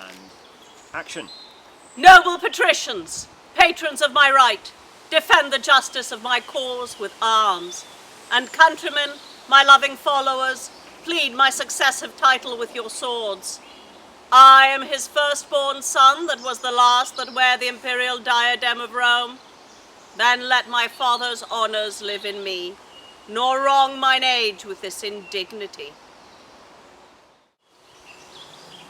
and action. Noble patricians, patrons of my right, defend the justice of my cause with arms. And countrymen, my loving followers, plead my successive title with your swords. I am his firstborn son that was the last that wear the imperial diadem of Rome. Then let my father's honors live in me, nor wrong mine age with this indignity.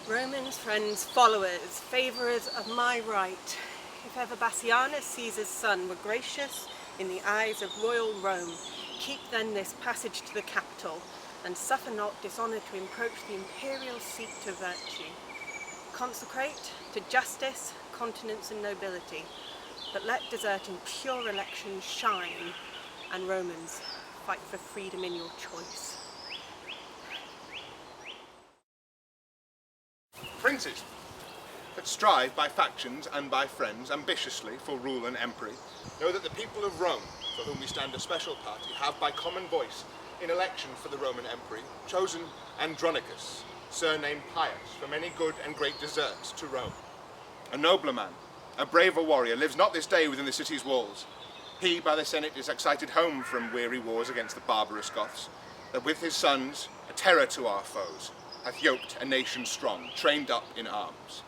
Romans, friends, followers, favourers of my right, if ever Bassianus, Caesar's son, were gracious in the eyes of royal Rome, keep then this passage to the Capitol, and suffer not dishonour to encroach the imperial seat to virtue. Consecrate to justice, continence and nobility, but let deserting pure election shine, and Romans, fight for freedom in your choice. Princes that strive by factions and by friends ambitiously for rule and empery, know that the people of Rome, for whom we stand a special party, have by common voice in election for the Roman empery chosen Andronicus, surnamed Pius, for many good and great deserts to Rome. A nobler man, a braver warrior, lives not this day within the city's walls. He by the Senate is excited home from weary wars against the barbarous Goths, that with his sons, a terror to our foes, hath yoked a nation strong, trained up in arms.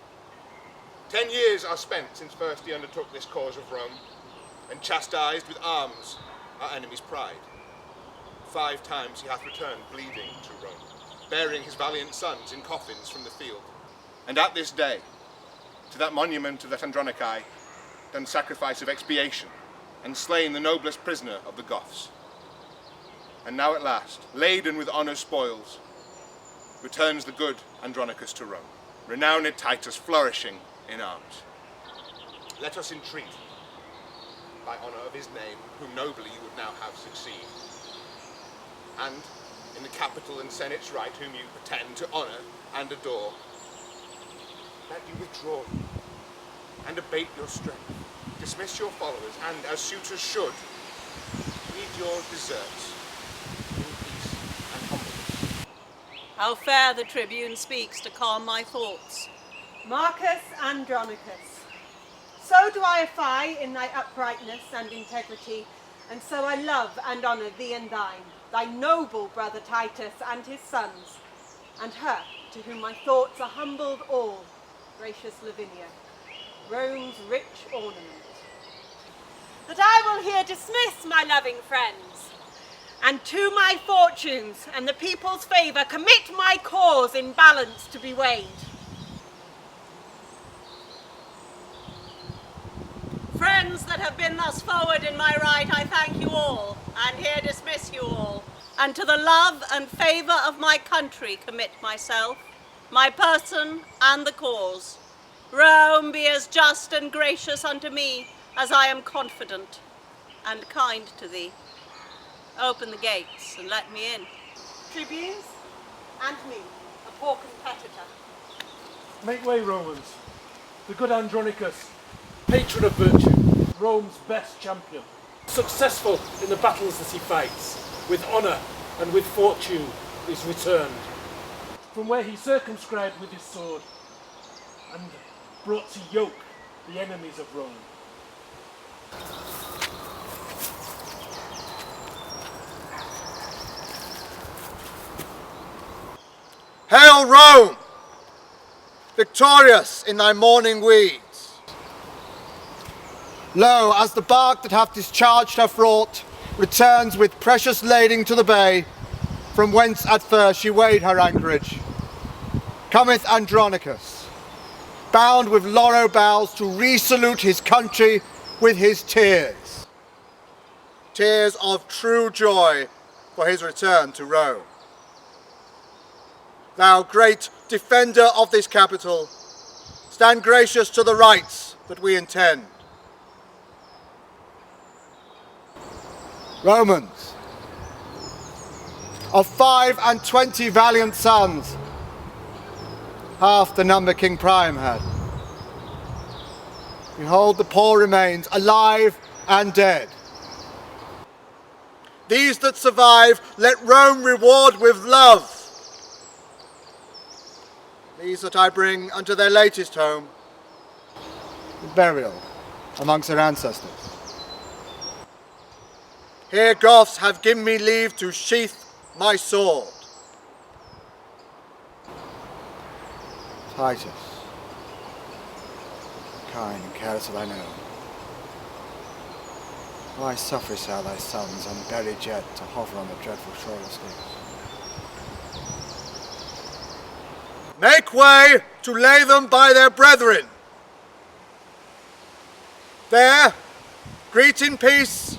10 years are spent since first he undertook this cause of Rome, and chastised with arms our enemy's pride. 5 times he hath returned bleeding to Rome, bearing his valiant sons in coffins from the field. And at this day, to that monument of that Andronici, done sacrifice of expiation, and slain the noblest prisoner of the Goths. And now at last, laden with honour's spoils, returns the good Andronicus to Rome, renowned Titus flourishing in arms. Let us entreat, by honour of his name, whom nobly you would now have succeed, and in the Capitol and Senate's right, whom you pretend to honour and adore, that you withdraw and abate your strength, dismiss your followers, and, as suitors should, lead your deserts in peace and humbleness. How fair the tribune speaks to calm my thoughts. Marcus Andronicus, so do I affy in thy uprightness and integrity, and so I love and honour thee and thine, thy noble brother Titus and his sons, and her to whom my thoughts are humbled all, gracious Lavinia, Rome's rich ornament. That I will here dismiss my loving friends, and to my fortunes and the people's favour commit my cause in balance to be weighed. Friends that have been thus forward in my right, I thank you all, and here dismiss you all. And to the love and favour of my country commit myself, my person and the cause. Rome be as just and gracious unto me as I am confident and kind to thee. Open the gates and let me in. Tribunes, and me, a poor competitor. Make way, Romans. The good Andronicus, patron of virtue, Rome's best champion, successful in the battles that he fights, with honour and with fortune is returned, from where he circumscribed with his sword and brought to yoke the enemies of Rome. Hail Rome, victorious in thy morning weeds. Lo, as the bark that hath discharged her fraught returns with precious lading to the bay, from whence at first she weighed her anchorage, cometh Andronicus, bound with laurel boughs to re-salute his country with his tears. Tears of true joy for his return to Rome. Thou great defender of this capital, stand gracious to the rights that we intend. Romans, of 25 valiant sons, half the number King Priam had, behold the poor remains, alive and dead. These that survive, let Rome reward with love. these that I bring unto their latest home, with burial amongst their ancestors. Here Goths have given me leave to sheath my sword. Titus, kind and careless of thine own, why sufferest thou thy sons unburied yet to hover on the dreadful shoreless deeps? Make way to lay them by their brethren. There, greet in peace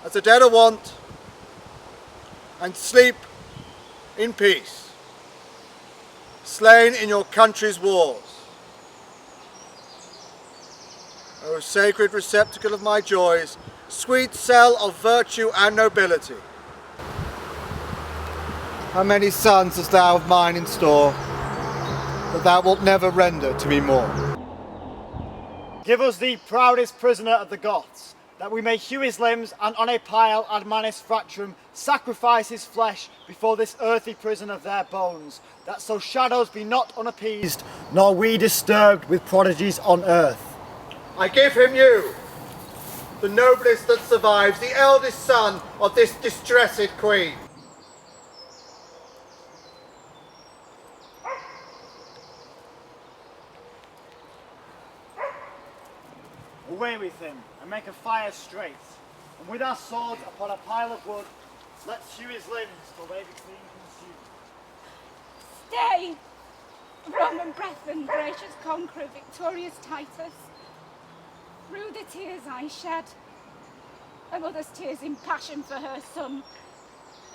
as the dead are wont, and sleep in peace, slain in your country's wars. O sacred receptacle of my joys, sweet cell of virtue and nobility. How many sons hast thou of mine in store, that thou wilt never render to me more? Give us the proudest prisoner of the Goths, that we may hew his limbs, and on a pile ad manis fractum sacrifice his flesh before this earthy prison of their bones, that so shadows be not unappeased, nor we disturbed with prodigies on earth. I give him you, the noblest that survives, the eldest son of this distressed queen. Away with him, and make a fire straight, and with our swords upon a pile of wood, let's hew his limbs till they be clean consumed. Stay, Roman brethren, gracious conqueror, victorious Titus. Through the tears I shed, a mother's tears in passion for her son,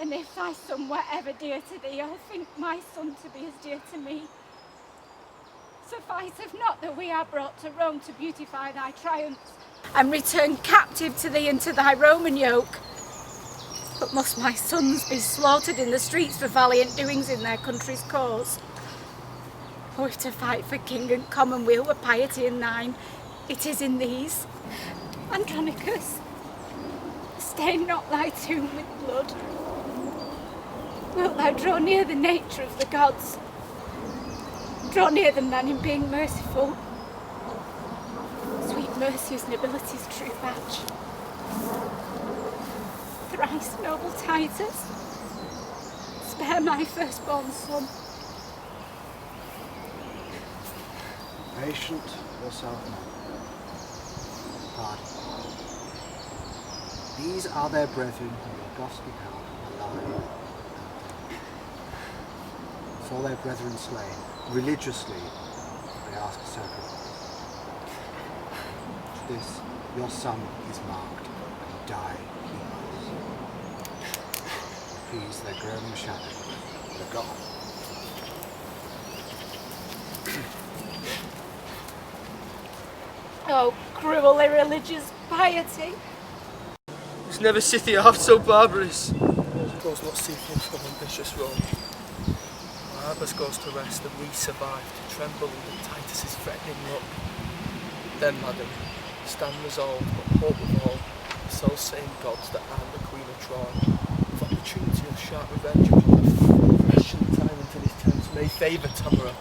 and if thy son were ever dear to thee, oh, think my son to be as dear to me. Sufficeth not that we are brought to Rome to beautify thy triumphs, and return captive to thee and to thy Roman yoke, but must my sons be slaughtered in the streets for valiant doings in their country's cause? For if to fight for king and commonweal were piety in thine, it is in these. Andronicus, stain not thy tomb with blood. Wilt thou draw near the nature of the gods? Draw near them then in being merciful. Sweet mercy is nobility's true badge. Thrice noble Titus, spare my firstborn son. Patient yourself now. Pardon. These are their brethren whom your gospel held alive and dead. For their brethren slain, religiously they ask a sacrifice. To this your son is marked, and die he must. Appease their groaning shadow, the God. Oh, cruel irreligious piety! It's never sithy half so barbarous. Goes not seeking from ambitious Rome. Barbas goes to rest, and we survive to tremble under Titus's threatening look. Then, madam, stand resolved, but hope with all, the self-same gods that arm the Queen of Troy, with opportunity of sharp revenge upon the Grecian tyrant and his tents may favour Tamara.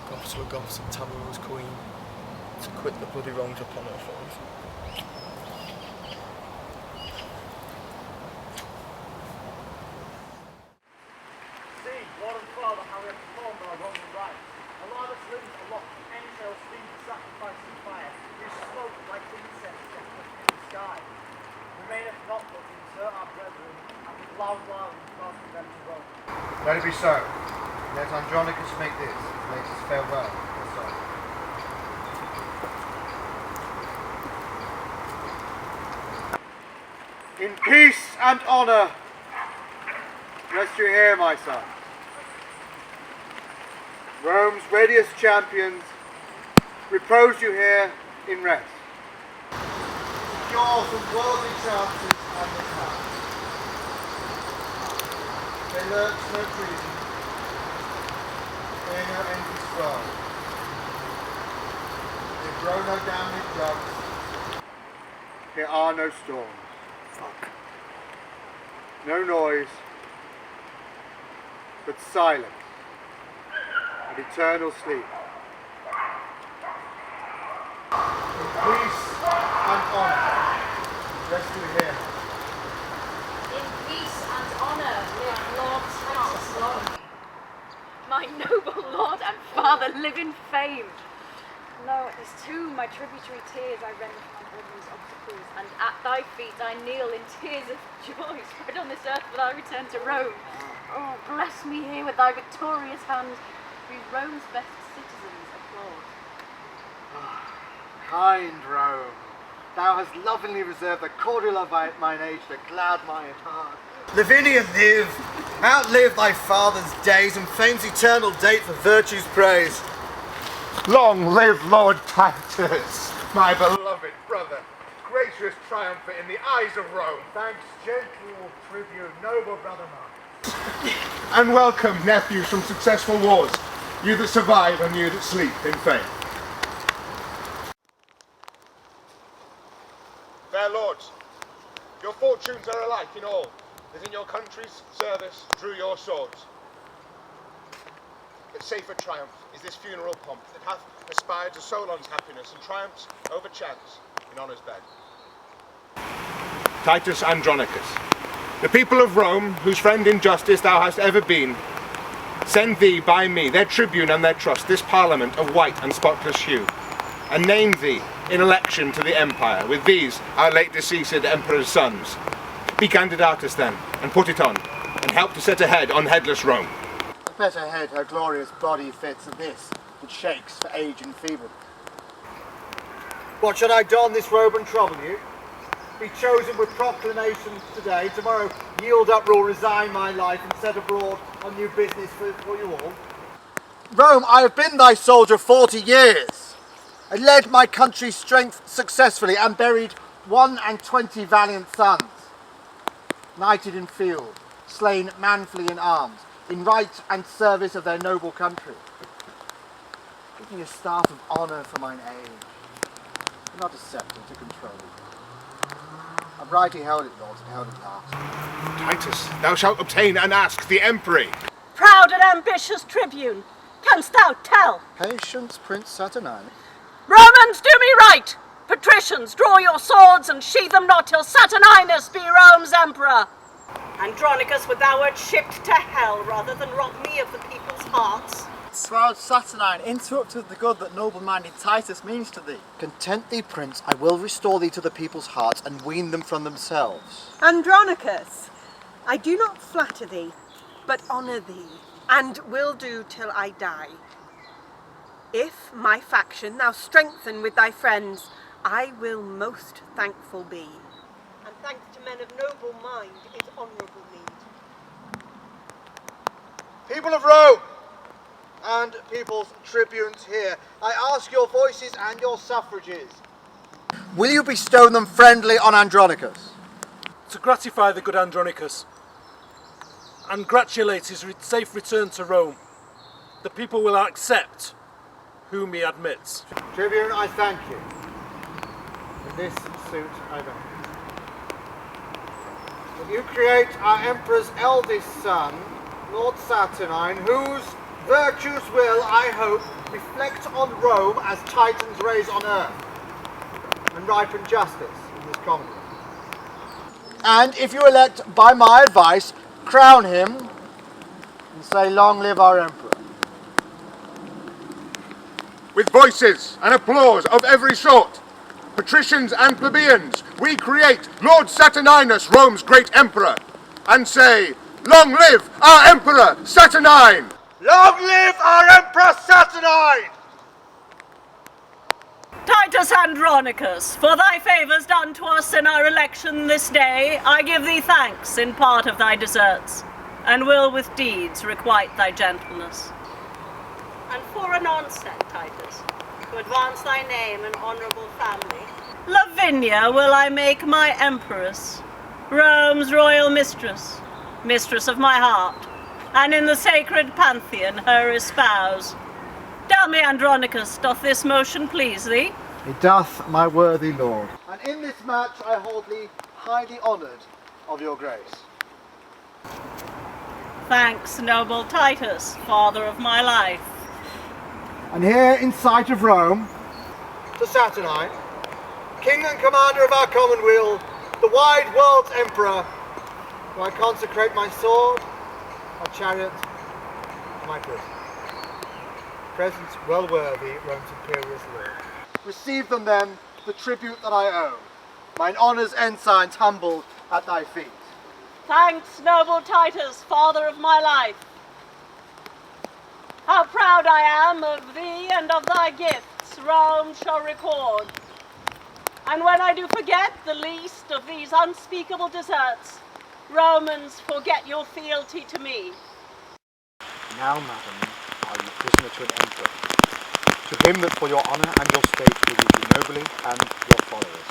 Goths were Goths, and Tamara was queen, to quit the bloody wrongs upon her foes. See, Lord and Father, how we have performed our Roman rites. Allow us limbs aloft, entrails feed the sacrifice of fire, whose smoke like incense decketh in the sky. Remaineth not but to insert our brethren, and with loud welcome them to Rome. Let it be so. Let Andronicus make this his latest farewell to the son. In peace and honour, rest you here, my son. Rome's readiest champions, repose you here in rest. Secure from worldly chances and the past. They lurch no treason, they no envy strive. They grow no damned drugs, here are no storms. No noise, but silence and eternal sleep. In peace and honour, rest you here. In peace and honour live Lord Titus long. My noble lord and father, live in fame. Lo, at this tomb my tributary tears I rend from my brethren's obstacles, and at thy feet I kneel in tears of joy. Spread on this earth will I return to Rome. Oh, bless me here with thy victorious hand, whose Rome's best citizens applaud. Kind Rome, thou hast lovingly reserved the cordial of mine age to glad mine heart. Lavinia, live! Outlive thy father's days, and fame's eternal date for virtue's praise. Long live Lord Titus, my beloved brother, gracious triumpher in the eyes of Rome. Thanks, gentle tribune, noble brother Marcus. And welcome, nephews from successful wars, you that survive and you that sleep in fame. Fair lords, your fortunes are alike in all, that in your country's service drew your swords. But safer triumph is this funeral pomp that hath aspired to Solon's happiness and triumphs over chance in honour's bed. Titus Andronicus, the people of Rome, whose friend in justice thou hast ever been, send thee by me, their tribune and their trust, this parliament of white and spotless hue, and name thee in election to the empire, with these our late deceased emperor's sons. Be candidatus then, and put it on, and help to set ahead on headless Rome. A better head her glorious body fits than this, that shakes for age and feeble. What, should I don this robe and trouble you? Be chosen with proclamation today, tomorrow yield up rule, resign my life, and set abroad on new business for you all? Rome, I have been thy soldier 40 years. I led my country's strength successfully and buried 21 valiant sons, knighted in field, slain manfully in arms, in right and service of their noble country. Give me a staff of honour for mine age, and not a sceptre to control you. I've rightly held it, lords, and held it last. Titus, thou shalt obtain and ask the empery. Proud and ambitious tribune, canst thou tell? Patience, Prince Saturninus. Romans, do me right! Patricians, draw your swords and sheathe them not till Saturninus be Rome's emperor. Andronicus, would thou wert shipped to hell rather than rob me of the people's hearts? Proud Saturnine, interrupted the good that noble-minded Titus means to thee. Content thee, Prince, I will restore thee to the people's hearts and wean them from themselves. Andronicus, I do not flatter thee, but honour thee, and will do till I die. If my faction thou strengthen with thy friends, I will most thankful be. And thanks to men of noble mind is honourable meed. People of Rome and people's tribunes here, I ask your voices and your suffrages. Will you bestow them friendly on Andronicus? To gratify the good Andronicus and gratulate his safe return to Rome, the people will accept whom he admits. Tribune, I thank you. In this suit I vote. Will you create our emperor's eldest son, Lord Saturnine, whose virtues will, I hope, reflect on Rome as Titans raise on earth, and ripen justice in this commonwealth. And if you elect by my advice, crown him and say, long live our emperor. With voices and applause of every sort, patricians and plebeians, we create Lord Saturninus, Rome's great emperor, and say, long live our emperor Saturnine! Long live our Emperor Saturnine! Titus Andronicus, for thy favours done to us in our election this day, I give thee thanks in part of thy deserts, and will with deeds requite thy gentleness. And for an onset, Titus, to advance thy name and honourable family, Lavinia will I make my empress, Rome's royal mistress, mistress of my heart, and in the sacred pantheon her espouse. Tell me, Andronicus, doth this motion please thee? It doth, my worthy lord. And in this match I hold thee highly honoured of your grace. Thanks, noble Titus, father of my life. And here in sight of Rome, to Saturnine, King and Commander of our Commonweal, the wide world's Emperor, do I consecrate my sword, my chariot, and my prison. Presents well worthy Rome's imperious lord. Receive them then, the tribute that I owe, mine honour's ensigns humbled at thy feet. Thanks, noble Titus, father of my life. How proud I am of thee and of thy gifts, Rome shall record. And when I do forget the least of these unspeakable deserts, Romans, forget your fealty to me. Now, madam, are you prisoner to an emperor, to him that for your honour and your state will use you nobly and your followers.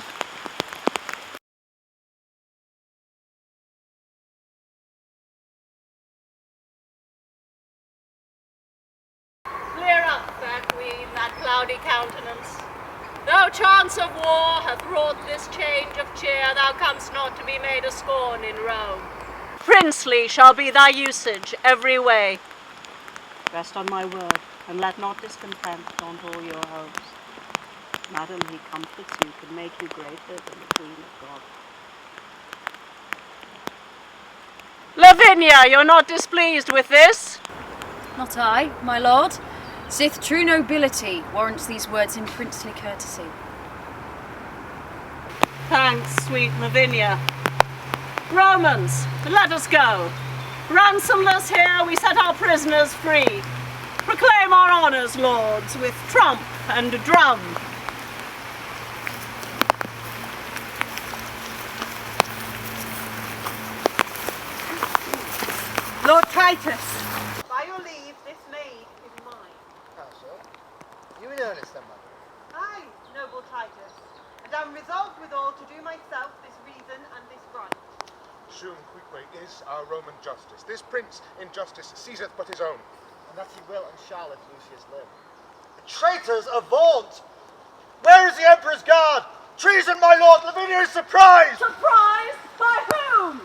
Clear up, fair queen, that cloudy countenance. Though chance of war hath wrought this change of cheer, thou comest not to be made a scorn in Rome. Princely shall be thy usage every way. Rest on my word, and let not discontent daunt all your hopes. Madam, he comforts you, can make you greater than the Queen of God. Lavinia, you're not displeased with this? Not I, my lord. Sith true nobility warrants these words in princely courtesy. Thanks, sweet Lavinia. Romans, let us go. Ransomless here, we set our prisoners free. Proclaim our honours, lords, with trump and drum. Lord Titus, by your leave, this maid is mine. How so? You in earnest then, madam? Aye, noble Titus, and am resolved withal to do myself this reason and this right. Sum quique is our Roman justice. This prince in justice seizeth but his own. And that he will and shall if Lucius live. Traitors, avaunt! Where is the Emperor's guard? Treason, my lord! Lavinia is surprised! Surprised? By whom?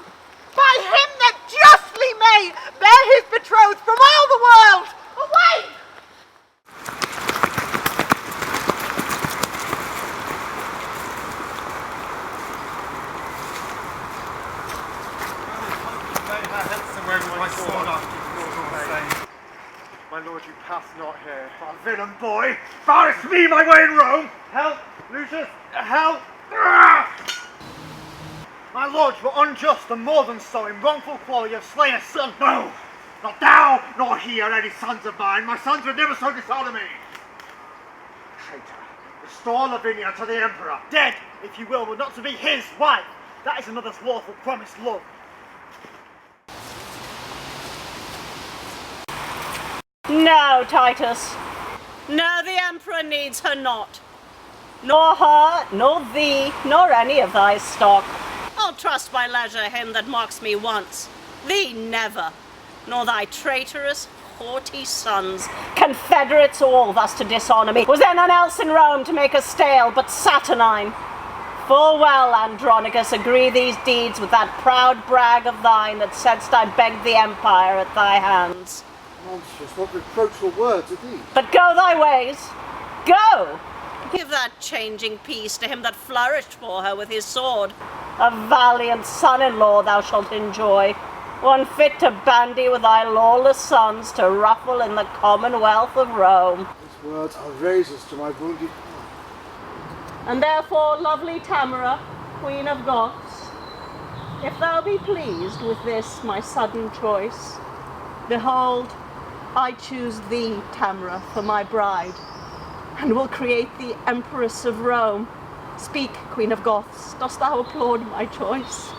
By him that justly may bear his betrothed from all the world! Away! My lord, you pass not here. Thou villain boy! Barrest me my way in Rome! Help, Lucius! Help! My lord, you are unjust and more than so. In wrongful quarrel you have slain a son. No! Not thou, nor he are any sons of mine. My sons would never so dishonour me. Traitor, restore Lavinia to the Emperor. Dead, if you will, but not to be his wife. That is another's lawful promised love. No, Titus. No, the Emperor needs her not. Nor her, nor thee, nor any of thy stock. I'll trust by leisure him that mocks me once, thee never, nor thy traitorous, haughty sons, confederates all thus to dishonour me. Was there none else in Rome to make us stale but Saturnine? Full well, Andronicus, agree these deeds with that proud brag of thine that saidst I begged the empire at thy hands. Monstrous, what reproachful words are these? But go thy ways, go! Give that changing peace to him that flourished for her with his sword. A valiant son-in-law thou shalt enjoy, one fit to bandy with thy lawless sons to ruffle in the commonwealth of Rome. These words are razors to my wounded heart. And therefore, lovely Tamara, Queen of Goths, if thou be pleased with this my sudden choice, behold, I choose thee, Tamara, for my bride, and will create thee Empress of Rome. Speak, Queen of Goths, dost thou applaud my choice?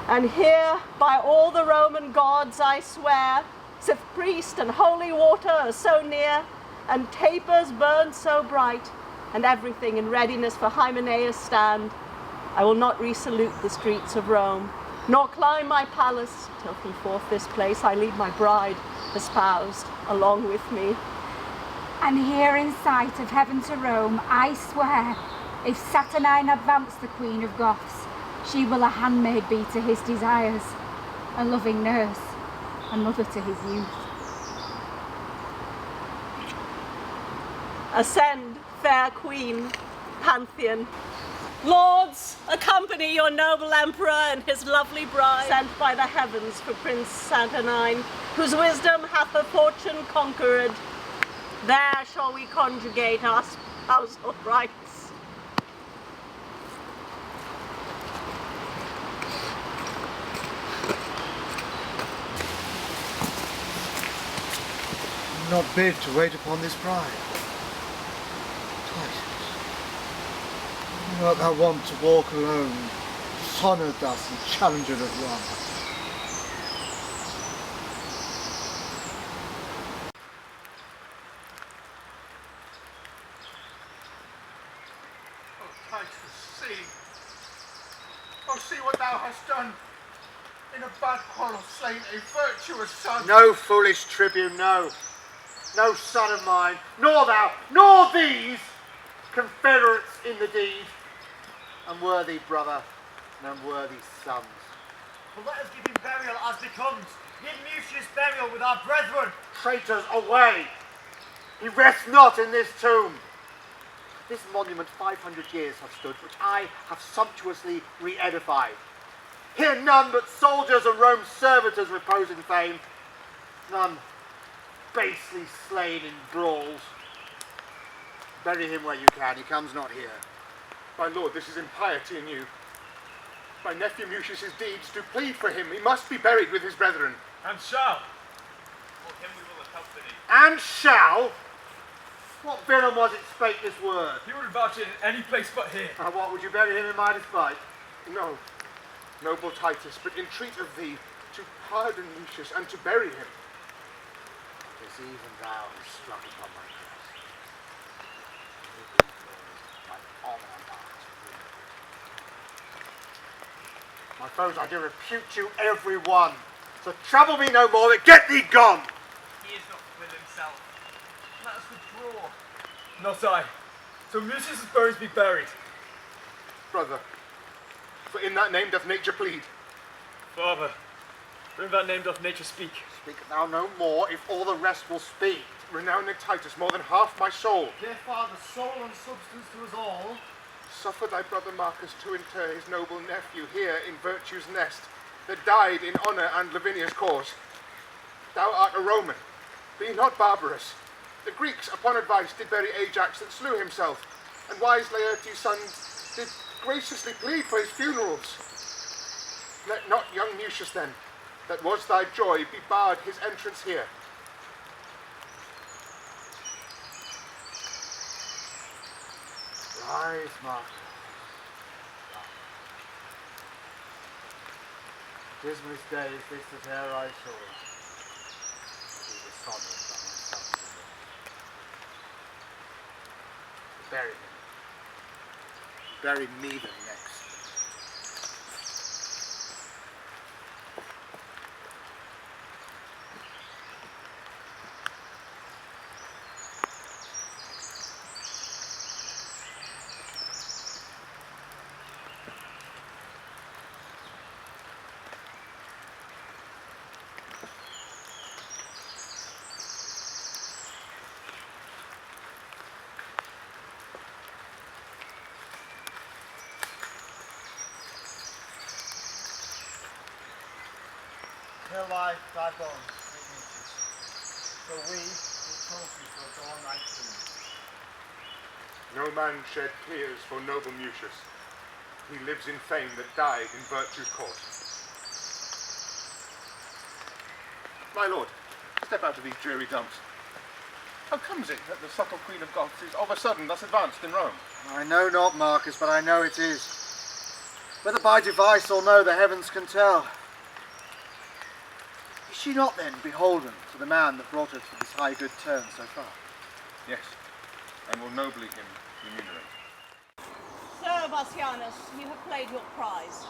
And here, by all the Roman gods I swear, sith priest and holy water are so near, and tapers burn so bright, and everything in readiness for Hymenaeus stand, I will not resalute the streets of Rome, nor climb my palace, till from forth this place I lead my bride, espoused, along with me. And here in sight of heaven to Rome, I swear, if Saturnine advance the Queen of Goths, she will a handmaid be to his desires, a loving nurse, a mother to his youth. Ascend, fair queen, Pantheon. Lords, accompany your noble emperor and his lovely bride, sent by the heavens for Prince Saturnine, whose wisdom hath her fortune conquered. There shall we conjugate our spousal rights. Not bid to wait upon this bride. Titus, art thou wont to walk alone, dishonoured thus and challenger of wrong? Oh, Titus, see. Oh, see what thou hast done. In a bad quarrel slain a virtuous son. No, foolish tribune, no. No son of mine, nor thou, nor these, confederates in the deed, unworthy brother and unworthy sons. But let us give him burial as becomes. Give Mucius burial with our brethren. Traitors, away! He rests not in this tomb. This monument 500 years hath stood, which I have sumptuously re-edified. Here none but soldiers and Rome's servitors repose in fame, none basely slain in brawls. Bury him where you can, he comes not here. My lord, this is impiety in you. My nephew Mucius' deeds do plead for him. He must be buried with his brethren. And shall. For him we will accompany. And shall? What villain was it spake this word? He would vouch it in any place but here. And what, would you bury him in my despite? No, noble Titus, but entreat of thee to pardon Mucius and to bury him. Tis even thou who struck upon my crest. My honour lies. My foes, I do repute you every one. So trouble me no more, but get thee gone! He is not with himself. Let us withdraw. Not I. So Mucius' bones be buried. Brother, for in that name doth nature plead. Father, for in that name doth nature speak. Speak thou no more, if all the rest will speak. Renowned Titus, more than half my soul. Dear Father, soul and substance to us all. Suffer thy brother Marcus to inter his noble nephew here in virtue's nest, that died in honour and Lavinia's cause. Thou art a Roman, be not barbarous. The Greeks, upon advice, did bury Ajax that slew himself, and wise Laertes' son did graciously plead for his funerals. Let not young Mucius then, that was thy joy, be barred his entrance here. Rise, Marcus. Dismalest day is this that e'er I saw. Be dishonoured by my sons in law. Bury him. Bury me then next. Here lie thy bones, Ignatius. So we will trophy to adorn thy tomb. No man shed tears for noble Mucius. He lives in fame that died in virtue's cause. My lord, step out of these dreary dumps. How comes it that the subtle queen of Goths is of a sudden thus advanced in Rome? I know not, Marcus, but I know it is. Whether by device or no, the heavens can tell. Is she not then beholden to the man that brought her to this high good turn so far? Yes, and will nobly him remunerate. Sir Bassianus, you have played your prize.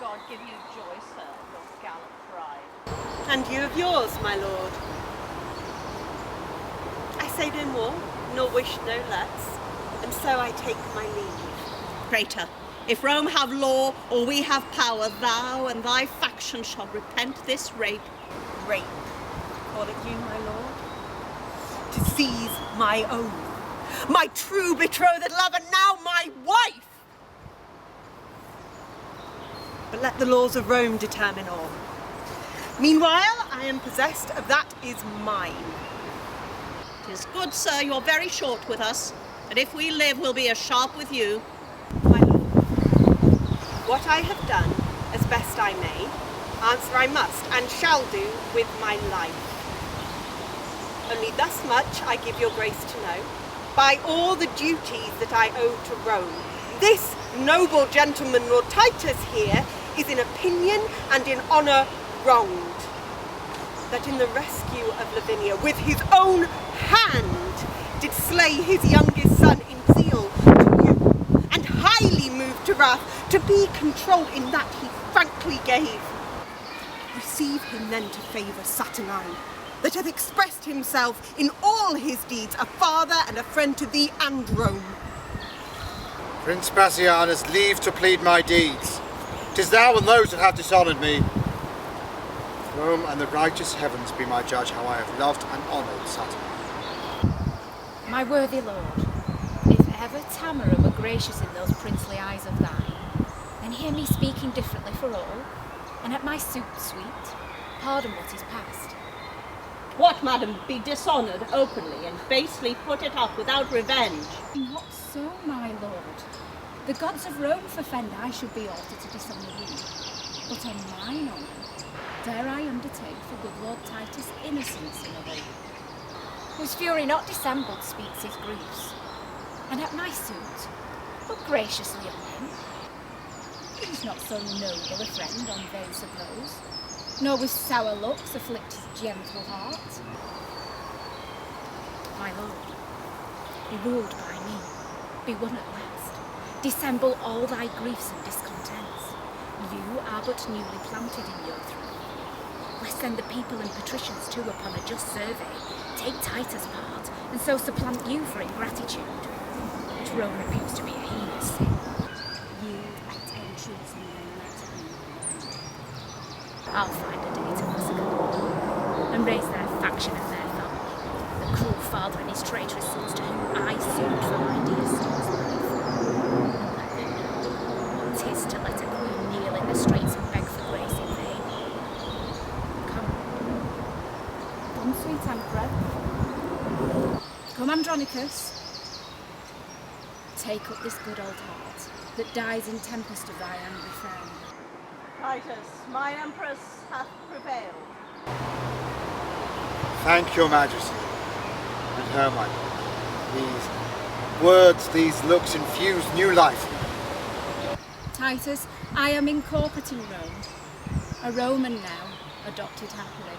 God give you joy, sir, your gallant pride. And you of yours, my lord. I say no more, nor wish no less, and so I take my leave. Traitor, if Rome have law or we have power, thou and thy faction shall repent this rape. Rape, call it you, my lord? To seize my own, my true betrothed love, and now my wife. But let the laws of Rome determine all. Meanwhile, I am possessed of that is mine. 'Tis good, sir, you're very short with us, and if we live, we'll be as sharp with you. My lord, what I have done, as best I may, answer I must and shall do with my life. Only thus much I give your grace to know, by all the duties that I owe to Rome, this noble gentleman, Lord Titus here, is in opinion and in honour wronged. That in the rescue of Lavinia, with his own hand, did slay his youngest son in zeal to you, and highly moved to wrath, to be control in that he frankly gave. Receive him then to favour Saturnine, that hath expressed himself in all his deeds, a father and a friend to thee and Rome. Prince Bassianus, leave to plead my deeds. 'Tis thou and those that have dishonoured me. Rome and the righteous heavens be my judge how I have loved and honoured Saturn. My worthy lord, if ever Tamara were gracious in those princely eyes of thine, then hear me speaking differently for all, and at my suit sweet, pardon what is past. What, madam, be dishonoured openly and basely put it up without revenge? Not so, my lord. The gods of Rome forfend I should be altered to dishonour you, but on mine honour, dare I undertake for good Lord Titus' innocence in a way, whose fury not dissembled speaks his griefs, and at my suit, look graciously on him. He's not so noble a friend on vain suppose, nor with sour looks afflict his gentle heart. My lord, be ruled by me, be won at last, dissemble all thy griefs and discontents. You are but newly planted in your throne. Lest then the people and patricians too upon a just survey take Titus' part, and so supplant you for ingratitude, which Rome reputes to be a heinous sin. Yield at entreaties and let me. I'll find a day to massacre them, and raise their faction and their family, the cruel father and his traitorous sons to whom I sued for my dear son's life. And let them know what 'tis to let a queen kneel in the streets and beg for grace in vain. Come, sweet emperor. Come, Andronicus. Take up this good old heart that dies in tempest of thy angry frown. Titus, my empress hath prevailed. Thank your majesty. And her, my lord. These words, these looks infuse new life. Titus, I am incorporating Rome, a Roman now, adopted happily,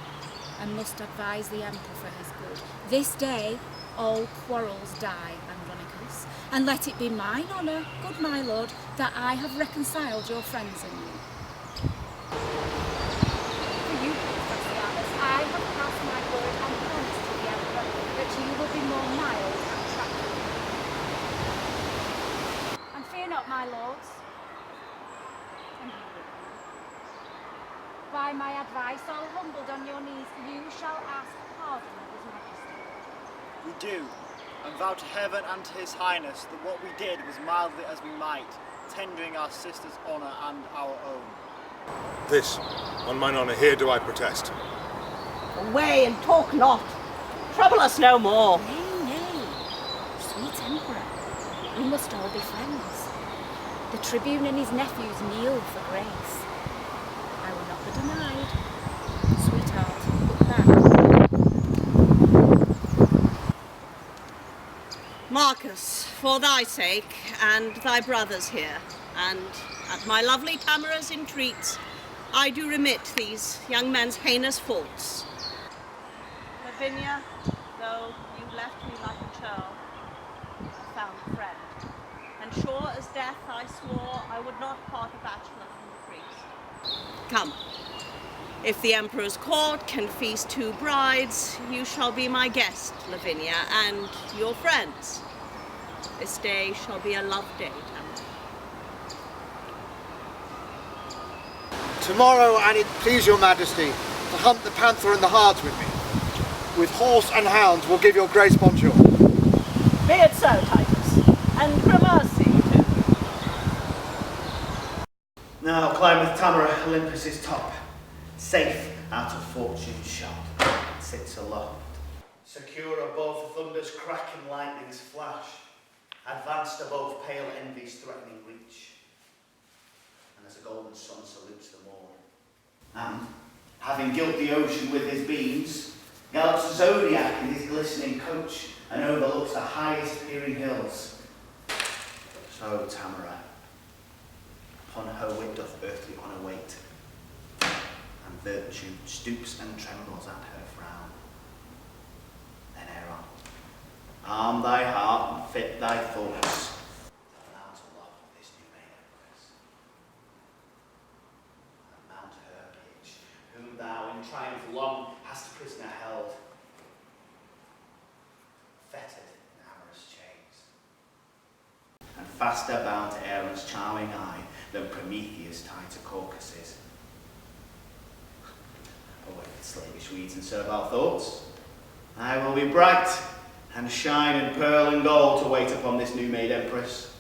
and must advise the emperor for his good. This day all quarrels die, Andronicus, and let it be mine honour, good my lord, that I have reconciled your friends and you. For you, Bassianus, I have passed my word and promise to the emperor that you will be more mild and tractable. And fear not, my lords, and you with me. By my advice, all humbled on your knees, you shall ask pardon of his majesty. We do, and vow to heaven and to his highness that what we did was mildly as we might, tendering our sister's honour and our own. This, on mine honour, here do I protest. Away and talk not. Trouble us no more. Nay, nay, sweet emperor, we must all be friends. The tribune and his nephews kneel for grace. I will not be denied. Sweetheart, look back. Marcus, for thy sake, and thy brothers here, and at my lovely Tamara's entreats, I do remit these young men's heinous faults. Lavinia, though you left me like a churl, I found a friend, and sure as death I swore I would not part a bachelor from the priest. Come, if the emperor's court can feast two brides, you shall be my guest, Lavinia, and your friends. This day shall be a love day, Tamara. Tomorrow, an it please your majesty, to hunt the panther and the hards with me. With horse and hounds will give your grace bonjour. Be it so, Titus, and gramercy too. Now climbeth Tamara Olympus' top, safe out of fortune's shot, sits aloft, secure above thunder's crack and lightning's flash, advanced above pale envy's threatening reach, and as a golden sun salutes the morn, and, having gilt the ocean with his beams, gallops a zodiac in his glistening coach, and overlooks the highest peering hills. So Tamara, upon her wit doth earthly honour wait, and virtue stoops and trembles at her frown. Then Aaron, arm thy heart and fit thy thoughts to the mount aloft of this new made empress, and mount her pitch, whom thou in triumph long hast prisoner held, fettered in amorous chains, and faster bound to Aaron's charming eye than Prometheus tied to Caucasus. Away with slavish weeds and servile thoughts. I will be bright and shine in pearl and gold to wait upon this new made empress.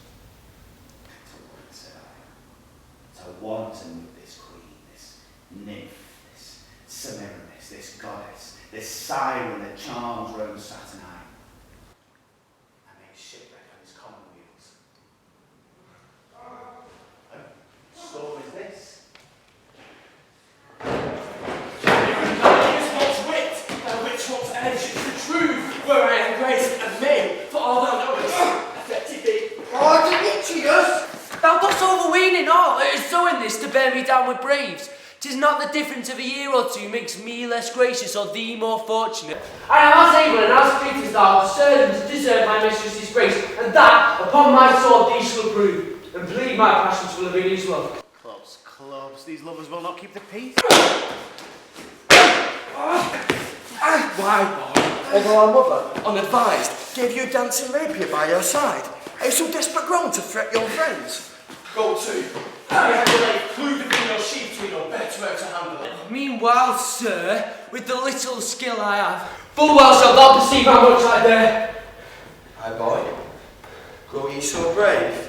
To wanton with this queen, this nymph, this Semiramis, this goddess, this siren that charms Rome's Saturnine. I made shipwreck on his commonweals. What storm is this? What's edge, the truth, where I am graced and made, for all thou knowest, affected thee. Pardon me, Titus. Thou dost overweening all, it is so in this to bear me down with braves. 'Tis not the difference of a year or two makes me less gracious or thee more fortunate. I am as able and as fit as thou to serve and to deserve my mistress's grace, and that upon my sword thee shall prove, and plead my passion to Lavinia's love. Clubs, clubs, these lovers will not keep the peace. Why, boy, although our mother, unadvised, gave you a dancing rapier by your side, are you so desperate grown to threat your friends? Go to. I have to lay clue between your sheep to know better how to handle it. Meanwhile, sir, with the little skill I have, full well shall thou perceive how much I bear. Aye, boy, grow ye so brave?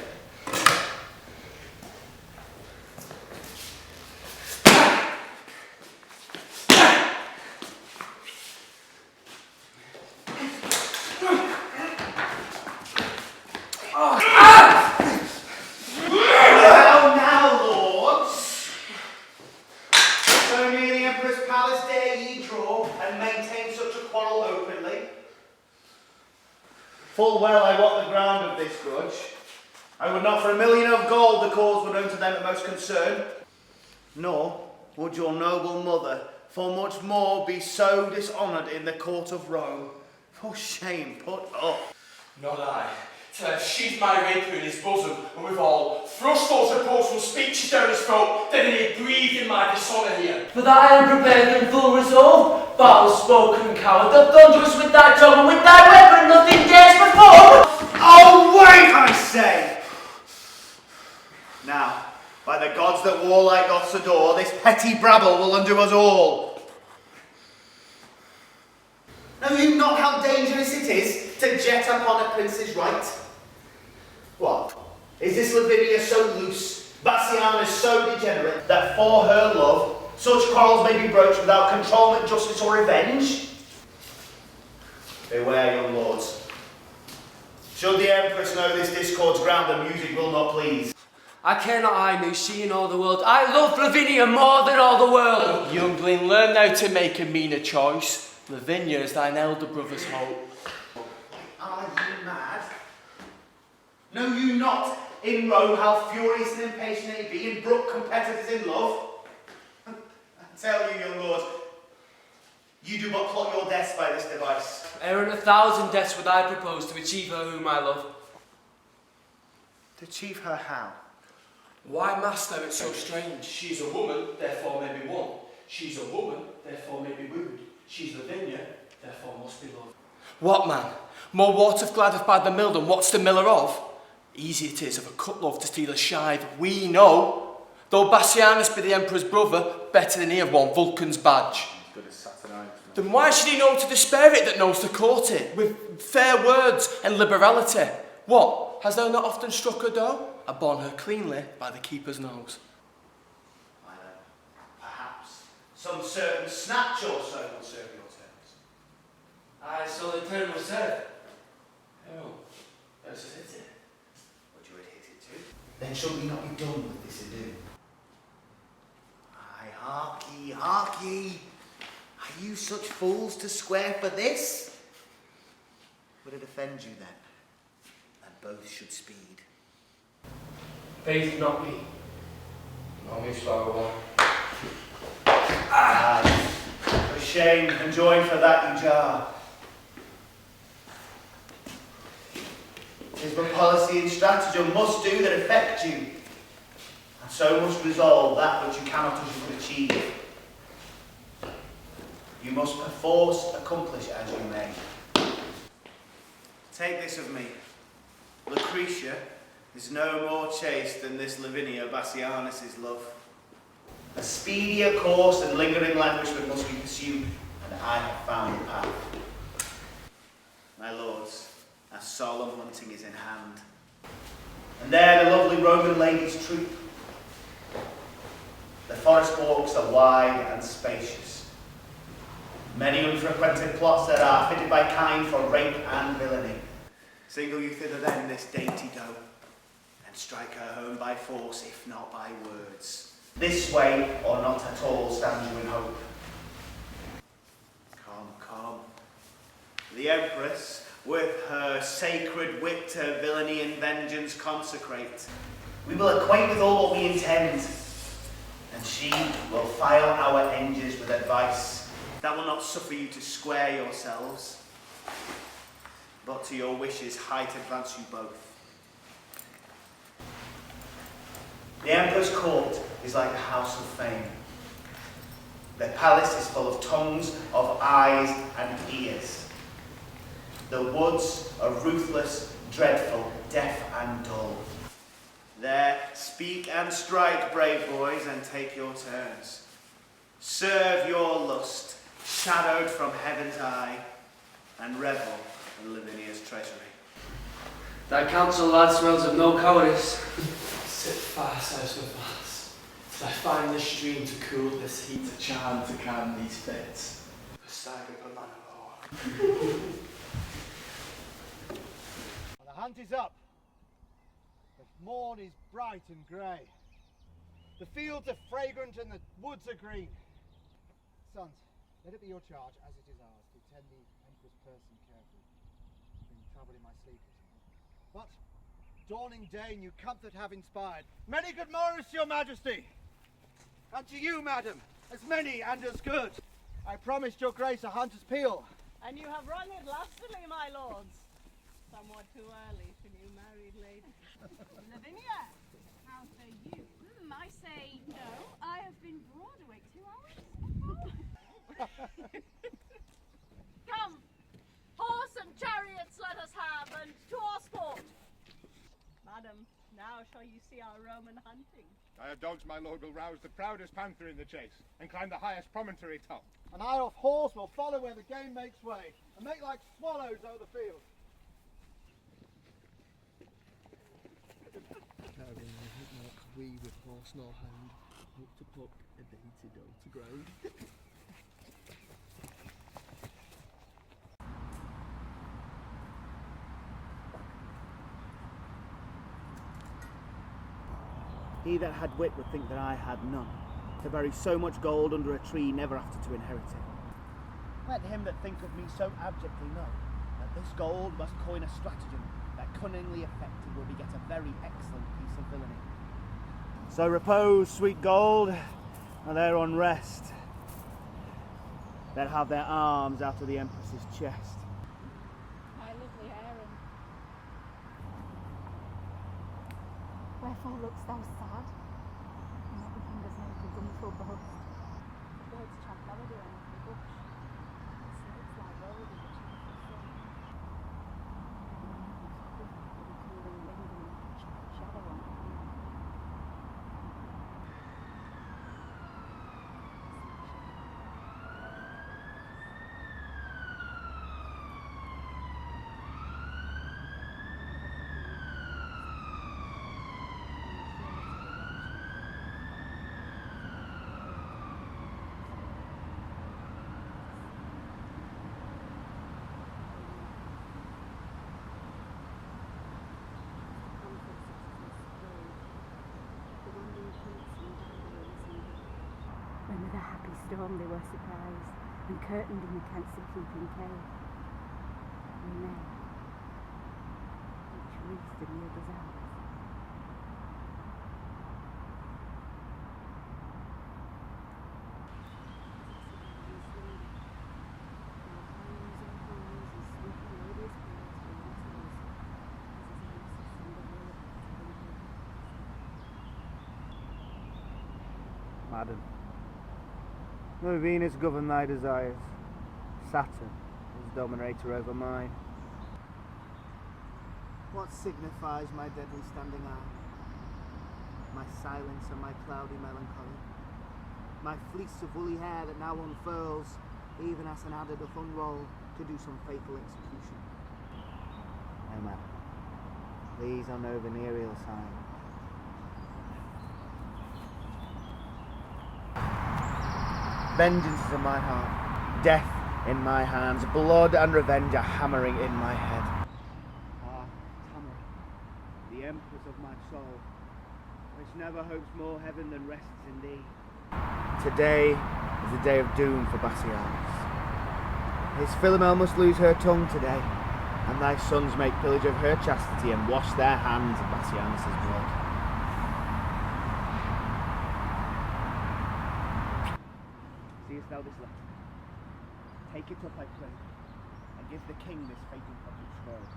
Now, lords, so near the Emperor's palace dare ye draw and maintain such a quarrel openly? Full well I wot the ground of this grudge. I would not for 1,000,000 of gold the cause were known to them that most concern. Nor would your noble mother for much more be so dishonoured in the court of Rome. For shame put up. Not I. Till I've sheathed my rapier in his bosom, and withal thrust those reproachful speeches down his throat, that he had breathed in my dishonour here. For that I am prepared in full resolve, foul spoken coward, that thunderous with thy tongue and with thy weapon nothing dares before. Oh, wait, I say! Now, by the gods that warlike Goths adore, this petty brabble will undo us all. Know you not how dangerous it is to jet upon a prince's right? What? Is this Lavinia so loose, Bassianus so degenerate, that for her love such quarrels may be broached without controlment, justice, or revenge? Beware, young lords. Should the Empress know this discord's ground, the music will not please. I care not I knew she in all the world. I love Lavinia more than all the world. Youngling, learn now to make a meaner choice. Lavinia is thine elder brother's hope. Are you mad? Know you not in Rome how furious and impatient they be and brook competitors in love? I tell you, young lord, you do but plot your deaths by this device. Aaron, 1,000 deaths would I propose to achieve her whom I love. To achieve her how? Why, master, it's so strange. She's a woman, therefore may be won. She's a woman, therefore may be wooed. She's Lavinia, therefore must be loved. What, man? More water gladeth by the mill than what's the miller of? Easy it is of a cut love to steal a shive, we know. Though Bassianus be the emperor's brother, better than he have won Vulcan's badge. As good as Saturnine, Then why should he know to despair it that knows to court it, with fair words and liberality? What, has thou not often struck her doe? I borne her cleanly by the keeper's nose. Why then, perhaps some certain snatch or so will serve your turns. Aye, so the turn was said. Oh, that's a hit it. Would you hit it too? Then shall we not be done with this ado? Aye, hark ye, hark ye. Are you such fools to square for this? Would it offend you then, that both should speed? Faith not me. Nor me swallow one. Aye, for shame, and join for that you jar. 'Tis but policy and stratagem must do that affect you, and so must resolve that which you cannot as you could achieve. You must perforce accomplish as you may. Take this of me. Lucretia is no more chaste than this Lavinia Bassianus' love. A speedier course and lingering languishment must be pursued, and I have found the path. My lords, a solemn hunting is in hand, and there the lovely Roman ladies troop. The forest walks are wide and spacious. Many unfrequented plots there are, fitted by kind for rape and villainy. Single you thither then this dainty doe, and strike her home by force, if not by words. This way, or not at all, stand you in hope. Come, come. The Empress, with her sacred wit her villainy and vengeance consecrate. We will acquaint with all what we intend, and she will file our enges with advice that will not suffer you to square yourselves, but to your wishes height advance you both. The Emperor's court is like the house of fame. Their palace is full of tongues, of eyes and ears. The woods are ruthless, dreadful, deaf and dull. There, speak and strike, brave boys, and take your turns. Serve your lust, shadowed from heaven's eye, and revel in Lavinia's treasury. Thy counsel, lad, smells of no cowardice. Sit fast, house with lass, till I find this stream to cool this heat, a charm to calm these fits. A stag of a man of war. The hunt is up. The morn is bright and grey. The fields are fragrant and the woods are green. Sons, let it be your charge, as it is ours, to tend the Emperor's person carefully. I've been troubled in my sleep, as you know. But dawning day new comfort have inspired. Many good morrows to your majesty, and to you, madam, as many and as good. I promised your grace a hunter's peal. And you have rung it lustily, my lords. Somewhat too early for new married ladies. Lavinia, how say you? I say no. I have been broad awake 2 hours. Come, horse and chariots let us have, and to our sport. Madam, now shall you see our Roman hunting. I have dogs, my lord, will rouse the proudest panther in the chase, and climb the highest promontory top. And I off horse will follow where the game makes way, and make like swallows o'er the field. We with horse nor hound, hope to pluck a dainty doe to ground. He that had wit would think that I had none, to bury so much gold under a tree never after to inherit it. Let him that think of me so abjectly know that this gold must coin a stratagem that cunningly effected will beget a very excellent piece of villainy. So repose, sweet gold, and their unrest. They'll have their arms out of the Empress's chest. My lovely Aaron. Wherefore look'st thou sad? And everything does make a gleeful boast. The birds chant melody on every bush. The snakes lie rolled in the cheerful sun. The mountains quiver with a cooling wind and a shadow on the ground. storm they were surprised, and curtained in the council-keeping cave. And then, each reached in the other's arms. Madam, though Venus govern thy desires, Saturn is dominator over mine. What signifies my deadly standing eye? My silence and my cloudy melancholy? My fleece of woolly hair that now unfurls, even as an adder doth unroll to do some fatal execution? No, madam, these are no venereal signs. Vengeance is in my heart, death in my hands, blood and revenge are hammering in my head. Ah, Tamara, the empress of my soul, which never hopes more heaven than rests in thee. Today is the day of doom for Bassianus. His Philomel must lose her tongue today, and thy sons make pillage of her chastity and wash their hands of Bassianus' blood. Seest thou this letter? Take it up, I pray, and give the king this fatal public scroll.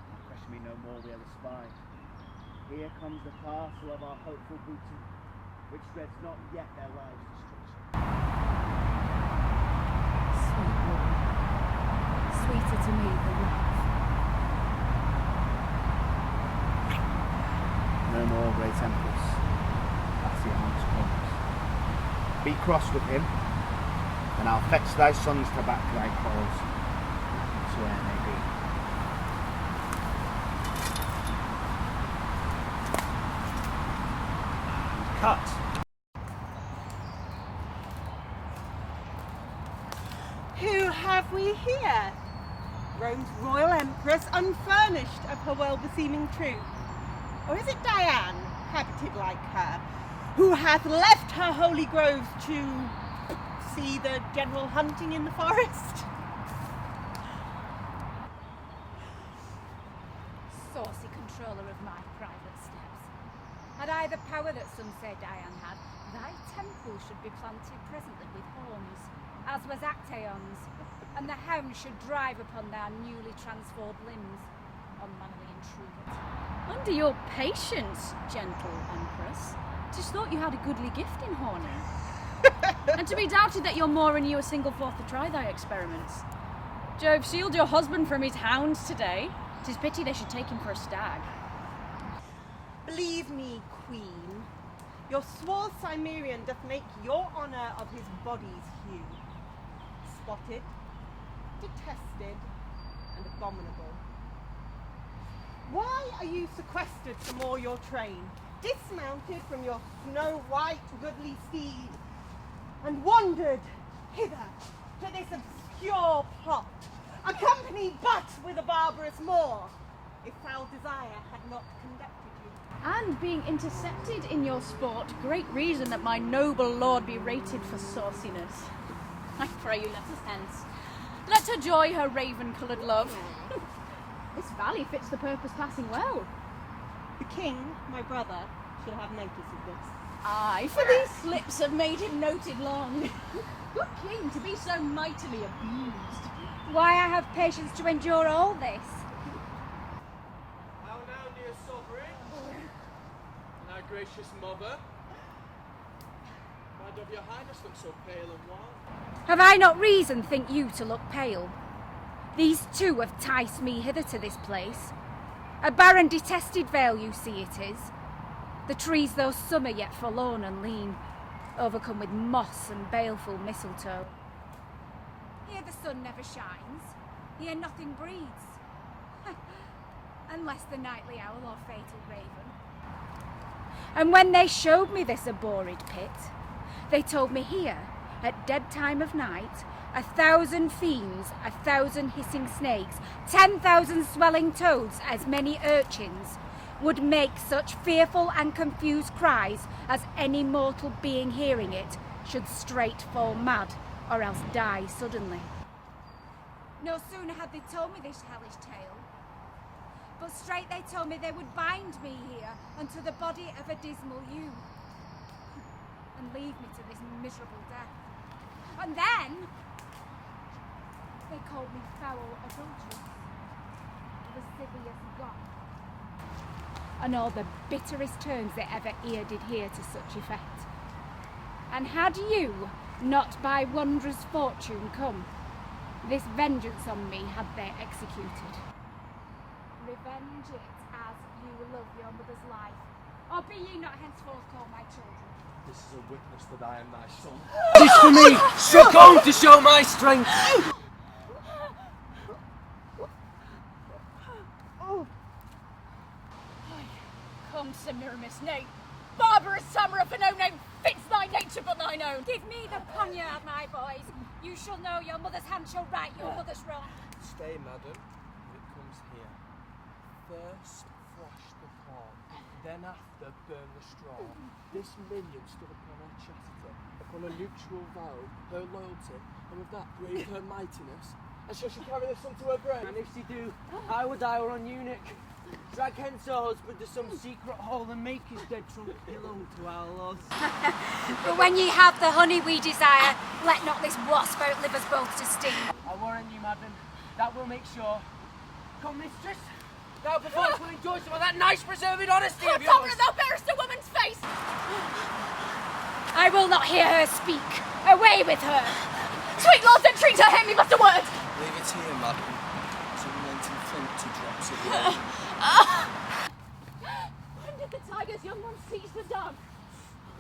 Now question me no more, we are the spies. Here comes the parcel of our hopeful booty, which dreads not yet their lives' destruction. Sweet boy, sweeter to me than love. No more, great empress. Bassianus comes. Be cross with him, and I'll fetch thy sons to back thy quarrels, whatsoe'er may be. Cut. Who have we here? Rome's royal empress, unfurnished of her well-beseeming troop. Or is it Diane, habited like her, who hath left her holy groves to see the general hunting in the forest? Saucy controller of my private steps. Had I the power that some say Diane had, thy temple should be planted presently with horns, as was Actaeon's, and the hound should drive upon their newly transformed limbs, unmanly intruders. Under your patience, gentle Empress. 'Tis thought you had a goodly gift in horning. And to be doubted that your Moor and you are single forth to try thy experiments. Jove, shield your husband from his hounds today. 'Tis pity they should take him for a stag. Believe me, queen, your swarth Cimmerian doth make your honour of his body's hue spotted, detested, and abominable. Why are you sequestered from all your train, dismounted from your snow-white goodly steed, and wandered hither to this obscure plot, accompanied but with a barbarous Moor, if foul desire had not conducted you? And being intercepted in your sport, great reason that my noble lord be rated for sauciness. I pray you let us hence. Let her joy her raven-coloured love. This valley fits the purpose passing well. The king, my brother, shall have notice of this. Aye, for these slips have made him noted long. Good king, to be so mightily abused. Why I have patience to endure all this? How now, dear sovereign? And our gracious mother? Why doth your highness look so pale and wan? Have I not reason, think you, to look pale? These two have ticed me hither to this place. A barren, detested vale, you see it is. The trees, though summer, yet forlorn and lean, overcome with moss and baleful mistletoe. Here the sun never shines, here nothing breathes, unless the nightly owl or fatal raven. And when they showed me this abhorred pit, they told me here, at dead time of night, 1,000 fiends, 1,000 hissing snakes, 10,000 swelling toads, as many urchins, would make such fearful and confused cries as any mortal being hearing it should straight fall mad or else die suddenly. No sooner had they told me this hellish tale, but straight they told me they would bind me here unto the body of a dismal ewe and leave me to this miserable death. And then they called me foul adulteress, lascivious goth, and all the bitterest terms they ever ear did hear to such effect. And had you not by wondrous fortune come, this vengeance on me had they executed. Revenge it as you love your mother's life, or be ye not henceforth called my children. This is a witness that I am thy son. This for me, struck home to show my strength. Come, Semiramis, nay, barbarous Tamara, for no name fits thy nature but thine own. Give me the poniard, my boys. You shall know your mother's hand shall right your mother's wrong. Stay, madam, it comes here. First flash the corn, then after burn the straw. This minion stood upon her chastity, upon a neutral vow, her loyalty, and with that brave her mightiness. And shall she carry this unto her grave? And if she do, I would die her on eunuch. Drag hence her husband to some secret hole and make his dead trunk belong to our loss. But when ye have the honey we desire, let not this wasp outlive us both to sting. I warrant you, madam, that will make sure. Come, mistress, thou perforce will enjoy some of that nice preserved honesty of yours. Tamara, thou bearest a woman's face! I will not hear her speak. Away with her! Sweet lords, entreat her, hear me but a word! Leave it here, madam. Some lenten flint to drops of rain. When did the tiger's young one seize the dove?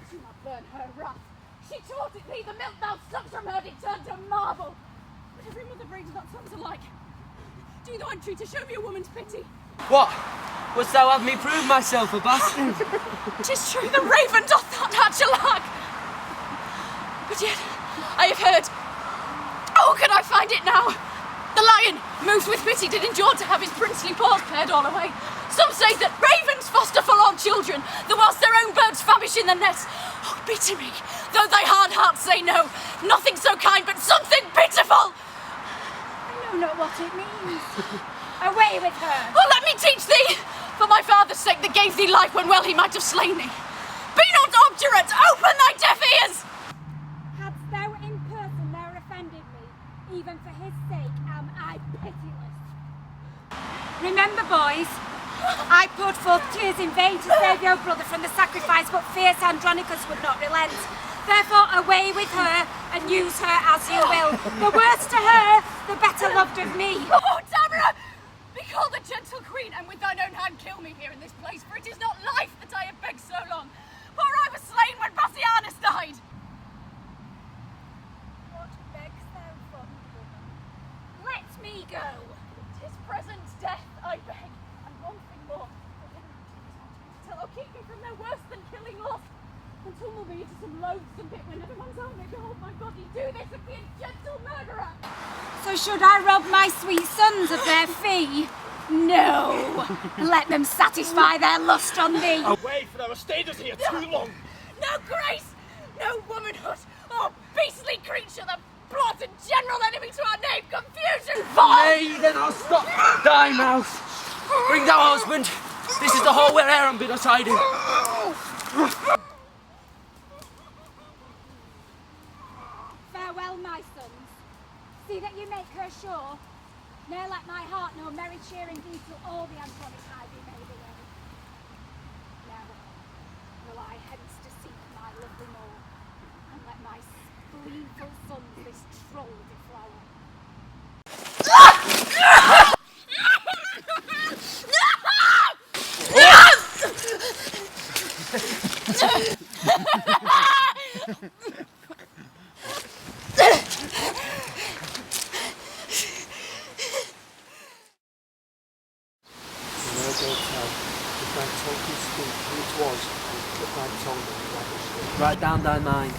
Do not burn her wrath. She taught it thee, the milk thou sucked from her did turn to marble. But every mother brings not sons alike. Do thou entreat to show me a woman's pity. What? Wouldst thou have me prove myself a bastard? 'Tis true, the raven doth not hatch a lag. But yet, I have heard. Oh, could I find it now? The lion, moved with pity, did endure to have his princely paws pared all away. Some say that ravens foster forlorn children, the whilst their own birds famish in the nest. Oh, pity me, though thy hard heart say no, nothing so kind but something pitiful. I know not what it means. Away with her! Oh, let me teach thee! For my father's sake that gave thee life when well he might have slain thee. Be not obdurate, open thy deaf ears! Hadst thou in person there offended me, even for his sake am I pitiless. Remember, boys, I poured forth tears in vain to save your brother from the sacrifice, but fierce Andronicus would not relent. Therefore, away with her, and use her as you will. The worse to her, the better loved of me. Oh, Tamara! Be called a gentle queen, and with thine own hand kill me here in this place, for it is not life that I have begged so long. For I was slain when Bassianus died. What begs thou, fond woman? Let me go. 'Tis present death, I beg, and one thing more. Till I'll keep me from no worse than killing lost. And tumble me into some loathsome pit when everyone's on me. Behold my body, do this and be a gentle murderer. So should I rob my sweet sons of their fee? No. Let them satisfy their lust on thee. Away, for thou hast stayed us here too long. No grace, no womanhood. Oh, beastly creature, the plot and general enemy to our name, confusion, vile. Nay, then I'll stop thy mouth. Bring thou husband. This is the hall where Aaron bid us hiding. Farewell, my sons. See that you make her sure. Ne'er let my heart know merry cheering deed till all the Andronic hide be made away. Now will I hence to seek my lovely more, and let my spleenful sons this troll deflower. Write down thy mind,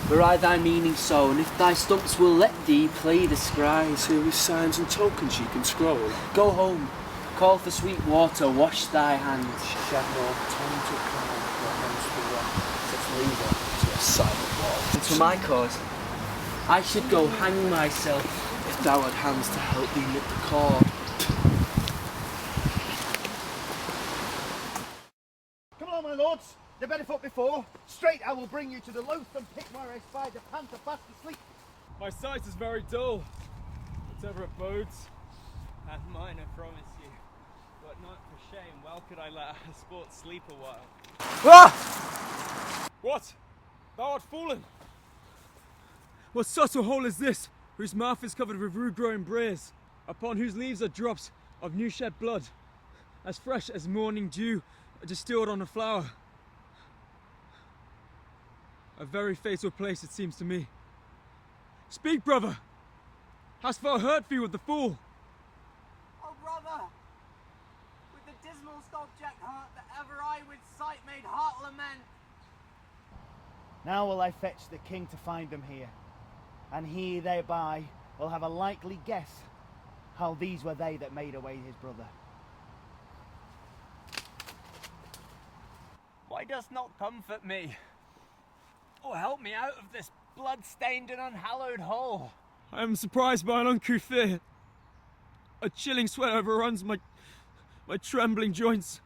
write thy meaning so, and if thy stumps will let thee play the scries. Here with signs and tokens ye can scroll. Go home, Call for sweet water, wash thy hands. Shed no tongue to cry, nor hands to run, such leader to a silent wall. And for my cause, I should go hang myself if thou had hands to help thee knit the cord. Come along, my lords. The better foot before. Straight I will bring you to the loathsome pit where I spied the panther fast asleep. My sight is very dull, whatever it bodes. And mine, I promise you. But not for shame, well could I let our sport sleep a while. Ah! What? Thou art fallen! What subtle hole is this, whose mouth is covered with rude-growing briars, upon whose leaves are drops of new-shed blood, as fresh as morning dew distilled on a flower? A very fatal place it seems to me. Speak, brother! Hast thou hurt thee with the fool? Oh, brother! With the dismal object heart that ever I with sight made heart lament. Now will I fetch the king to find them here, and he thereby will have a likely guess how these were they that made away his brother. Why dost not comfort me? Or help me out of this blood-stained and unhallowed hole? I am surprised by an uncouth fear. A chilling sweat overruns my trembling joints.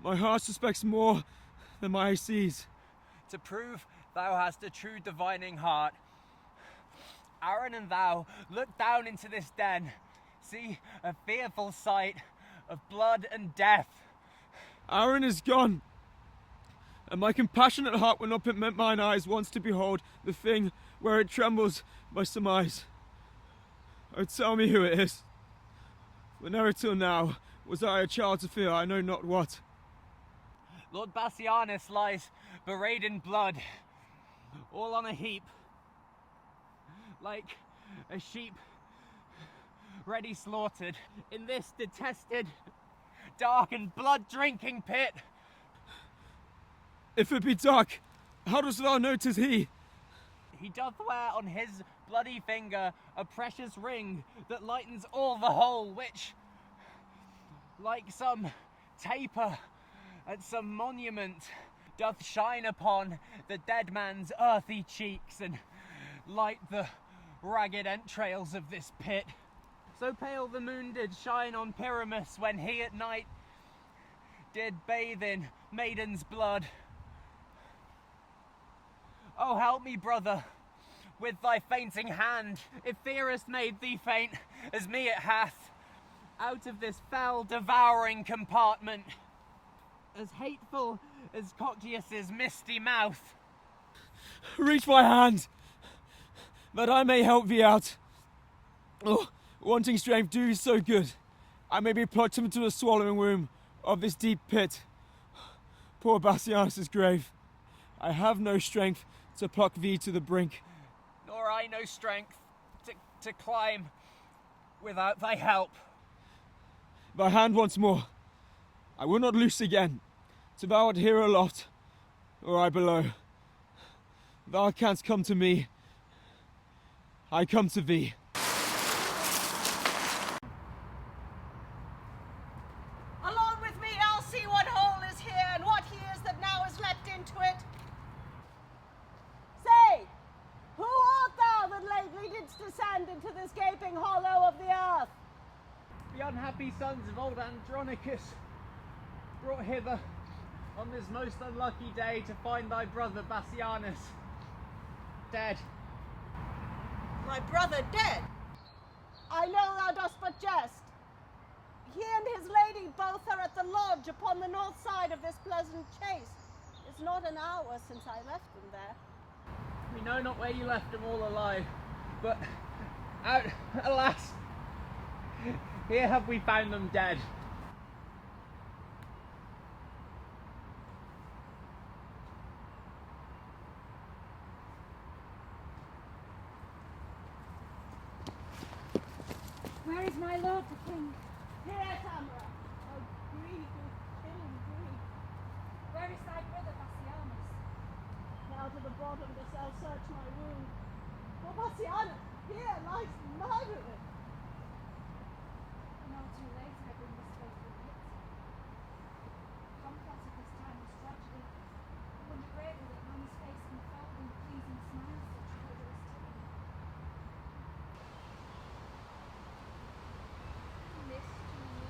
My heart suspects more than my eye sees. To prove thou hast a true divining heart, Aaron and thou look down into this den, see a fearful sight of blood and death. Aaron is gone, and my compassionate heart will not permit mine eyes once to behold the thing where it trembles by surmise. Oh, tell me who it is, for never till now was I a child to fear I know not what. Lord Bassianus lies buried in blood, all on a heap, like a sheep ready slaughtered, in this detested, dark and blood-drinking pit. If it be dark, how dost thou know 'tis he? He doth wear on his bloody finger a precious ring that lightens all the whole, which, like some taper at some monument, doth shine upon the dead man's earthy cheeks and light the ragged entrails of this pit. So pale the moon did shine on Pyramus when he at night did bathe in maiden's blood. Oh, help me, brother, with thy fainting hand, if fear hast made thee faint, as me it hath, out of this foul devouring compartment, as hateful as Coctius's misty mouth. Reach my hand, that I may help thee out. Oh, wanting strength, do so good, I may be plucked into the swallowing womb of this deep pit. Poor Bassianus' grave, I have no strength to pluck thee to the brink. Nor I no strength to climb without thy help. Thy hand once more, I will not loose again, till thou art here aloft, or I below. Thou canst come to me, I come to thee. Along with me, I'll see what hole is here and what he is that now is leapt into it. Say, who art thou that lately didst descend into this gaping hollow of the earth? The unhappy sons of old Andronicus, brought hither on this most unlucky day to find thy brother Bassianus dead. My brother dead? I know thou dost but jest. He and his lady both are at the lodge upon the north side of this pleasant chase. It's not an hour since I left them there. We know not where you left them all alive, but out, alas, here have we found them dead. Where is my lord the king? Here, Tamara. Oh, grief, oh, killing grief. Where is thy brother Bassianus? Now to the bottom dost thou search my wound. For Bassianus, here lies neither of it. Not too late I bring this faithful gift. Complex of this timeless tragedy, I wonder greatly that man's face can fold in pleasing smiles such murderous tyranny. This to me,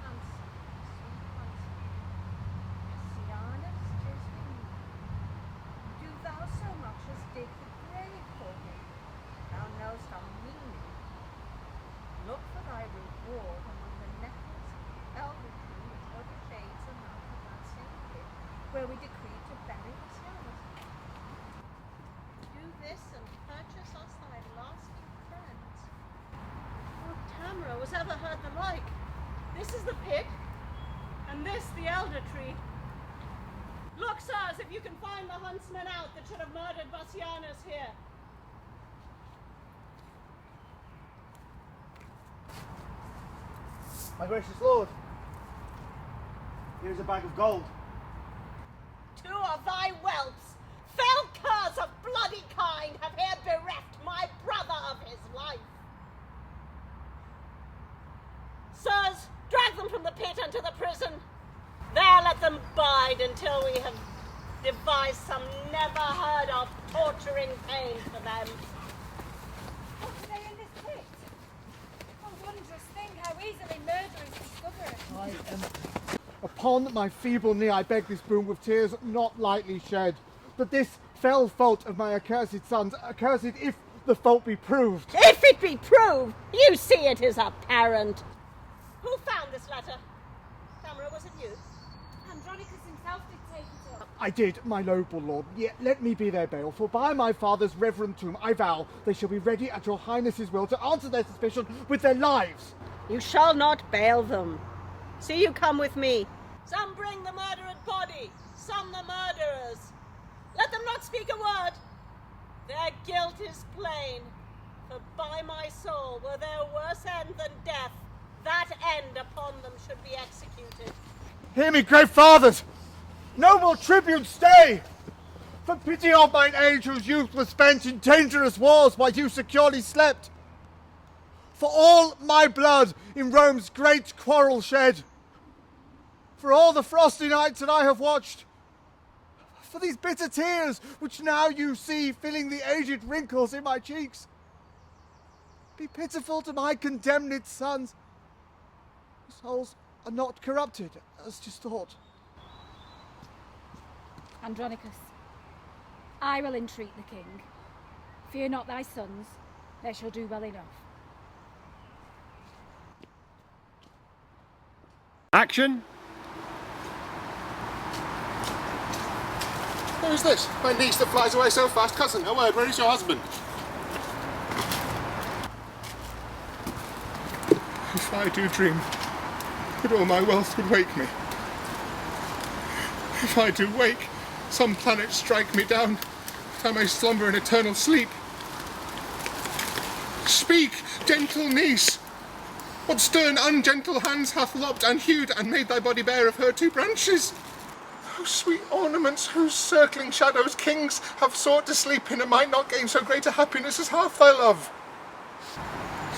answer, sweet answer. Messianus, 'tis me. Do thou so much as dig the grave for me? Thou know'st how mean it. Look for thy reward among the nettles, elder tree, which overshades the mouth of that same pit, where we decreed to bury Messianus. Do this and purchase us thy lasting friends. Oh, Tamara was ever heard the like. This is the pit, and this the elder tree. Look, sirs, if you can find the huntsman out that should have murdered Bassianus here. My gracious lord, here is a bag of gold. Two of thy whelps, fell curs of bloody kind, have here bereft my brother of his life. Sirs, drag them from the pit unto the prison. There let them bide until we have devised some never heard of torturing pain for them. What are they in this pit? A wondrous thing how easily murder is discovered. Upon my feeble knee I beg this boon with tears not lightly shed, that this fell fault of my accursed sons, accursed if the fault be proved. If it be proved, you see it is apparent. Who found this letter? Tamara, was it you? Andronicus himself did take it up. I did, my noble lord, yet let me be their bail, for by my father's reverend tomb I vow they shall be ready at your highness's will to answer their suspicion with their lives. You shall not bail them. See you come with me. Some bring the murdered body, some the murderers. Let them not speak a word. Their guilt is plain, for by my soul, were there worse end than death, that end upon them should be executed. Hear me, great fathers! Noble tribune, stay! For pity on mine age whose youth was spent in dangerous wars while you securely slept. For all my blood in Rome's great quarrel shed. For all the frosty nights that I have watched. For these bitter tears which now you see filling the aged wrinkles in my cheeks. Be pitiful to my condemned sons, whose souls are not corrupted as 'tis thought. Andronicus, I will entreat the king. Fear not thy sons, they shall do well enough. Action! Who is this? My niece that flies away so fast. Cousin, a word, where is your husband? If I do dream that all my wealth would wake me. If I do wake, some planet strike me down, that I may slumber in eternal sleep. Speak, gentle niece! What stern, ungentle hands hath lopped and hewed and made thy body bare of her two branches? Those sweet ornaments whose circling shadows kings have sought to sleep in and might not gain so great a happiness as half thy love.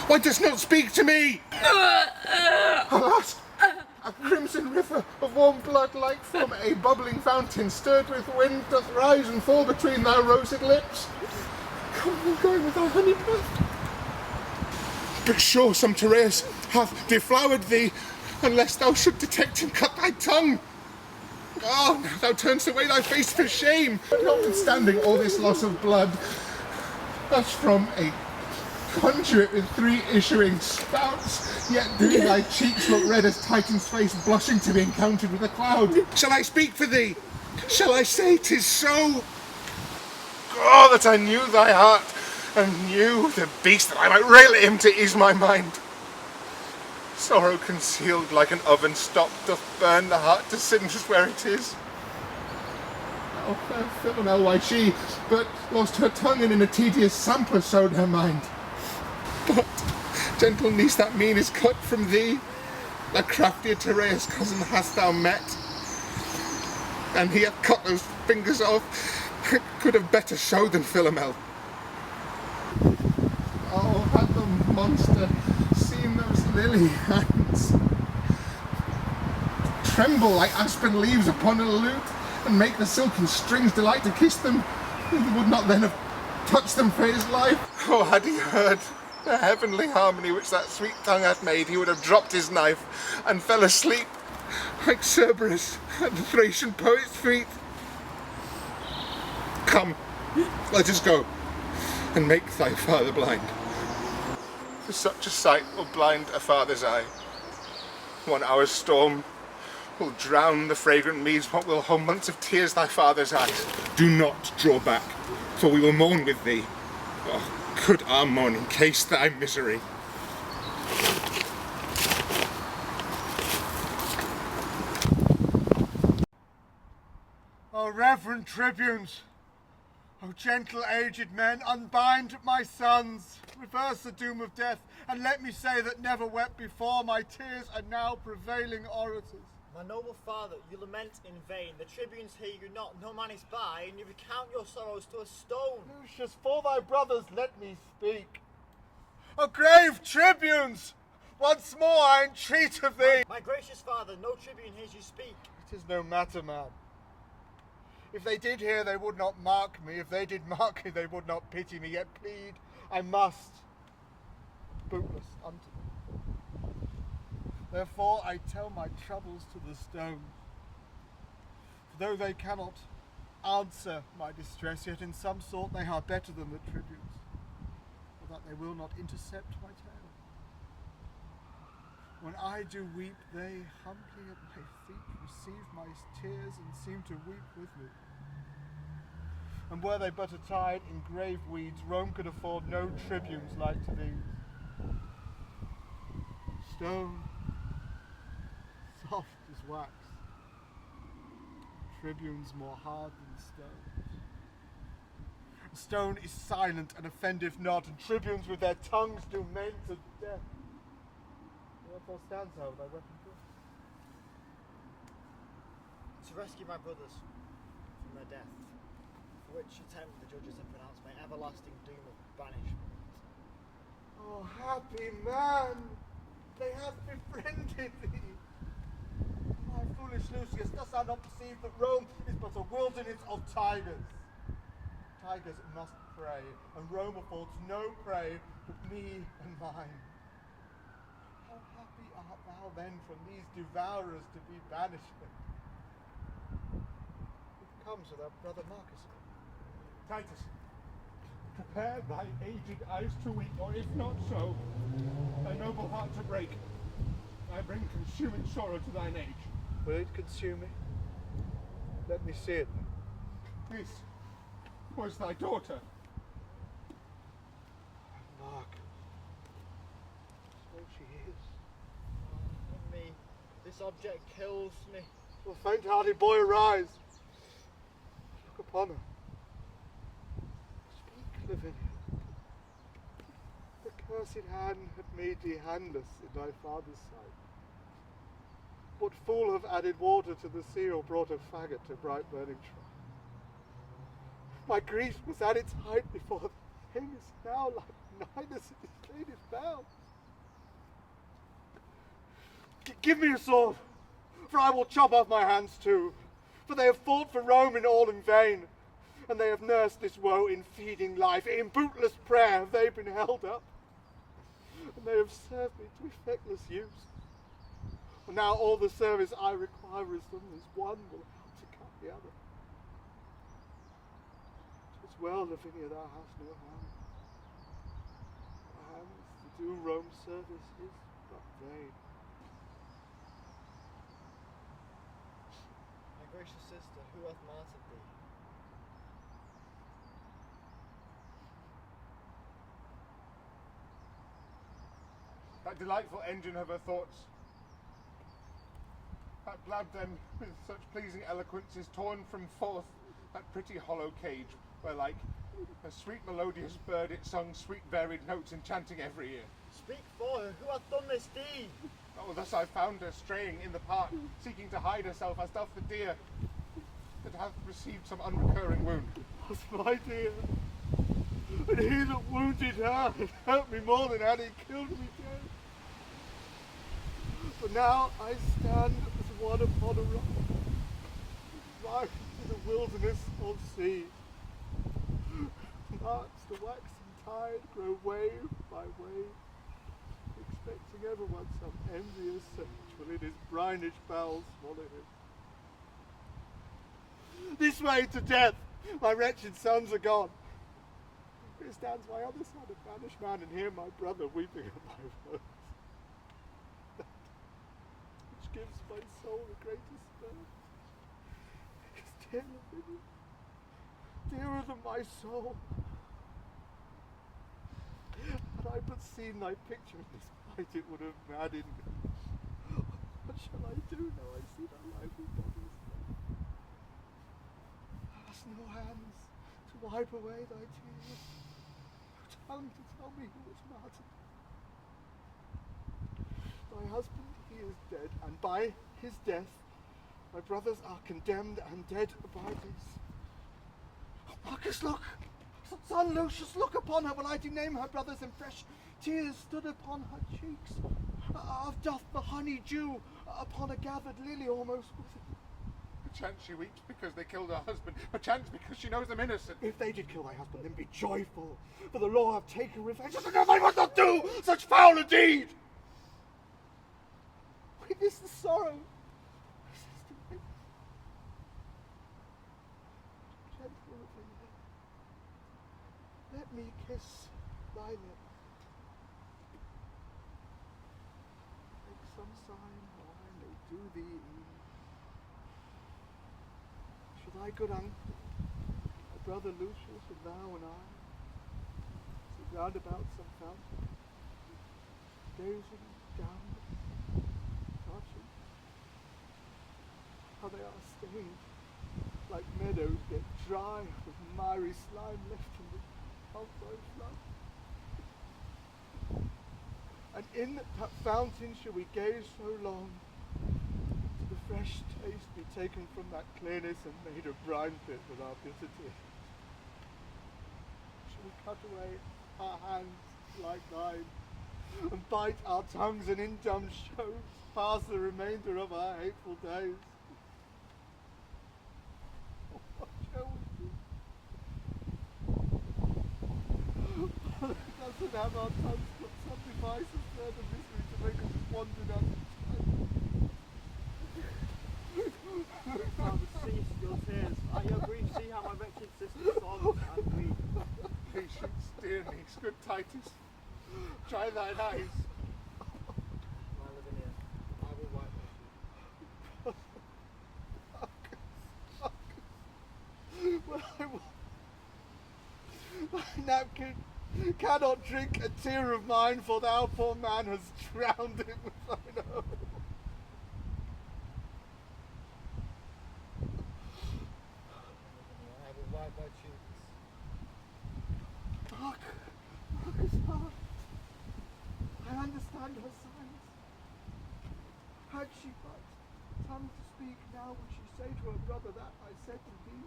Why dost not speak to me? Alas! A crimson river of warm blood like from a bubbling fountain stirred with wind doth rise and fall between thy rosed lips. Come and going with thy honey breath. But sure some Tereus hath deflowered thee, unless thou should detect and cut thy tongue. Oh, now thou turnst away thy face for shame, notwithstanding all this loss of blood. Thus from a conduit with three issuing spouts, yet do thy cheeks look red as Titan's face blushing to be encountered with a cloud. Shall I speak for thee? Shall I say 'tis so? Oh, that I knew thy heart, and knew the beast that I might rail at him to ease my mind. Sorrow concealed like an oven stop doth burn the heart to cinders where it is. Oh, fair Philomel, why she but lost her tongue and in a tedious sampler sowed her mind. But, gentle niece, that mean is cut from thee. The craftier Tereus' cousin hast thou met, and he hath cut those fingers off. Could have better show than Philomel. Oh, had the monster seen those lily hands tremble like aspen leaves upon a lute, and make the silken strings delight to kiss them, he would not then have touched them for his life. Oh, had he heard the heavenly harmony which that sweet tongue hath made, he would have dropped his knife and fell asleep like Cerberus at the Thracian poet's feet. Come, let us go and make thy father blind. For such a sight will blind a father's eye. 1 hour's storm will drown the fragrant meads. What will hold months of tears thy father's eyes? Do not draw back, for we will mourn with thee. Oh, could our mourning case thy misery? O reverend tribunes, O gentle aged men, unbind my sons, reverse the doom of death, and let me say that never wept before, my tears are now prevailing orators. My noble father, you lament in vain. The tribunes hear you not, no man is by, and you recount your sorrows to a stone. Lucius, for thy brothers let me speak. O grave tribunes, once more I entreat of thee. My gracious father, no tribune hears you speak. It is no matter, man. If they did hear, they would not mark me. If they did mark me, they would not pity me. Yet plead I must, bootless unto them. Therefore I tell my troubles to the stone. For though they cannot answer my distress, yet in some sort they are better than the tribunes, for that they will not intercept my tale. When I do weep, they humbly at my feet receive my tears and seem to weep with me. And were they but attired in grave weeds, Rome could afford no tribunes like to these. Stone, soft as wax, tribunes more hard than stones. Stone is silent and offendeth not, and tribunes with their tongues do men to death. Wherefore stands thou with thy weapon drawn? To rescue my brothers from their death, for which attempt the judges have pronounced my everlasting doom of banishment. Oh, happy man! They have befriended thee! My foolish Lucius, dost thou not perceive that Rome is but a wilderness of tigers? Tigers must prey, and Rome affords no prey but me and mine. How happy art thou then from these devourers to be banished? It comes with our brother Marcus. Titus, prepare thy aged eyes to weep, or if not so, thy noble heart to break. I bring consuming sorrow to thine age. Will it consume me? Let me see it. This was thy daughter. Mark. So she is. Oh, me, this object kills me. Well, faint-hearted boy, arise. Look upon her. Speak, Lavinia. The cursed hand hath made thee handless in thy father's sight. What fool have added water to the sea, or brought a faggot to bright burning shrine? My grief was at its height before the thing is now like Nidus in his latest bounds. Give me a sword, for I will chop off my hands too. For they have fought for Rome in all in vain, and they have nursed this woe in feeding life. In bootless prayer have they been held up, and they have served me to effectless use. And now all the service I require is them, as one will help to cut the other. 'Tis well, Lavinia, thou hast no hands. Hands to do Rome's service is but vain. My gracious sister, who hath martyred thee? That delightful engine of her thoughts. That blab then, with such pleasing eloquence, is torn from forth that pretty hollow cage, where like a sweet melodious bird it sung sweet varied notes enchanting every ear. Speak for her, who hath done this deed? Oh, thus I found her straying in the park, seeking to hide herself as doth the deer that hath received some unrecurring wound. Was my dear, and he that wounded her had hurt me more than had he killed me dead. For now I stand as one upon a rock, right to the wilderness of sea. Marks the waxing tide grow wave by wave, expecting everyone some envious surge will in his brinish bowels swallow him. This way to death, my wretched sons are gone. Here stands my other son, a banished man, and here my brother weeping at my woes. Which gives my soul the greatest spur. Is dearer than you, dearer than my soul. Had I but seen thy picture in this light, it would have maddened me. What shall I do now I see thy lively bodies? Thou hast no hands to wipe away thy tears, no tongue to tell me who was martyred. Thy husband, he is dead, and by his death my brothers are condemned and dead by this. Marcus, look! Son Lucius, look upon her, while I do name her brothers, and fresh tears stood upon her cheeks. Of doth the honey dew upon a gathered lily almost wither. Perchance she weeps because they killed her husband, perchance because she knows them innocent. If they did kill thy husband, then be joyful, for the law have taken revenge, and I must not do such foul a deed! Witness the sorrow. Gentle finger, let me kiss thy lip. Make some sign how I may do thee ease. Should thy good uncle, my brother Lucius, and thou and I sit round about some fountain, gazing down our cheeks, how they are stained like meadows get dry with miry slime left in the thy flood. And in that fountain shall we gaze so long, till the fresh taste be taken from that clearness and made a brine pit with our bitter tears. Shall we cut away our hands like thine, and bite our tongues, and in dumb shows pass the remainder of our hateful days? What shall we do? Doesn't have our tongues put some device of further misery to make us wander down the Father, cease your tears. At your grief, see how my wretched sister sobs and weeps. Patience, dear niece, good Titus. Dry thine eyes. My Lavinia, I will wipe my tears. My napkin cannot drink a tear of mine, for thou, poor man, hast drowned it with thine own. I will wipe thy cheeks. Marcus, heart. I understand her signs. Had she but tongue to speak, now would she say to her brother that I said to thee.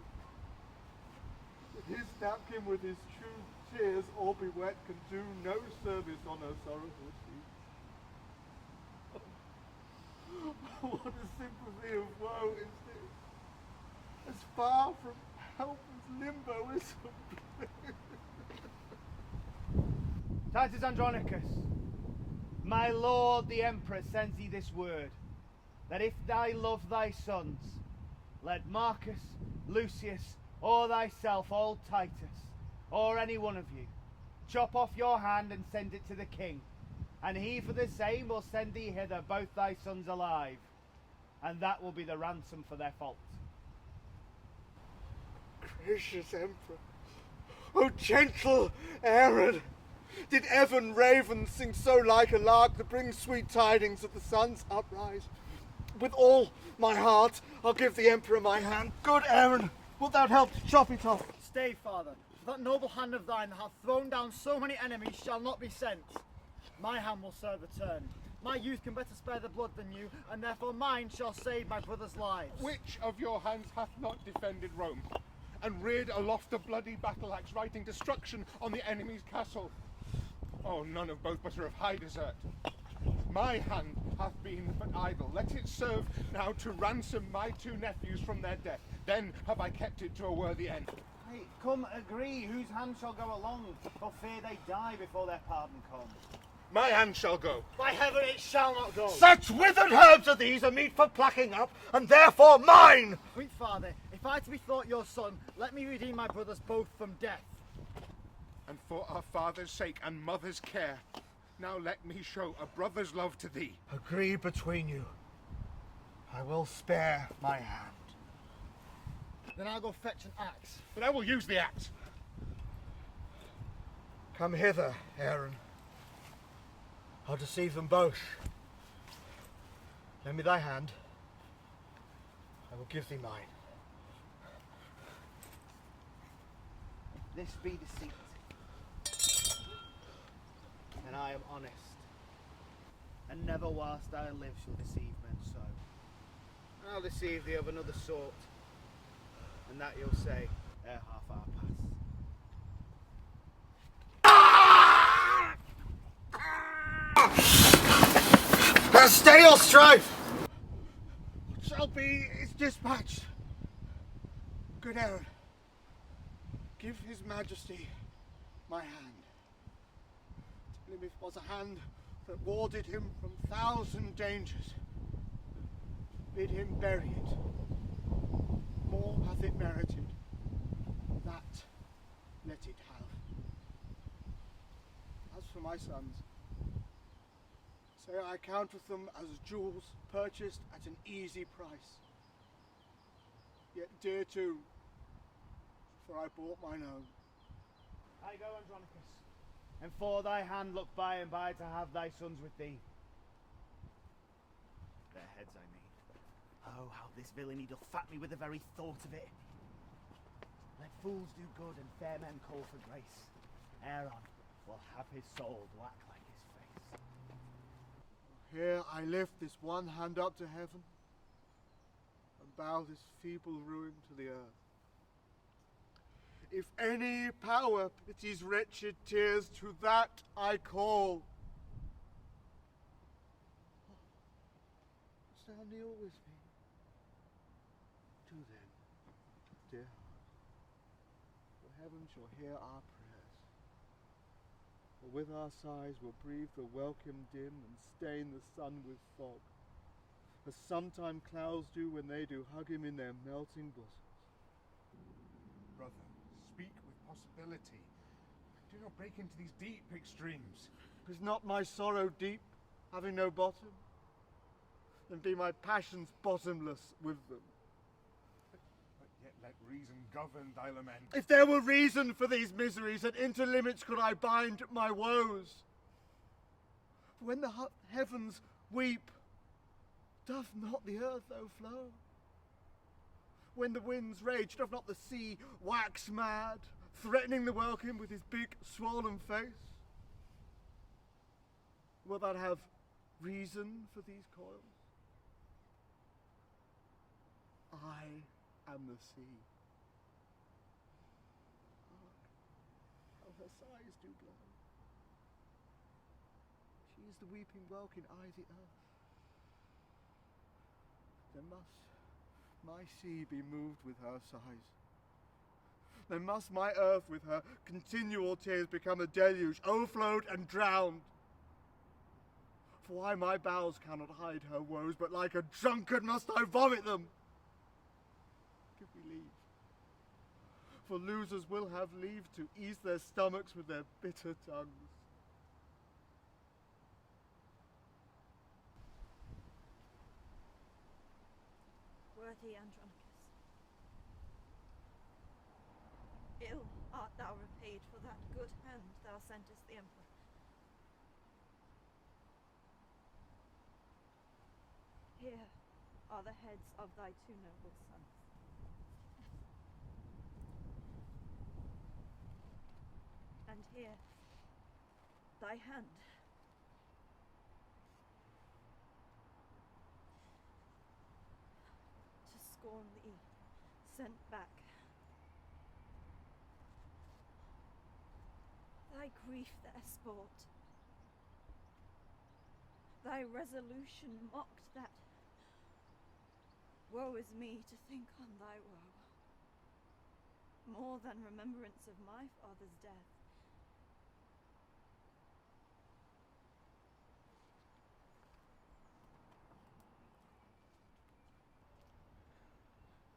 His napkin with his true tears all be wet can do no service on her sorrowful cheeks. What a sympathy of woe is this! As far from help as limbo is from bliss. Titus Andronicus, my lord the emperor sends thee this word, that if thou love thy sons, let Marcus, Lucius, or thyself, old Titus, or any one of you, chop off your hand and send it to the king, and he for the same will send thee hither both thy sons alive, and that will be the ransom for their fault. Gracious Emperor, O gentle Aaron, did Evan Raven sing so like a lark to bring sweet tidings of the sun's uprise? With all my heart I'll give the Emperor my hand. Good Aaron, wilt thou help to chop it off? Stay, father, for that noble hand of thine that hath thrown down so many enemies shall not be sent. My hand will serve a turn. My youth can better spare the blood than you, and therefore mine shall save my brothers' lives. Which of your hands hath not defended Rome, and reared aloft a bloody battle axe, writing destruction on the enemy's castle? Oh, none of both but are of high desert. My hand hath been but idle. Let it serve now to ransom my 2 nephews from their death. Then have I kept it to a worthy end. Hey, come agree whose hand shall go along, for fear they die before their pardon comes. My hand shall go. By heaven, it shall not go. Such withered herbs are these, are meet for plucking up, and therefore mine! Sweet father, if I to be thought your son, let me redeem my brothers both from death. And for our father's sake and mother's care, now let me show a brother's love to thee. Agree between you. I will spare my hand. Then I'll go fetch an axe. But I will use the axe. Come hither, Aaron. I'll deceive them both. Lend me thy hand. I will give thee mine. This be deceit, and I am honest, and never whilst I live shall deceive men so. I'll deceive thee of another sort, and that you'll say ere half hour pass. Stay your strife! What shall be is dispatched. Good Aaron, give his majesty my hand. Tell him it was a hand that warded him from 1,000 dangers. Bid him bury it. More hath it merited. That let it have. As for my sons, say I counteth them as jewels purchased at an easy price, yet dear too, for I bought mine own. I go, Andronicus, and for thy hand look by and by to have thy sons with thee. Their heads I mean. Oh, how this villainy doth fat me with the very thought of it. Let fools do good and fair men call for grace. Aaron will have his soul black like his face. Here I lift this one hand up to heaven and bow this feeble ruin to the earth. If any power pities wretched tears, to that I call. Dost thou kneel with me? Do then, dear heart, for heaven shall hear our prayers. For with our sighs we'll breathe the welcome dim and stain the sun with fog, as sometime clouds do when they do hug him in their melting bosoms. Brother, speak with possibility. Do not break into these deep extremes. Is not my sorrow deep, having no bottom? Then be my passions bottomless with them. But yet let reason govern thy lament. If there were reason for these miseries, and into limits could I bind my woes. For when the heavens weep, doth not the earth overflow? When the winds rage, doth not the sea wax mad, threatening the welkin with his big swollen face? Will that have reason for these coils? I am the sea. Hark, how her sighs do blow. She is the weeping welkin, I the earth. Then must my sea be moved with her sighs. Then must my earth with her continual tears become a deluge, overflowed and drowned. For why my bowels cannot hide her woes, but like a drunkard must I vomit them. Give me leave. For losers will have leave to ease their stomachs with their bitter tongues. Worthy Andronicus, ill art thou repaid for that good hand thou sentest the emperor. Here are the heads of thy 2 noble sons. And here, thy hand. To scorn thee, sent back. Thy grief their sport. thy resolution mocked that. Woe is me to think on thy woe, more than remembrance of my father's death.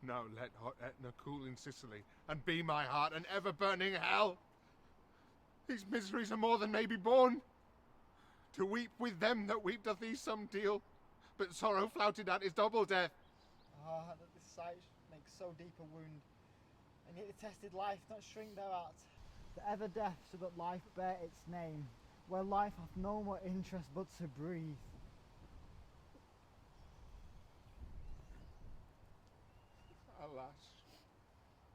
Now let hot Etna cool in Sicily, and be my heart an ever-burning hell. These miseries are more than may be borne. To weep with them that weep doth these some deal, but sorrow flouted at is double death. Ah, that this sight makes so deep a wound, and yet the tested life not shrink thereat. The ever death so that life bear its name, where life hath no more interest but to breathe. Alas,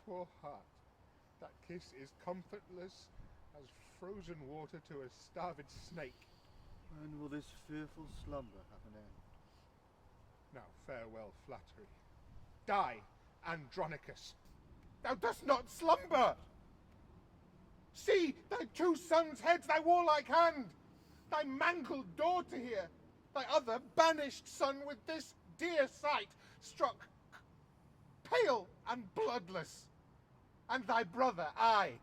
poor heart, that kiss is comfortless as frozen water to a starved snake. When will this fearful slumber have an end? Now farewell flattery. Die, Andronicus. Thou dost not slumber! See thy 2 sons' heads, thy warlike hand, thy mangled daughter here, thy other banished son with this dear sight, struck pale and bloodless, and thy brother, I,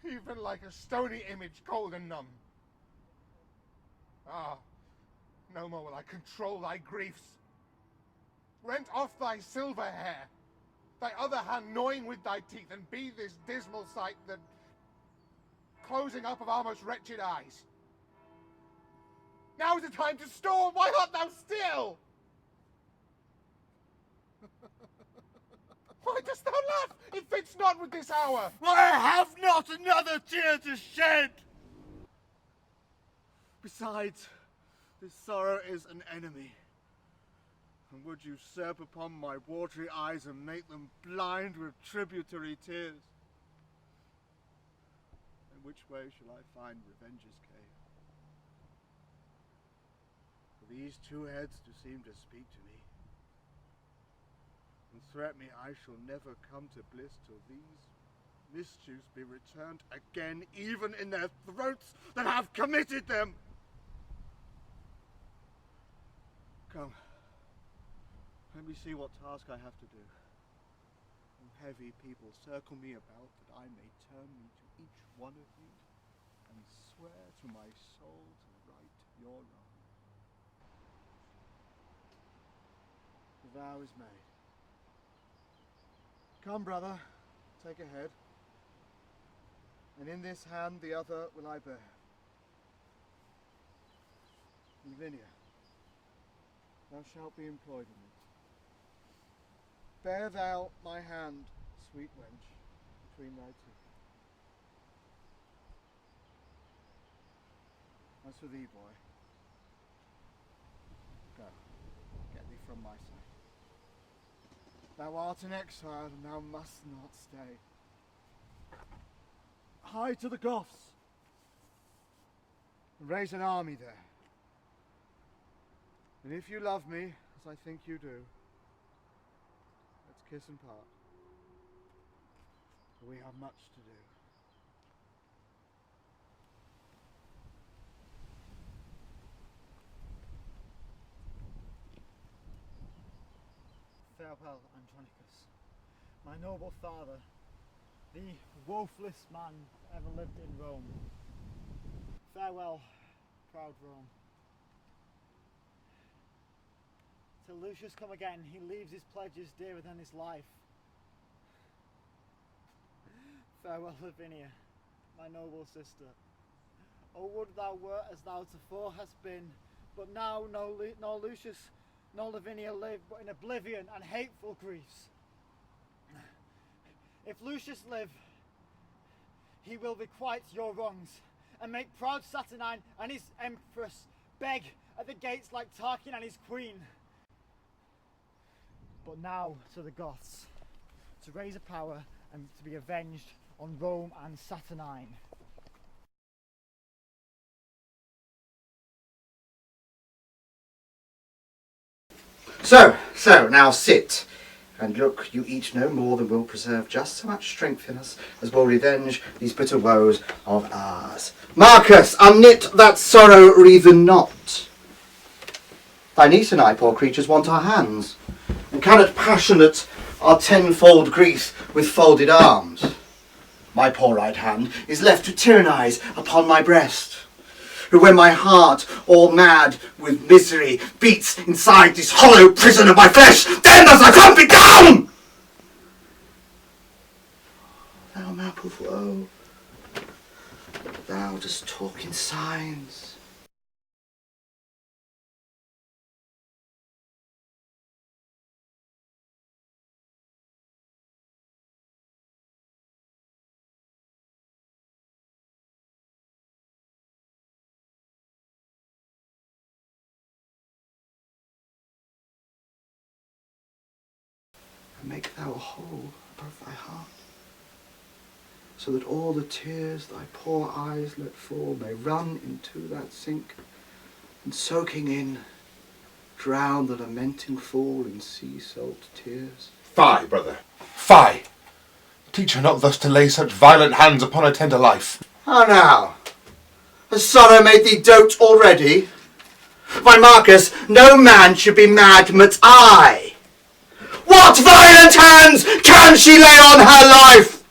even like a stony image, cold and numb. Ah, no more will I control thy griefs. Rent off thy silver hair, thy other hand gnawing with thy teeth, and be this dismal sight the closing up of our most wretched eyes. Now is the time to storm, why art thou still? Why dost thou laugh? It fits not with this hour. I have not another tear to shed. Besides, this sorrow is an enemy, and would usurp upon my watery eyes and make them blind with tributary tears. In which way shall I find revenge's cave? For these 2 heads do seem to speak to me, and threat me I shall never come to bliss till these mischiefs be returned again, even in their throats that have committed them. Come, let me see what task I have to do. Heavy people circle me about, that I may turn me to each one of you and swear to my soul to right your wrong. The vow is made. Come, brother, take a head, and in this hand the other will I bear. Lavinia, thou shalt be employed in it. Bear thou my hand, sweet wench, between thy teeth. As for thee, boy, go, get thee from my sight. Thou art an exile, and thou must not stay. Hie to the Goths, and raise an army there. And if you love me, as I think you do, let's kiss and part, for we have much to do. Farewell, Andronicus, my noble father, the woefulest man that ever lived in Rome. Farewell, proud Rome. Till Lucius come again, he leaves his pledges dearer than his life. Farewell, Lavinia, my noble sister. Oh, would thou wert as thou tofore hast been, but now nor Lucius nor Lavinia live, but in oblivion and hateful griefs. If Lucius live, he will requite your wrongs, and make proud Saturnine and his empress beg at the gates like Tarquin and his queen. But now to the Goths, to raise a power and to be avenged on Rome and Saturnine. So, now sit, and look, you each no more than will preserve just so much strength in us as will revenge these bitter woes of ours. Marcus, unknit that sorrow wreathen knot, Thy niece and I, poor creatures, want our hands, and cannot passionate our tenfold grief with folded arms. My poor right hand is left to tyrannize upon my breast, who when my heart, all mad with misery, beats inside this hollow prison of my flesh, then does I thump it down! Thou map of woe, thou dost talk in signs. And make thou whole above thy heart, so that all the tears thy poor eyes let fall may run into that sink, and soaking in, drown the lamenting fool in sea-salt tears. Fie, brother, fie! Teach her not thus to lay such violent hands upon a tender life. How now? Has sorrow made thee dote already? My Marcus, no man should be mad but I. What violent hands can she lay on her life?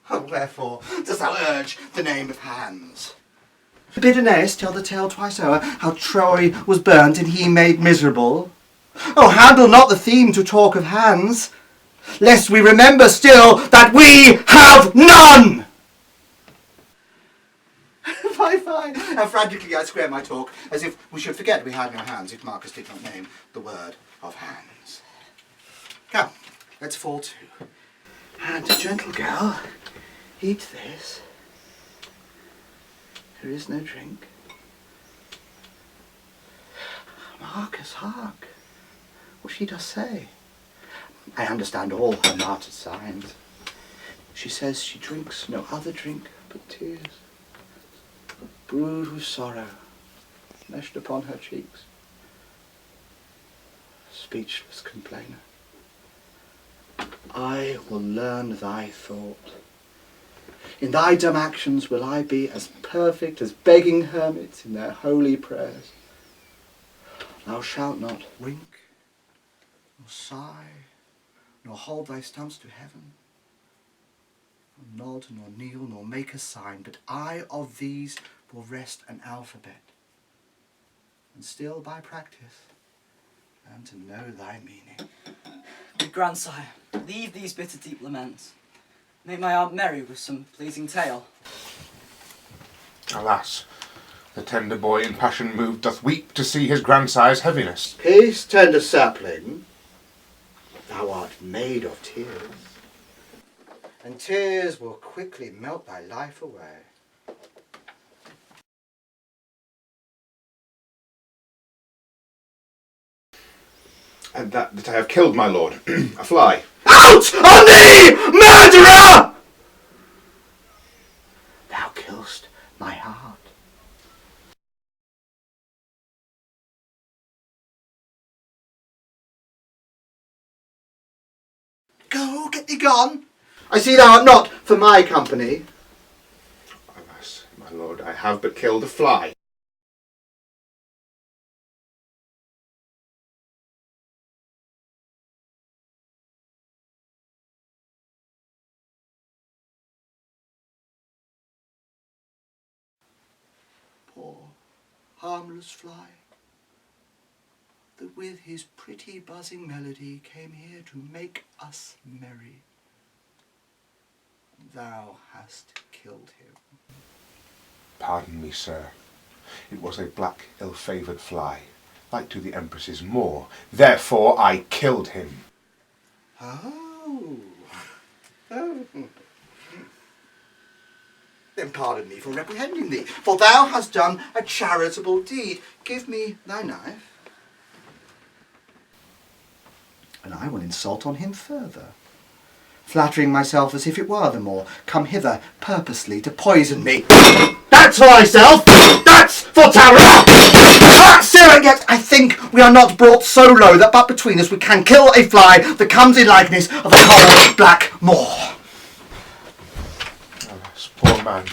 Oh, wherefore dost thou urge the name of hands? Bid Aeneas tell the tale twice o'er, how Troy was burnt and he made miserable. Oh, handle not the theme to talk of hands, lest we remember still that we have none! Fine. How frantically I square my talk, as if we should forget we had no hands if Marcus did not name the word of hands. Come, let's fall to. And, gentle girl, eat this. There is no drink. Marcus, hark, what she does say. I understand all her martyred signs. She says she drinks no other drink but tears, brewed with sorrow, meshed upon her cheeks. Speechless complainer, I will learn thy thought. In thy dumb actions will I be as perfect as begging hermits in their holy prayers. Thou shalt not wink, nor sigh, nor hold thy stumps to heaven, nor nod, nor kneel, nor make a sign, but I of these will wrest an alphabet, and still by practice learn to know thy meaning. Good grandsire, leave these bitter deep laments. Make my aunt merry with some pleasing tale. Alas, the tender boy in passion moved doth weep to see his grandsire's heaviness. Peace, tender sapling, thou art made of tears, and tears will quickly melt thy life away. And that I have killed my lord, a fly. Out on thee, murderer! Thou killst my heart. Go, get thee gone. I see thou art not for my company. Alas, my lord, I have but killed a fly. Poor, harmless fly, that with his pretty buzzing melody came here to make us merry. Thou hast killed him. Pardon me, sir. It was a black, ill-favoured fly, like to the Empress's more. Therefore I killed him. Oh. Then pardon me for reprehending thee, for thou hast done a charitable deed. Give me thy knife, and I will insult on him further, flattering myself as if it were the more come hither purposely to poison me. That's for thyself! That's for Tara! Sir, yet I think we are not brought so low that but between us we can kill a fly that comes in likeness of the cold black moor. Alas, poor man.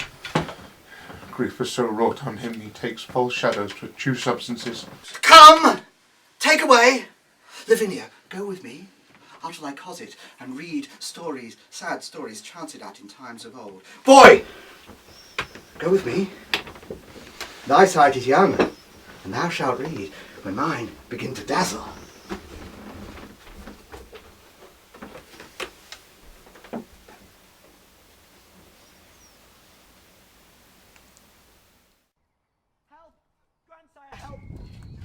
Grief is so wrought on him, he takes false shadows to true substances. Come! Take away! Lavinia, go with me out of thy closet and read stories, sad stories chanted at in times of old. Boy! Go with me. Thy sight is young, and thou shalt read when mine begin to dazzle. Help! Grandsire, help!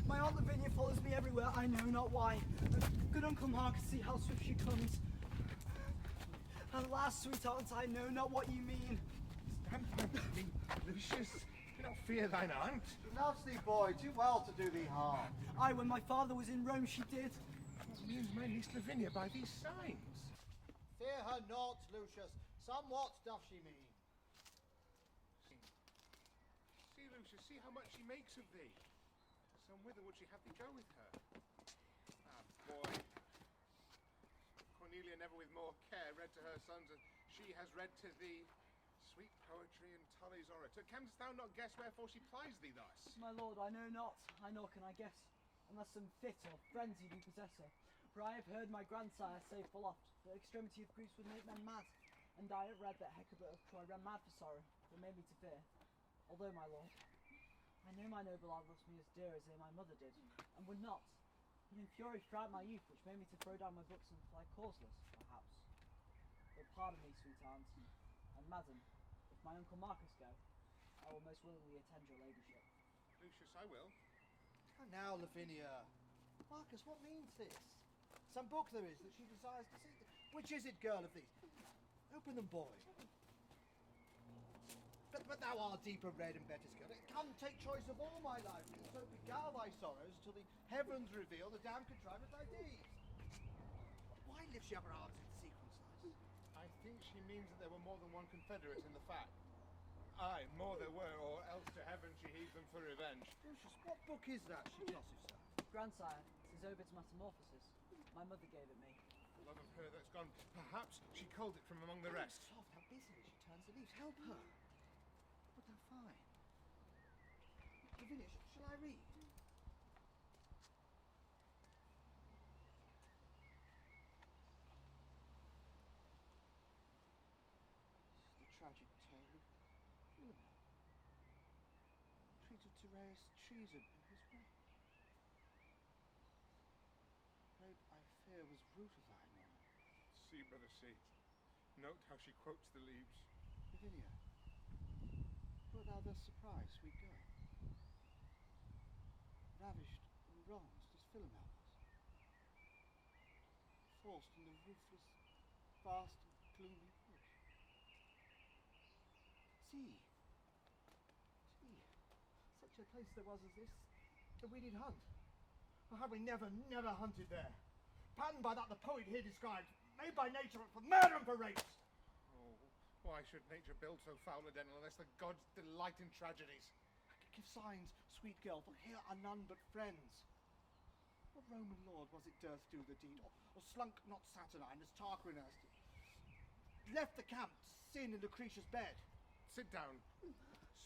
My Aunt Lavinia follows me everywhere, I know not why. Good Uncle Marcus, see how swift she comes. Alas, sweetheart, I know not what you mean. Stand by me, Lucius. Do not fear thine aunt. Loves thee, boy, too well to do thee harm. Aye, when my father was in Rome, she did. What means my niece Lavinia by these signs? Fear her not, Lucius. Somewhat doth she mean. See, Lucius, see how much she makes of thee. So whither would she have thee go with her? Ah, boy. Cornelia never with more care read to her sons as she has read to thee sweet poetry and Tully's orator. Canst thou not guess wherefore she plies thee thus? My lord, I know not. I nor can I guess, unless some fit or frenzy do possess her. For I have heard my grandsire say full oft that extremity of griefs would make men mad, and I have read that Hecubert of Troy ran mad for sorrow, that made me to fear. Although, my lord, I know my noble aunt loves me as dear as my mother did, and would not, but in fury throughout my youth, which made me to throw down my books and fly causeless, perhaps. But pardon me, sweet aunt, and madam, if my uncle Marcus go, I will most willingly attend your ladyship. Lucius, I will. And now, Lavinia. Marcus, what means this? Some book there is that she desires to see. Which is it, girl of these? Open them, boy. But thou art deeper read and better skilled. Come, take choice of all my life, and so beguile thy sorrows till the heavens reveal the damned contrivance of thy deeds. Why lives she up her arms in sequence thus? I think she means that there were more than one confederate in the fact. Aye, more there were, or else to heaven she heaves them for revenge. Lucius, what book is that she tells you, sir? Grandsire, it is Ovid's Metamorphoses. My mother gave it me. The love of her that's gone. Perhaps she culled it from among the rest. Soft, how busily she turns the leaves. Help her. What thou find? Lavinia, shall I read? The tragic tale of Philomel. Treated Tereus' treason in his way. Great, I fear, was root of thine honor. See, brother, see. Note how she quotes the leaves. Lavinia, wilt thou thus surprise, sweet girl? Ravished and wronged as Philomel was. Forced in the roofless, vast and gloomy wood. See, such a place there was as this, that we did hunt. Or have we never hunted there? Patterned by that the poet here described, made by nature for murder and for rape. Oh, why should nature build so foul a den unless the gods delight in tragedies? Give signs, sweet girl, for here are none but friends. What Roman lord was it durst do the deed, or slunk not Saturnine as Tarquin erst? Left the camp to sin in Lucretia's bed. Sit down,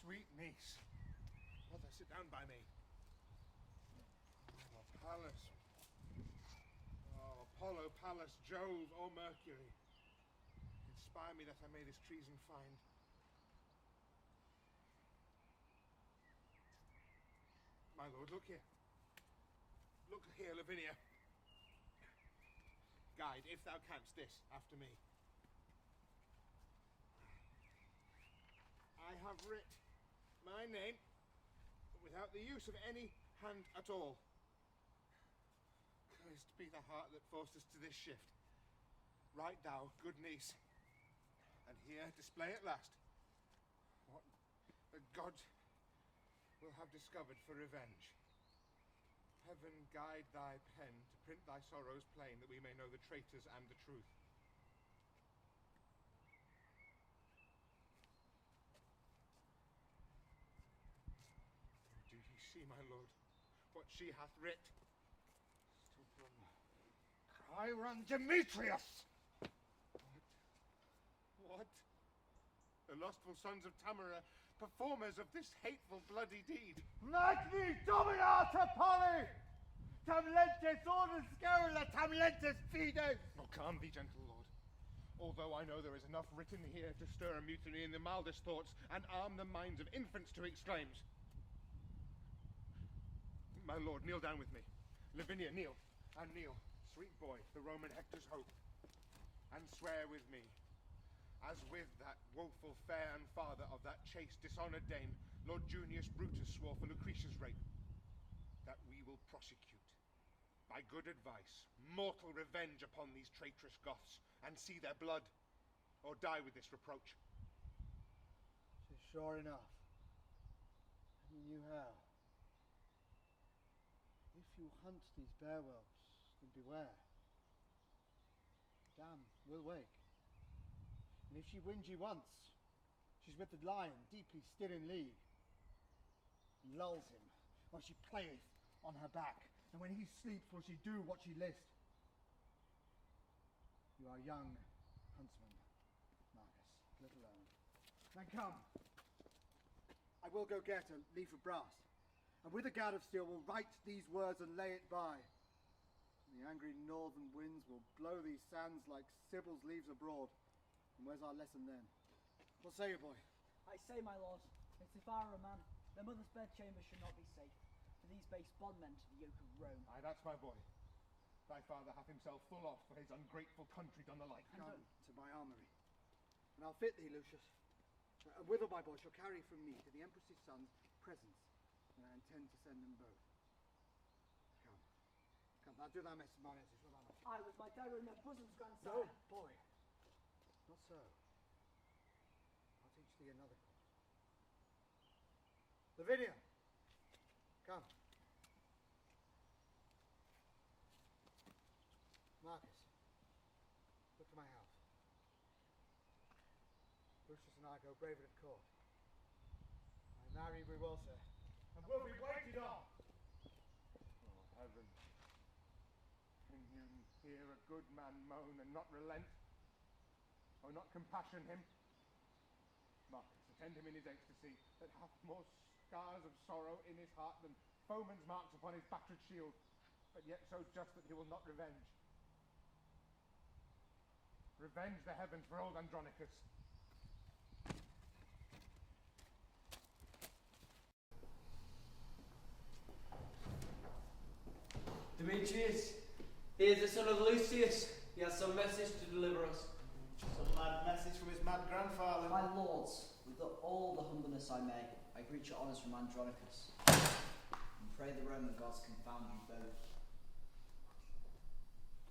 sweet niece. Mother, sit down by me. Oh, Pallas. Oh, Apollo, Pallas, Jove, or Mercury. Inspire me that I may this treason find. My lord, look here. Look here, Lavinia. Guide, if thou canst, this after me. I have writ my name without the use of any hand at all. Cursed be the heart that forced us to this shift. Write thou, good niece, and here display at last what the gods will have discovered for revenge. Heaven guide thy pen to print thy sorrows plain, that we may know the traitors and the truth. Do ye see, my lord, what she hath writ? Cry run Demetrius! What? the lustful sons of Tamara, performers of this hateful bloody deed. Magni dominata poli! Tamlentes orders scarula, tamlentes fides! Oh, calm thee, gentle lord. Although I know there is enough written here to stir a mutiny in the mildest thoughts and arm the minds of infants to exclaims. My lord, kneel down with me. Lavinia, kneel. And kneel, sweet boy, the Roman Hector's hope. And swear with me, as with that woeful fair and father of that chaste dishonoured dame, Lord Junius Brutus swore for Lucretia's rape, that we will prosecute, by good advice, mortal revenge upon these traitorous Goths, and see their blood, or die with this reproach. 'Tis sure enough. And you knew how. If you hunt these bear-whelps, then beware. Dam will wake. And if she wins you once, she's with the lion deeply still in league. And lulls him, while she playeth on her back, and when he sleeps will she do what she list. You are young huntsman, Marcus, let alone. Then come. I will go get a leaf of brass, and with a gad of steel will write these words and lay it by. And the angry northern winds will blow these sands like Sybil's leaves abroad. And where's our lesson then? What say you, boy? I say, my lord, that if I were a man, their mother's bedchamber should not be safe, for these base bondmen to the yoke of Rome. Aye, that's my boy. Thy father hath himself full oft for his ungrateful country done the like. Come to my armoury, and I'll fit thee, Lucius. And whither, my boy, shall carry from me to the Empress's sons presents, and I intend to send them both. Come, now do thy message, my message, what thou must. I was my dagger in their bosoms, grandsire. No, boy, not so. I'll teach thee another course. Lavinia, come. Marcus, look to my house. Lucius and I go bravely at court. I marry we will, sir, and will be waited on. Oh, heaven. Can you hear a good man moan and not relent? Or not compassion him? Marcus, attend him in his ecstasy, that hath more scars of sorrow in his heart than foeman's marks upon his battered shield, but yet so just that he will not revenge. Revenge the heavens for old Andronicus. Demetrius, here's the son of Lucius. He has some message to deliver us. Some mad message from his mad grandfather. My lords, with all the humbleness I may, I greet your honours from Andronicus, and pray the Roman gods confound you both.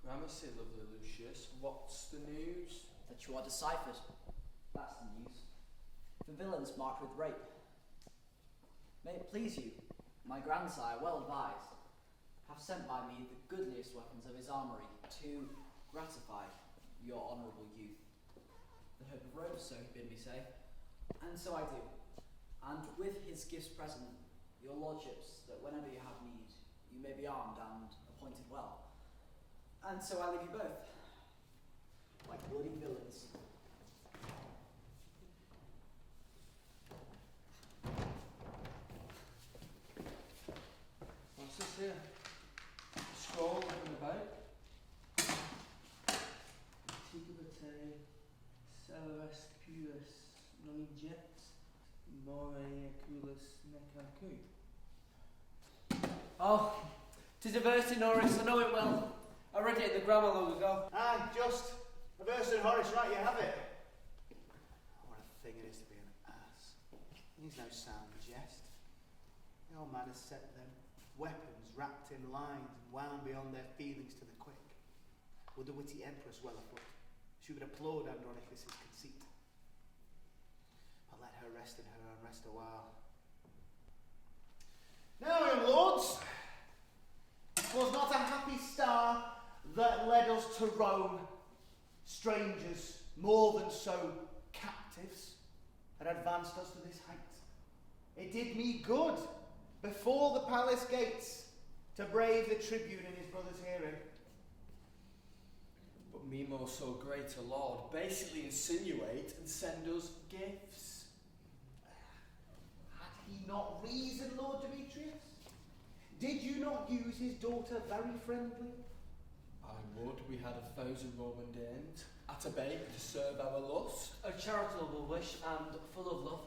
Gramercy, lovely Lucius. What's the news? That you are deciphered. That's the news. For villains marked with rape. May it please you, my grandsire, well advised, have sent by me the goodliest weapons of his armoury to gratify your honourable youth. The hope of Rome, so he bid me say, and so I do. And with his gifts present, your lordships, that whenever you have need, you may be armed and appointed well. And so I leave you both, like bloody villains. What's this here? A scroll in the boat. Tigabate, Celeres Purus, Nonijet, Moreaculus Nekaku. Oh, 'tis a verse in Horace, I know it well. I read it in the grammar long ago. Aye, just a verse in Horace, right, you have it. What a thing it is to be an ass. He's no sound jest. The old man has set them weapons wrapped in lines and wound beyond their feelings to the quick. Would the witty empress well afoot, she would applaud Andronicus' conceit. But let her rest in her unrest a while. Now, young lords, 'twas not a happy star that led us to Rome, strangers, more than so, captives, that advanced us to this height. It did me good before the palace gates to brave the tribune in his brother's hearing. But But Mimo, so great a lord, basically insinuate and send us gifts. Had he not reason, Lord Demetrius? Did you not use his daughter very friendly? I would. We had 1,000 Roman dames at a bay to serve our lust. A charitable wish and full of love.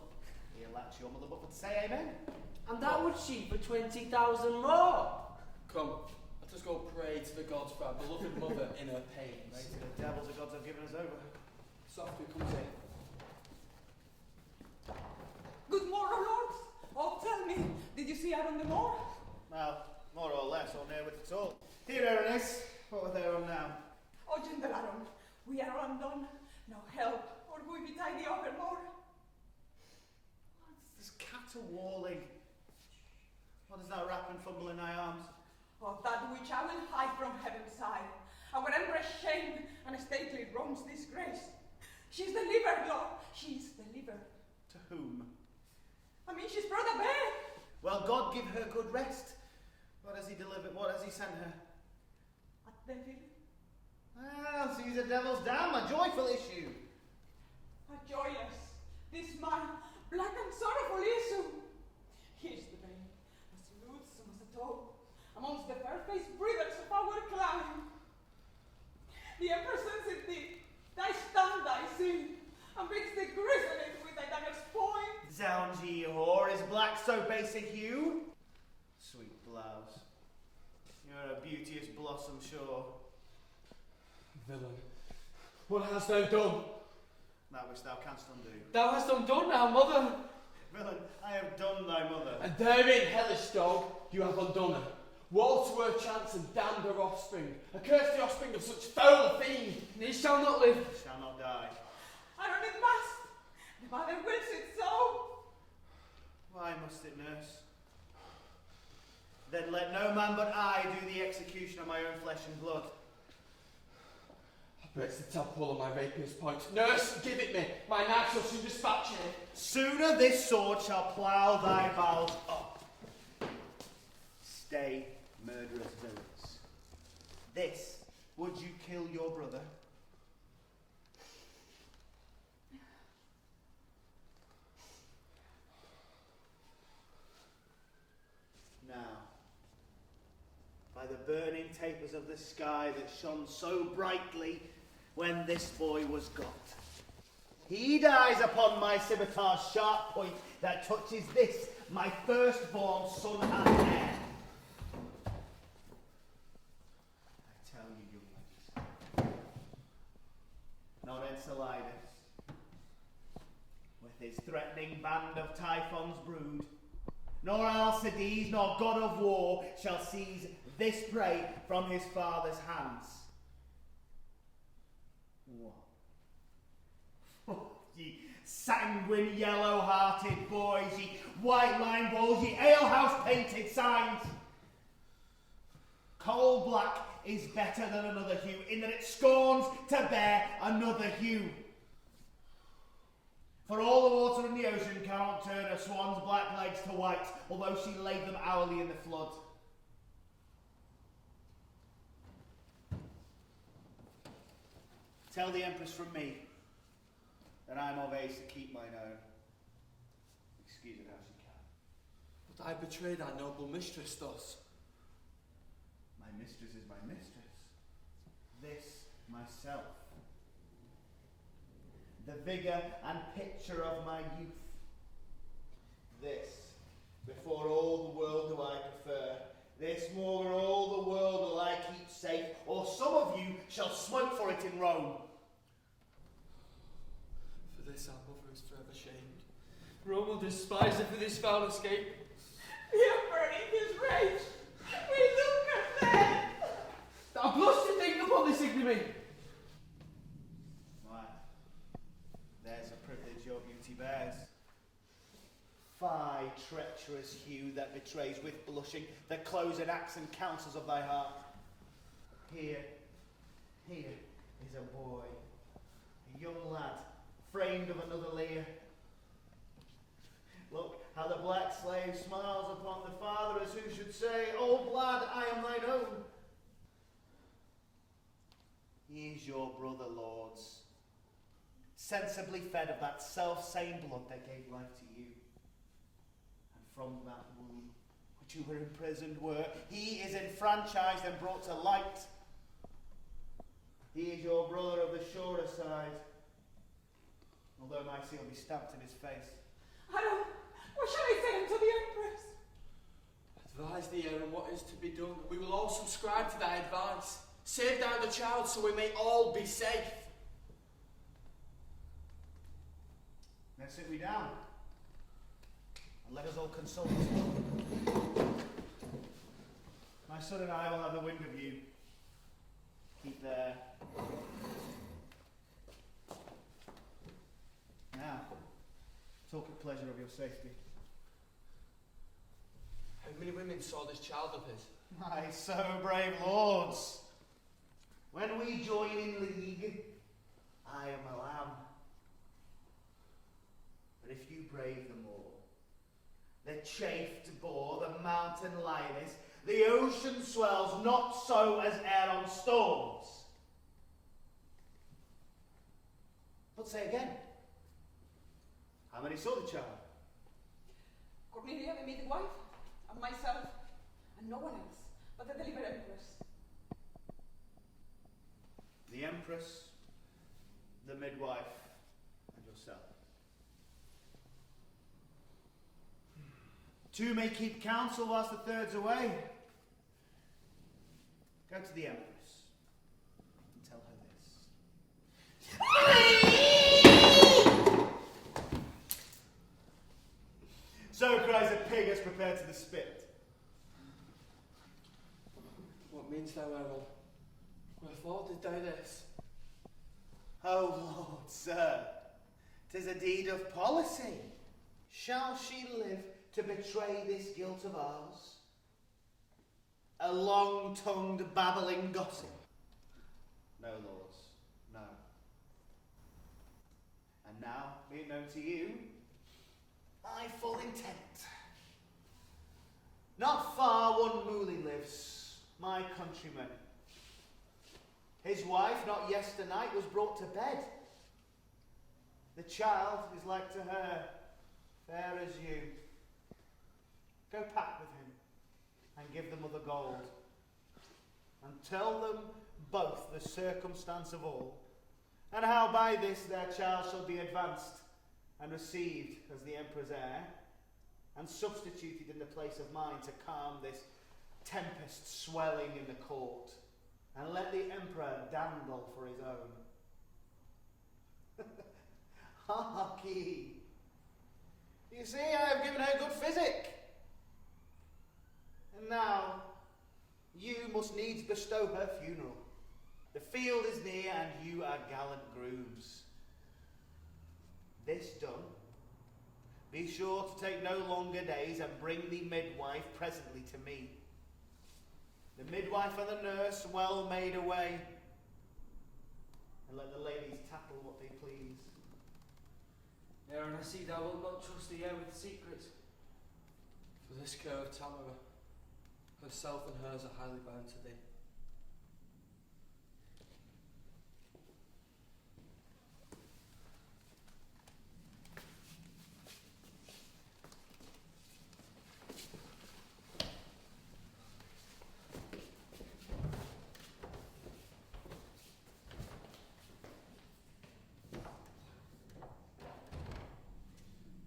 He'll latch your mother but would say amen. And that would she for 20,000 more. Come, let us go pray to the gods for our beloved mother in her pain. Pray to the devils the gods have given us over. Softly comes in. Good morrow, lords. Oh, tell me, did you see Aaron the Moor? Well, more or less, or near with it all. Here, Aaron is. What were they on now? Oh, gentle Aaron, we are undone. No help, or we betide the overmore. There's caterwauling. What is that rap and fumble in thy arms? Oh, that which I will hide from heaven's side. Our empress shame and stately Rome's disgrace. She's delivered, Lord. She's delivered. To whom? I mean, she's brought a bear. Well, God give her good rest. What has he delivered? What has he sent her? A devil. Well, she's a devil's dam, a joyful issue. A joyless, this man, black and sorrowful issue. Here's the bane, as loathsome as a toad, amongst the fair-faced breeders of our clan. The emperor sends it thee, thy stand thy sin, and bids thee gristle it with thy dagger's point. Zounds ye whore, is black so base a hue? Sweet blouse, you're a beauteous blossom, sure. Villain, what hast thou done? That which thou canst undo. Thou hast undone our mother. Villain, I have done thy mother. And therein, hellish dog, you have undone her. Woe to her chance and damned her offspring. Accursed the offspring of such foul fiend, and he shall not live. Shall not die. Aaron, it must. The mother wills it so. Why must it, nurse? Then let no man but I do the execution of my own flesh and blood. Breaks the tadpole on my rapier's point. Nurse, give it me. My knife shall soon dispatch it. Sooner this sword shall plough thy bowels up. Stay, murderous villains. This, would you kill your brother? Now, by the burning tapers of the sky that shone so brightly when this boy was got, he dies upon my scimitar's sharp point that touches this, my firstborn son and heir. I tell you, young ladies, not Enceladus, with his threatening band of Typhon's brood, nor Alcides, nor god of war, shall seize this prey from his father's hands. What? Ye sanguine, yellow-hearted boys, ye white-lined walls, ye alehouse-painted signs. Coal black is better than another hue, in that it scorns to bear another hue. For all the water in the ocean cannot turn a swan's black legs to white, although she laid them hourly in the flood. Tell the Empress from me that I'm of age to keep mine own. Excuse it how she can. But I betrayed our noble mistress thus. My mistress is my mistress. This myself. The vigour and picture of my youth. This, before all the world do I prefer. This more than all the world will I keep safe, or some of you shall smoke for it in Rome. For this our mother is forever shamed. Rome will despise her for this foul escape. The emperor in his rage will look at them. Thou blush to think upon this ignominy. Why, there's a privilege your beauty bears. Fie, treacherous hue that betrays with blushing the closed acts and counsels of thy heart. Here is a boy, a young lad, framed of another leer. Look how the black slave smiles upon the father as who should say, "Old lad, I am thine own." He is your brother, lords, sensibly fed of that self-same blood that gave life to you. And from that womb, which you were imprisoned were, he is enfranchised and brought to light. He is your brother of the surer side, although my seal be stamped in his face. Harold, what shall I say unto the Empress? Advise the heir on what is to be done. We will all subscribe to thy advice. Save down the child so we may all be safe. Then sit we down, and let us all consult. My son and I will have the wind of you. Keep there. Now, talk at pleasure of your safety. How many women saw this child of his? My so brave lords, when we join in league, I am a lamb. But if you brave them all, the chafed boar, the mountain lioness, the ocean swells, not so as air on storms. But say again, how many saw the child? Cornelia, the midwife, and myself, and no one else but the delivered Empress. The Empress, the midwife, and yourself. Two may keep counsel whilst the third's away. Go to the Empress and tell her this. So cries a pig as prepared to the spit. What meanst thou, Errol? Wherefore did thou this? Oh, Lord, sir, 'tis a deed of policy. Shall she live to betray this guilt of ours? A long-tongued babbling gossip? No, lords, no. And now, be it known to you, my full intent. Not far one Mooley lives, my countryman. His wife, not yesternight, was brought to bed. The child is like to her, fair as you. Go pack with him, and give them other gold, and tell them both the circumstance of all, and how by this their child shall be advanced, and received as the Emperor's heir, and substituted in the place of mine to calm this tempest swelling in the court, and let the Emperor dandle for his own. Harkee! You see, I have given her good physic. And now, you must needs bestow her funeral. The field is near, and you are gallant grooms. This done, be sure to take no longer days, and bring the midwife presently to me. The midwife and the nurse well made away, and let the ladies tattle what they please. Ere and I see thou wilt not trust the air with secrets. For this care of Tamara, herself and hers are highly bound to thee.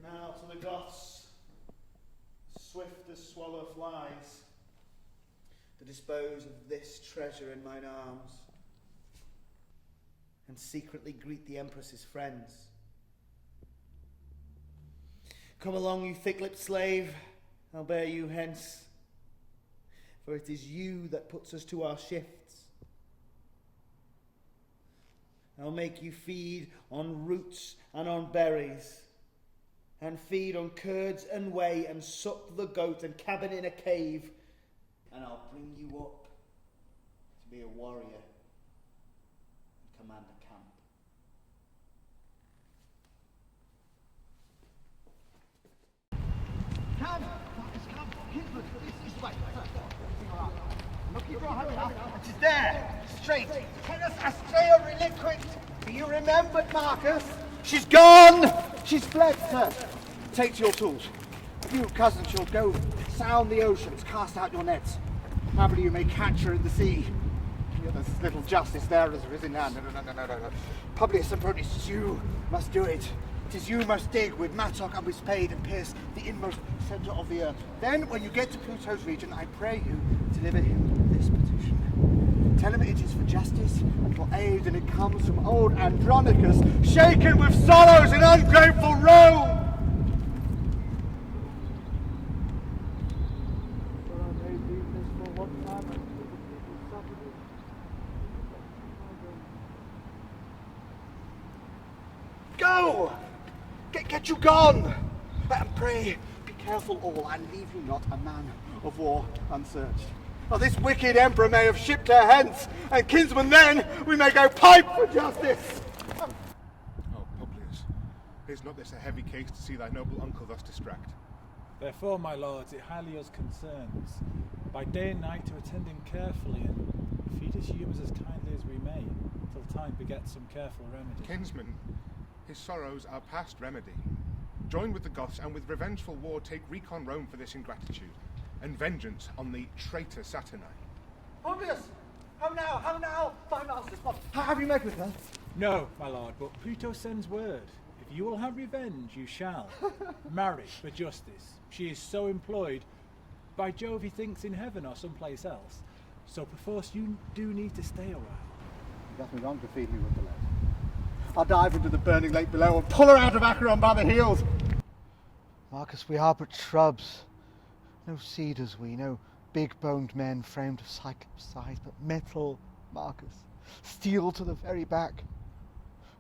Now to the Goths, swift as swallow flies, to dispose of this treasure in mine arms, and secretly greet the Empress's friends. Come along, you thick-lipped slave, I'll bear you hence, for it is you that puts us to our shifts. I'll make you feed on roots and on berries, and feed on curds and whey, and suck the goat, and cabin in a cave, and I'll bring you up to be a warrior and command a camp. Come! Come! This way! She's there, straight. Tenus Astrea reliquit. Be you remembered, Marcus? She's gone! She's fled, sir. Take to your tools. You, cousin, shall go sound the oceans, cast out your nets. Happily you may catch her in the sea. There's little justice there as there is in land. No. Publius Sempronius, 'tis you must do it. 'Tis you must dig with mattock and with spade and pierce the inmost centre of the earth. Then, when you get to Pluto's region, I pray you deliver him this petition. Tell him it is for justice and for aid, and it comes from old Andronicus, shaken with sorrows in ungrateful Rome. Go! Get you gone! And pray, be careful all, and leave you not a man of war unsearched. Oh, this wicked emperor may have shipped her hence, and kinsman then we may go pipe for justice! Oh, Publius, is not this a heavy case to see thy noble uncle thus distract? Therefore, my lords, it highly us concerns, by day and night to attend him carefully, and feed his humours as kindly as we may, till time begets some careful remedy. Kinsman, his sorrows are past remedy. Join with the Goths, and with revengeful war take recon Rome for this ingratitude, and vengeance on the traitor Saturni. Publius! How now? My master's what? Have you met with her? No, my lord, but Pluto sends word. If you will have revenge, you shall. Marry for justice. She is so employed. By Jove, he thinks in heaven or someplace else. So perforce you do need to stay a while. You got me wrong to feed me with the lead. I'll dive into the burning lake below and pull her out of Acheron by the heels. Marcus, we are but shrubs. No cedars we, no big-boned men framed of cyclops size, but metal, Marcus. Steel to the very back.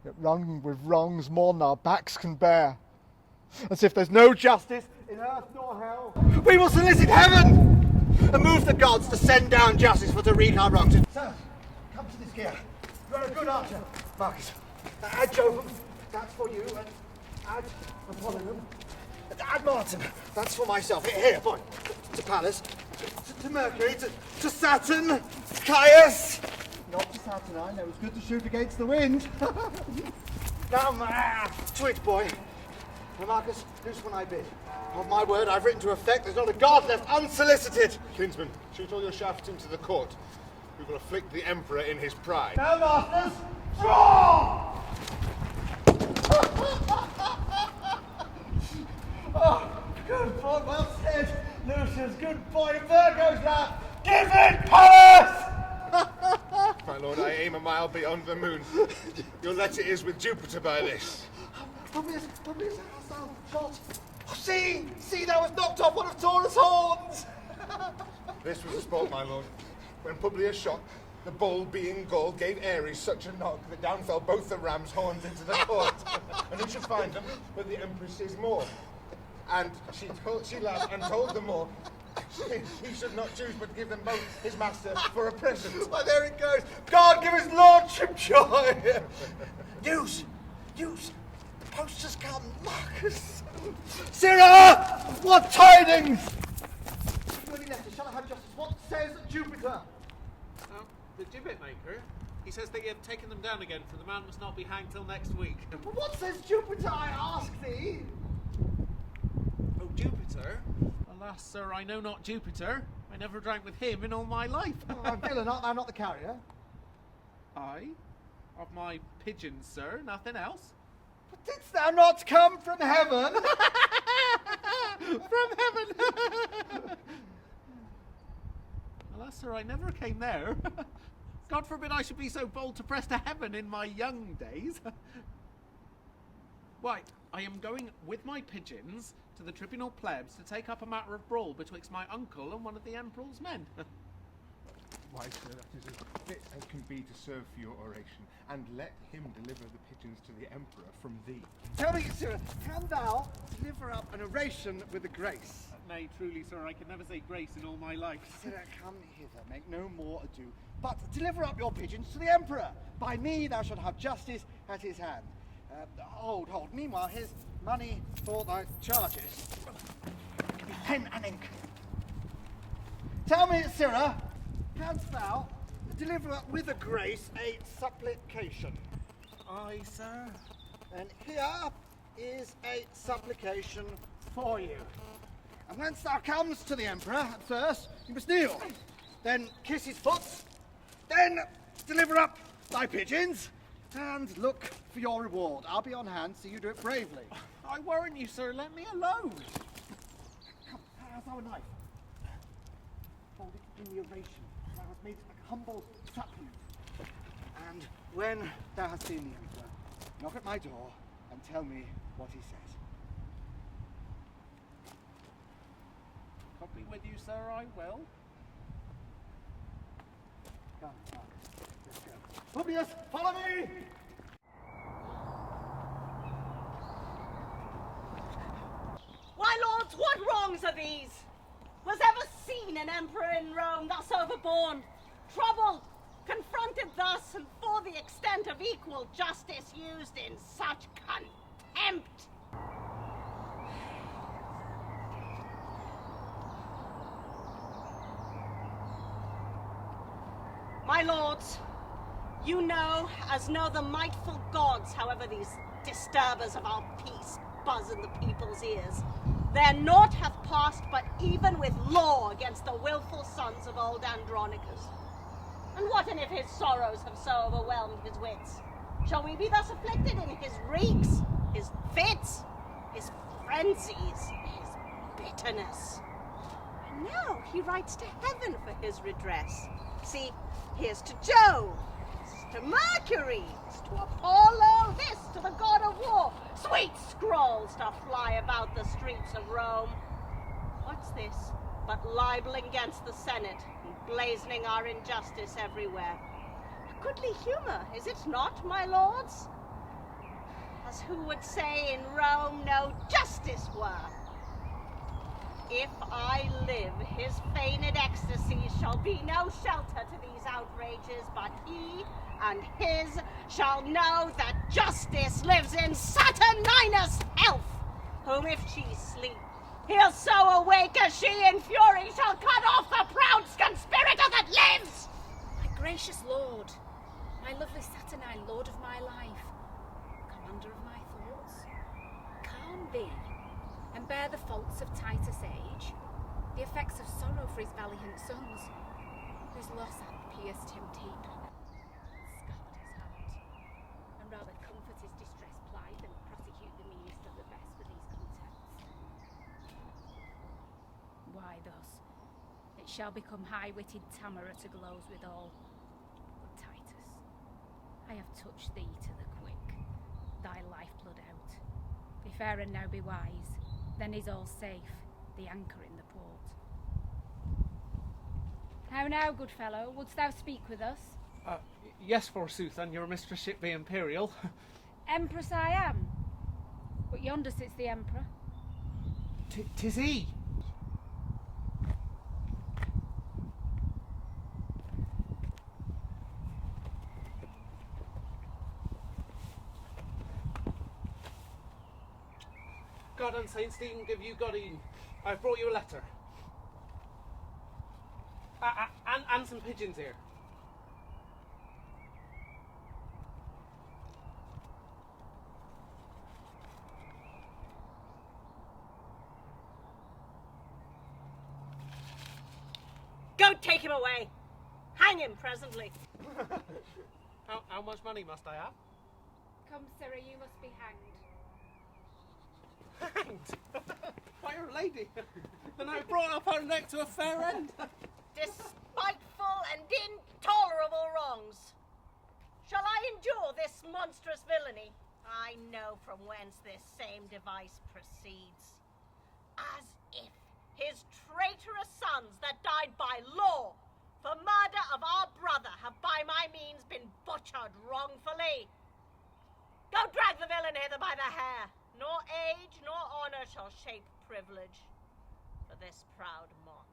Yet wrung with wrongs more than our backs can bear. As if there's no justice in earth nor hell. We will solicit heaven and move the gods to send down justice for to wreak our wrongs. Sir, come to this gear. You're a good archer, Marcus. Add Jovem, that's for you, and add Apollonium. Add Martin, that's for myself. Here, boy. To Pallas, to Mercury, to Saturn, Caius. Not to Saturn, I know. It's good to shoot against the wind. Now, to it, boy. Now, Marcus, loose when I bid. On my word, I've written to effect there's not a guard left unsolicited. Kinsman, shoot all your shafts into the court. We will afflict the emperor in his pride. Now, masters, draw! Oh, good boy, well said, Lucius. Good boy, Virgo's lap. Give it, Pallas! My lord, I aim a mile beyond the moon. Your letter is with Jupiter by this. Publius, hast thou shot? Oh, see, thou hast knocked off one of Taurus' horns! This was the sport, my lord. When Publius shot, the bull, being galled, gave Ares such a knock that down fell both the ram's horns into the court. And who should find them but the Empress's Moor? And she laughed and told them all he should not choose but give them both his master for a present. Well, there it goes. God give his lordship joy. News. The post has come, Marcus. Sirrah, what tidings? Shall I have justice? What says Jupiter? The gibbet maker. He says that you have taken them down again, for the man must not be hanged till next week. But what says Jupiter, I ask thee? Oh, Jupiter? Alas, sir, I know not Jupiter. I never drank with him in all my life. Villain, art thou not the carrier? I? Of my pigeons, sir, nothing else. But didst thou not come from heaven? From heaven! Alas, sir, I never came there. God forbid I should be so bold to press to heaven in my young days. Right, I am going with my pigeons to the tribunal plebs to take up a matter of brawl betwixt my uncle and one of the emperor's men. Why, sir, that is as fit as can be to serve for your oration, and let him deliver the pigeons to the emperor from thee. Tell me, sir, can thou deliver up an oration with a grace? Nay, truly, sir, I can never say grace in all my life. Sir, come hither, make no more ado, but deliver up your pigeons to the emperor. By me thou shalt have justice at his hand. Hold. Meanwhile, here's money for thy charges. Give me pen and ink. Tell me, Sirrah, Canst thou deliver with a grace a supplication? Aye, sir. And here is a supplication for you. And whence thou comes to the Emperor, at first you must kneel, then kiss his foot, then deliver up thy pigeons, and look for your reward. I'll be on hand, so you do it bravely. I warrant you, sir, let me alone. Come, how's our knife? Hold it in the oration. Thou hast made a humble suppliant. And when thou hast seen the Emperor, knock at my door and tell me what he says. God be with you, sir, I will. Come, let's go. Publius, follow me! Why, lords, what wrongs are these? Was ever seen an emperor in Rome thus overborne, troubled, confronted thus, and for the extent of equal justice used in such contempt? My lords, you know, as know the mightful gods, however these disturbers of our peace buzz in the people's ears, there naught hath passed but even with law against the wilful sons of old Andronicus. And what and if his sorrows have so overwhelmed his wits? Shall we be thus afflicted in his reeks, his fits, his frenzies, his bitterness? And now he writes to heaven for his redress. See, here's to Jove, here's to Mercury, here's to Apollo, this to the god of war. Sweet scrolls to fly about the streets of Rome. What's this but libeling against the Senate and blazoning our injustice everywhere? A goodly humour, is it not, my lords? As who would say in Rome no justice were? If I live, his feigned ecstasy shall be no shelter to these outrages, but he and his shall know that justice lives in Saturninus' health, whom if she sleep, he'll so awake as she in fury shall cut off the proud conspirator that lives. My gracious lord, my lovely Saturnine, lord of my life, commander of my thoughts, calm thee, and bear the faults of Titus' age, the effects of sorrow for his valiant sons, whose loss hath pierced him deep, scarred his heart, and rather comfort his distressed plight than prosecute the meanest of the best for these contempts. Why thus? It shall become high-witted Tamara to gloze withal. But Titus, I have touched thee to the quick, thy lifeblood out. If Aaron now be wise, then is all safe, the anchor in the port. How now, good fellow, wouldst thou speak with us? Yes, forsooth, and your mistress-ship be imperial. Empress I am, but yonder sits the emperor. 'Tis he. God and Saint Stephen give you God e'en. I've brought you a letter. And some pigeons here. Go take him away. Hang him presently. How much money must I have? Come, sirrah, you must be hanged. Hanged? By your lady. Then I brought up her neck to a fair end. Despiteful and intolerable wrongs. Shall I endure this monstrous villainy? I know from whence this same device proceeds. As if his traitorous sons that died by law for murder of our brother have by my means been butchered wrongfully. Go drag the villain hither by the hair. Nor age nor honour shall shape privilege for this proud mock.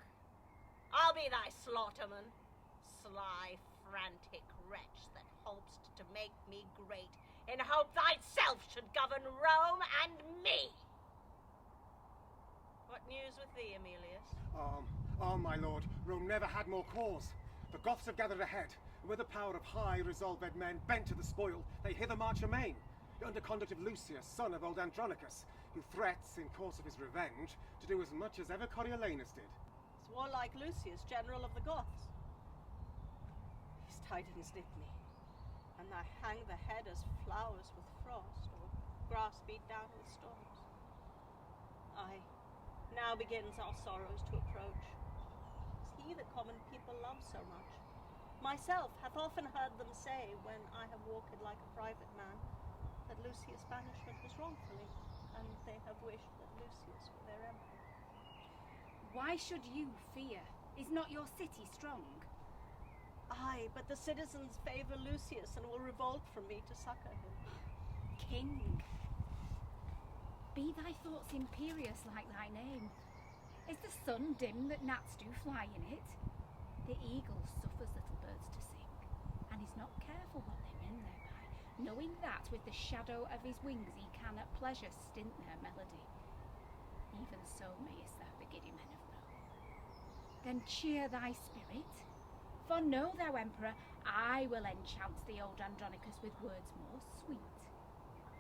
I'll be thy slaughterman, sly, frantic wretch that hopest to make me great, in hope thyself should govern Rome and me. What news with thee, Emilius? My lord, Rome never had more cause. The Goths have gathered ahead, and with the power of high resolved men bent to the spoil, they hither march amain, under conduct of Lucius, son of old Andronicus, who threats, in course of his revenge, to do as much as ever Coriolanus did. It's warlike Lucius, general of the Goths. His tidings dip me, and I hang the head as flowers with frost, or grass beat down with storms. Aye, now begins our sorrows to approach. Is he the common people love so much? Myself hath often heard them say, when I have walked like a private man, that Lucius' banishment was wrongfully, and they have wished that Lucius were their emperor. Why should you fear? Is not your city strong? Aye, but the citizens favour Lucius and will revolt from me to succour him. King, be thy thoughts imperious like thy name. Is the sun dim that gnats do fly in it? The eagle suffers little birds to sing, and is not careful what they mean thereby, knowing that with the shadow of his wings he can at pleasure stint their melody. Even so mayest thou the giddy men of Rome. Then cheer thy spirit, for know thou, Emperor, I will enchant the old Andronicus with words more sweet,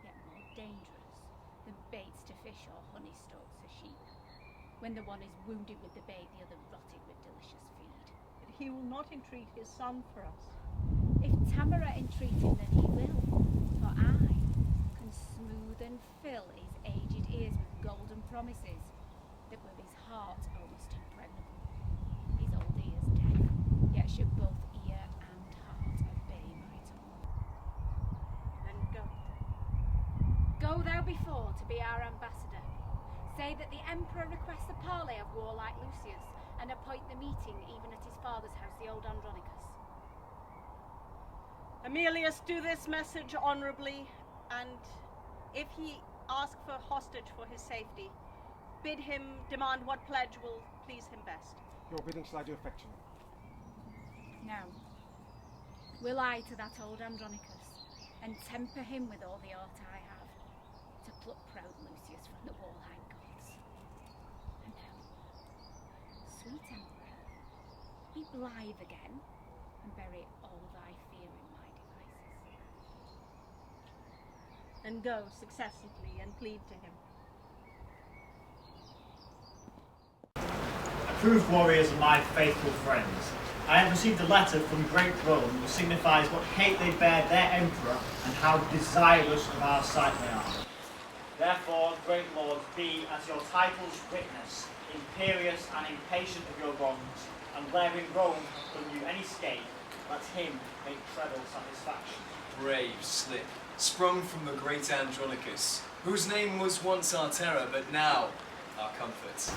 yet more dangerous than baits to fish or honey stalks to sheep. When the one is wounded with the bait, the other rotted with delicious feed. But he will not entreat his son for us. If Tamara entreat him, then he will, for I can smooth and fill his aged ears with golden promises that were his heart almost impregnable. His old ears deaf, yet should both ear and heart obey my tongue. Then go. Go thou before to be our ambassador. Say that the Emperor requests a parley of warlike Lucius, and appoint the meeting even at his father's house, the old Andronicus. Emilius, do this message honourably, and if he ask for hostage for his safety, bid him demand what pledge will please him best. Your bidding shall I do effectually. Now, will I to that old Andronicus, and temper him with all the art I have, to pluck proud Lucius from the warlike gods. And now, sweet Emperor, be blithe again, and bury all thy fear in my devices. And go successively and plead to him. Approved warriors and my faithful friends, I have received a letter from great Rome which signifies what hate they bear their emperor and how desirous of our sight they are. Therefore, great lords, be as your titles witness, imperious and impatient of your wrongs, and wherein Rome hath done you any scathe, let him make treble satisfaction. Brave slip, sprung from the great Andronicus, whose name was once our terror, but now our comfort,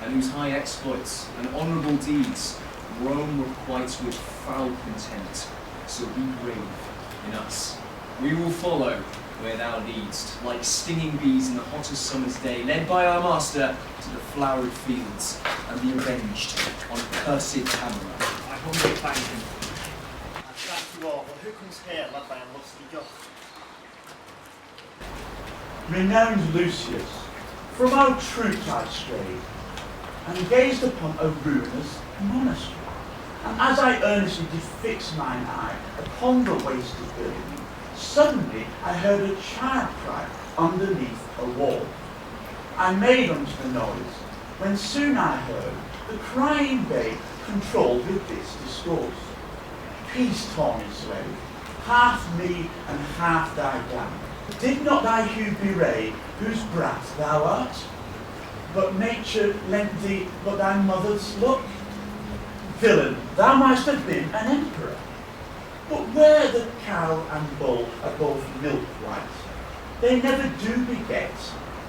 and whose high exploits and honourable deeds Rome requites with foul contempt. So be brave in us. We will follow where thou leadst, like stinging bees in the hottest summer's day, led by our master to the flowered fields, and be avenged on cursed Tamara. I humbly thank him. I thank you all, but who comes here led by a lusty Goth? Renowned Lucius, from our troops I strayed, and gazed upon a ruinous monastery. And as I earnestly did fix mine eye upon the wasted building, suddenly I heard a child cry underneath a wall. I made unto the noise, when soon I heard the crying babe controlled with this discourse. Peace, tawny slave, half me and half thy dam. Did not thy hue bewray, whose brat thou art? But nature lent thee but thy mother's look. Villain, thou mightst have been an emperor. But where the cow and bull are both milk white, they never do beget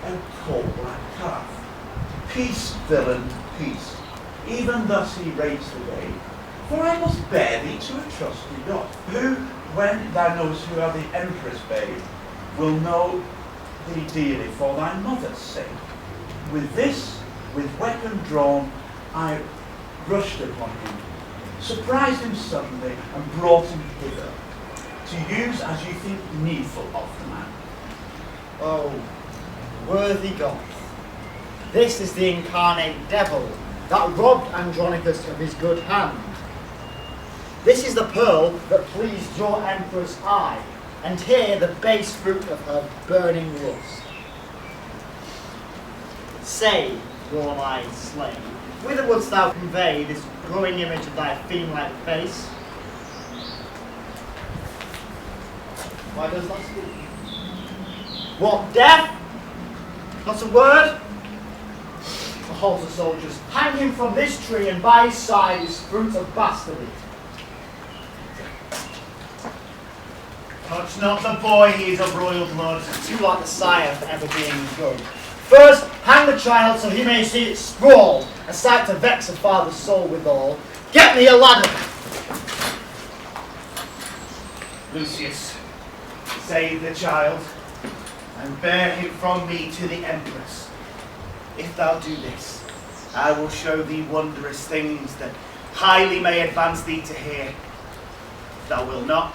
a coal-black calf. Peace, villain, peace. Even thus he rates the day. For I must bear thee to a trusty Goth, who, when thou knowest who are the emperor's babe, will know thee dearly for thy mother's sake. With this, with weapon drawn, I rushed upon him, surprised him suddenly, and brought him hither, to use as you think needful of the man. Oh, worthy Goth, this is the incarnate devil that robbed Andronicus of his good hand. This is the pearl that pleased your emperor's eye, and here the base fruit of her burning lust. Say, warm-eyed slave, whither wouldst thou convey this glowing image of thy fiend-like face? Why does not speak? What, deaf? Not a word? Behold the soldiers, hang him from this tree, and by his side is fruit of bastardy. Touch not the boy, he is of royal blood. Too like the sire for ever being good. First, hang the child so he may see it sprawl, a sight to vex a father's soul withal. Get me a ladder! Lucius, save the child, and bear him from me to the Empress. If thou do this, I will show thee wondrous things that highly may advance thee to hear. If thou wilt not,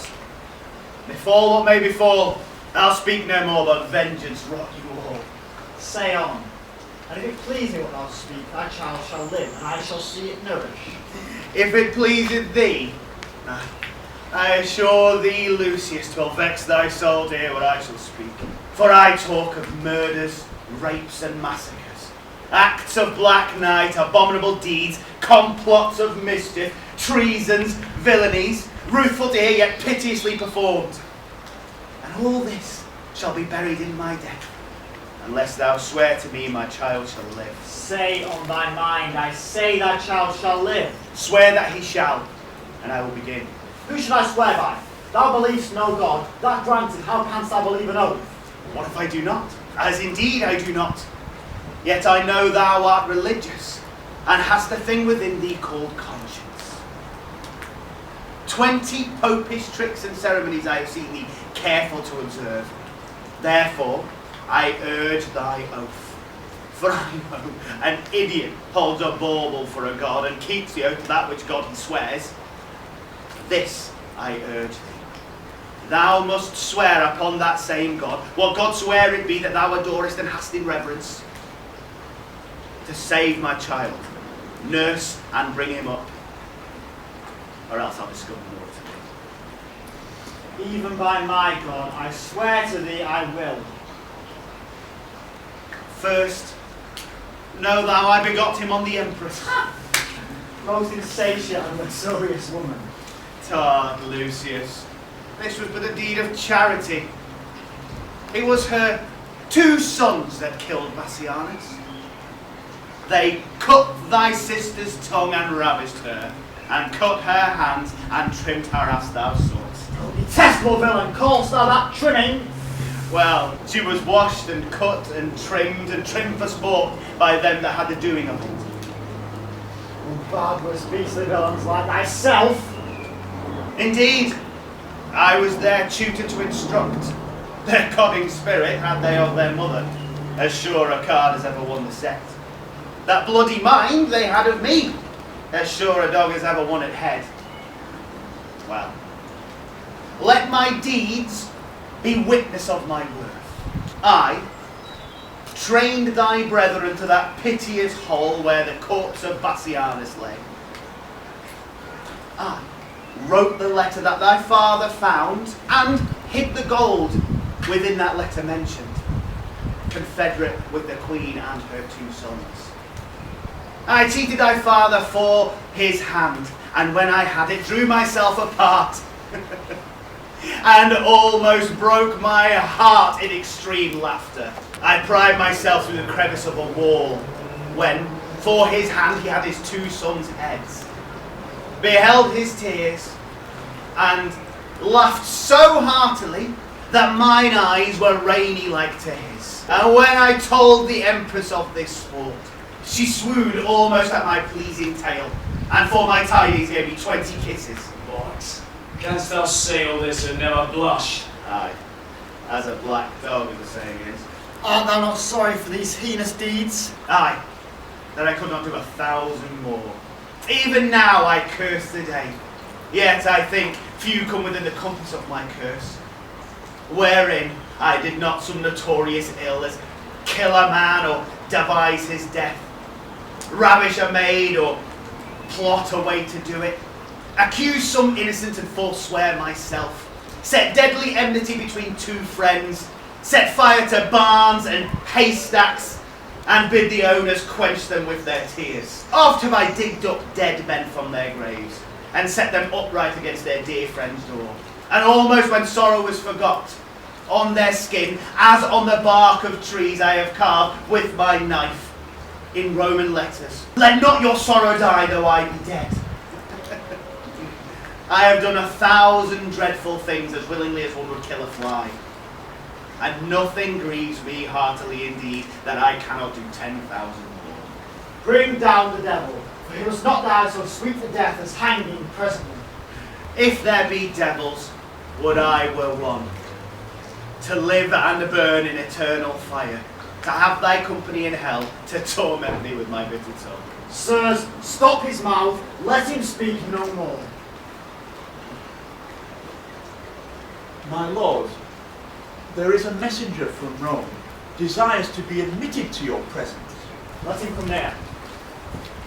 befall what may befall, I'll speak no more, but vengeance wrought you all. Say on, and if it please thee what thou speak, thy child shall live, and I shall see it nourished. If it pleaseth thee, I assure thee, Lucius, 'twill vex thy soul to hear what I shall speak. For I talk of murders, rapes, and massacres, acts of black night, abominable deeds, complots of mischief, treasons, villainies, ruthful to hear yet piteously performed. And all this shall be buried in my death, unless thou swear to me my child shall live. Say on thy mind, I say thy child shall live. Swear that he shall, and I will begin. Who should I swear by? Thou believest no God. That granted, how canst thou believe an oath? What if I do not? As indeed I do not. Yet I know thou art religious, and hast a thing within thee called conscience. 20 popish tricks and ceremonies I have seen thee careful to observe. Therefore, I urge thy oath. For I know an idiot holds a bauble for a god and keeps the oath to that which God he swears. This I urge thee. Thou must swear upon that same God, what God sware it be that thou adorest and hast in reverence, to save my child, nurse and bring him up, or else I'll discover more to thee. Even by my God, I swear to thee I will. First, know thou I begot him on the Empress. Most insatiate and luxurious woman. Tard, Lucius, this was but a deed of charity. It was her 2 sons that killed Bassianus. They cut thy sister's tongue and ravished her, and cut her hands and trimmed her as thou sawest. Oh, detestable villain, callest thou that trimming? Well, she was washed and cut and trimmed for sport by them that had the doing of it. Oh, barbarous beastly villains like thyself. Indeed, I was their tutor to instruct. Their codding spirit had they of their mother, as sure a card as ever won the set. That bloody mind they had of me, as sure a dog as ever won at head. Well, let my deeds be witness of my worth. I trained thy brethren to that piteous hole where the corpse of Bassianus lay. I wrote the letter that thy father found, and hid the gold within that letter mentioned, confederate with the queen and her 2 sons. I cheated thy father for his hand, and when I had it, drew myself apart, and almost broke my heart in extreme laughter. I pried myself through the crevice of a wall, when, for his hand, he had his 2 sons' heads, beheld his tears, and laughed so heartily that mine eyes were rainy like to his. And when I told the Empress of this sport, she swooned almost at my pleasing tale, and for my tidings gave me 20 kisses. What? Canst thou say all this and never blush? Aye, as a black dog, as the saying is. Art thou not sorry for these heinous deeds? Aye, that I could not do 1,000 more. Even now I curse the day, yet I think few come within the compass of my curse, wherein I did not some notorious ill as kill a man or devise his death, ravish a maid or plot a way to do it, accuse some innocent and forswear myself, set deadly enmity between two friends, set fire to barns and haystacks, and bid the owners quench them with their tears. Oft have I digged up dead men from their graves, and set them upright against their dear friend's door. And almost when sorrow was forgot, on their skin, as on the bark of trees, I have carved with my knife, in Roman letters, let not your sorrow die, though I be dead. I have done 1,000 dreadful things as willingly as one would kill a fly. And nothing grieves me heartily indeed that I cannot do 10,000 more. Bring down the devil, for he must not die so sweet a death as hanging presently. If there be devils, would I were one, to live and burn in eternal fire, to have thy company in hell, to torment thee with my bitter tongue. Sirs, stop his mouth, let him speak no more. My lord, there is a messenger from Rome, desires to be admitted to your presence. Let him come near.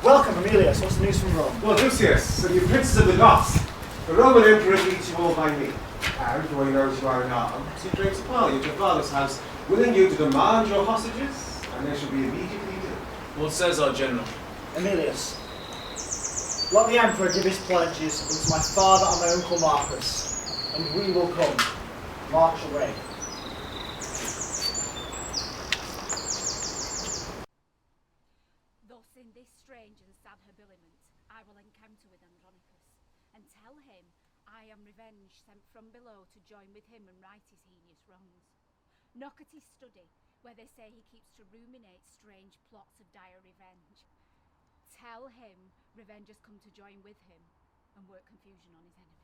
Welcome, Emilius. What's the news from Rome? Lord Lucius, and you princes of the Goths, the Roman Emperor greets you all by me. And, though he knows you are unarmed, he drinks parley at your father's house, willing you to demand your hostages, and they shall be immediately delivered. What says our general? Emilius, let the Emperor give his pledges unto my father and my uncle Marcus, and we will come. March away. Thus in this strange and sad habiliment I will encounter with Andronicus, and tell him I am revenge sent from below to join with him and right his heinous wrongs. Knock at his study, where they say he keeps to ruminate strange plots of dire revenge. Tell him revenge has come to join with him and work confusion on his enemies.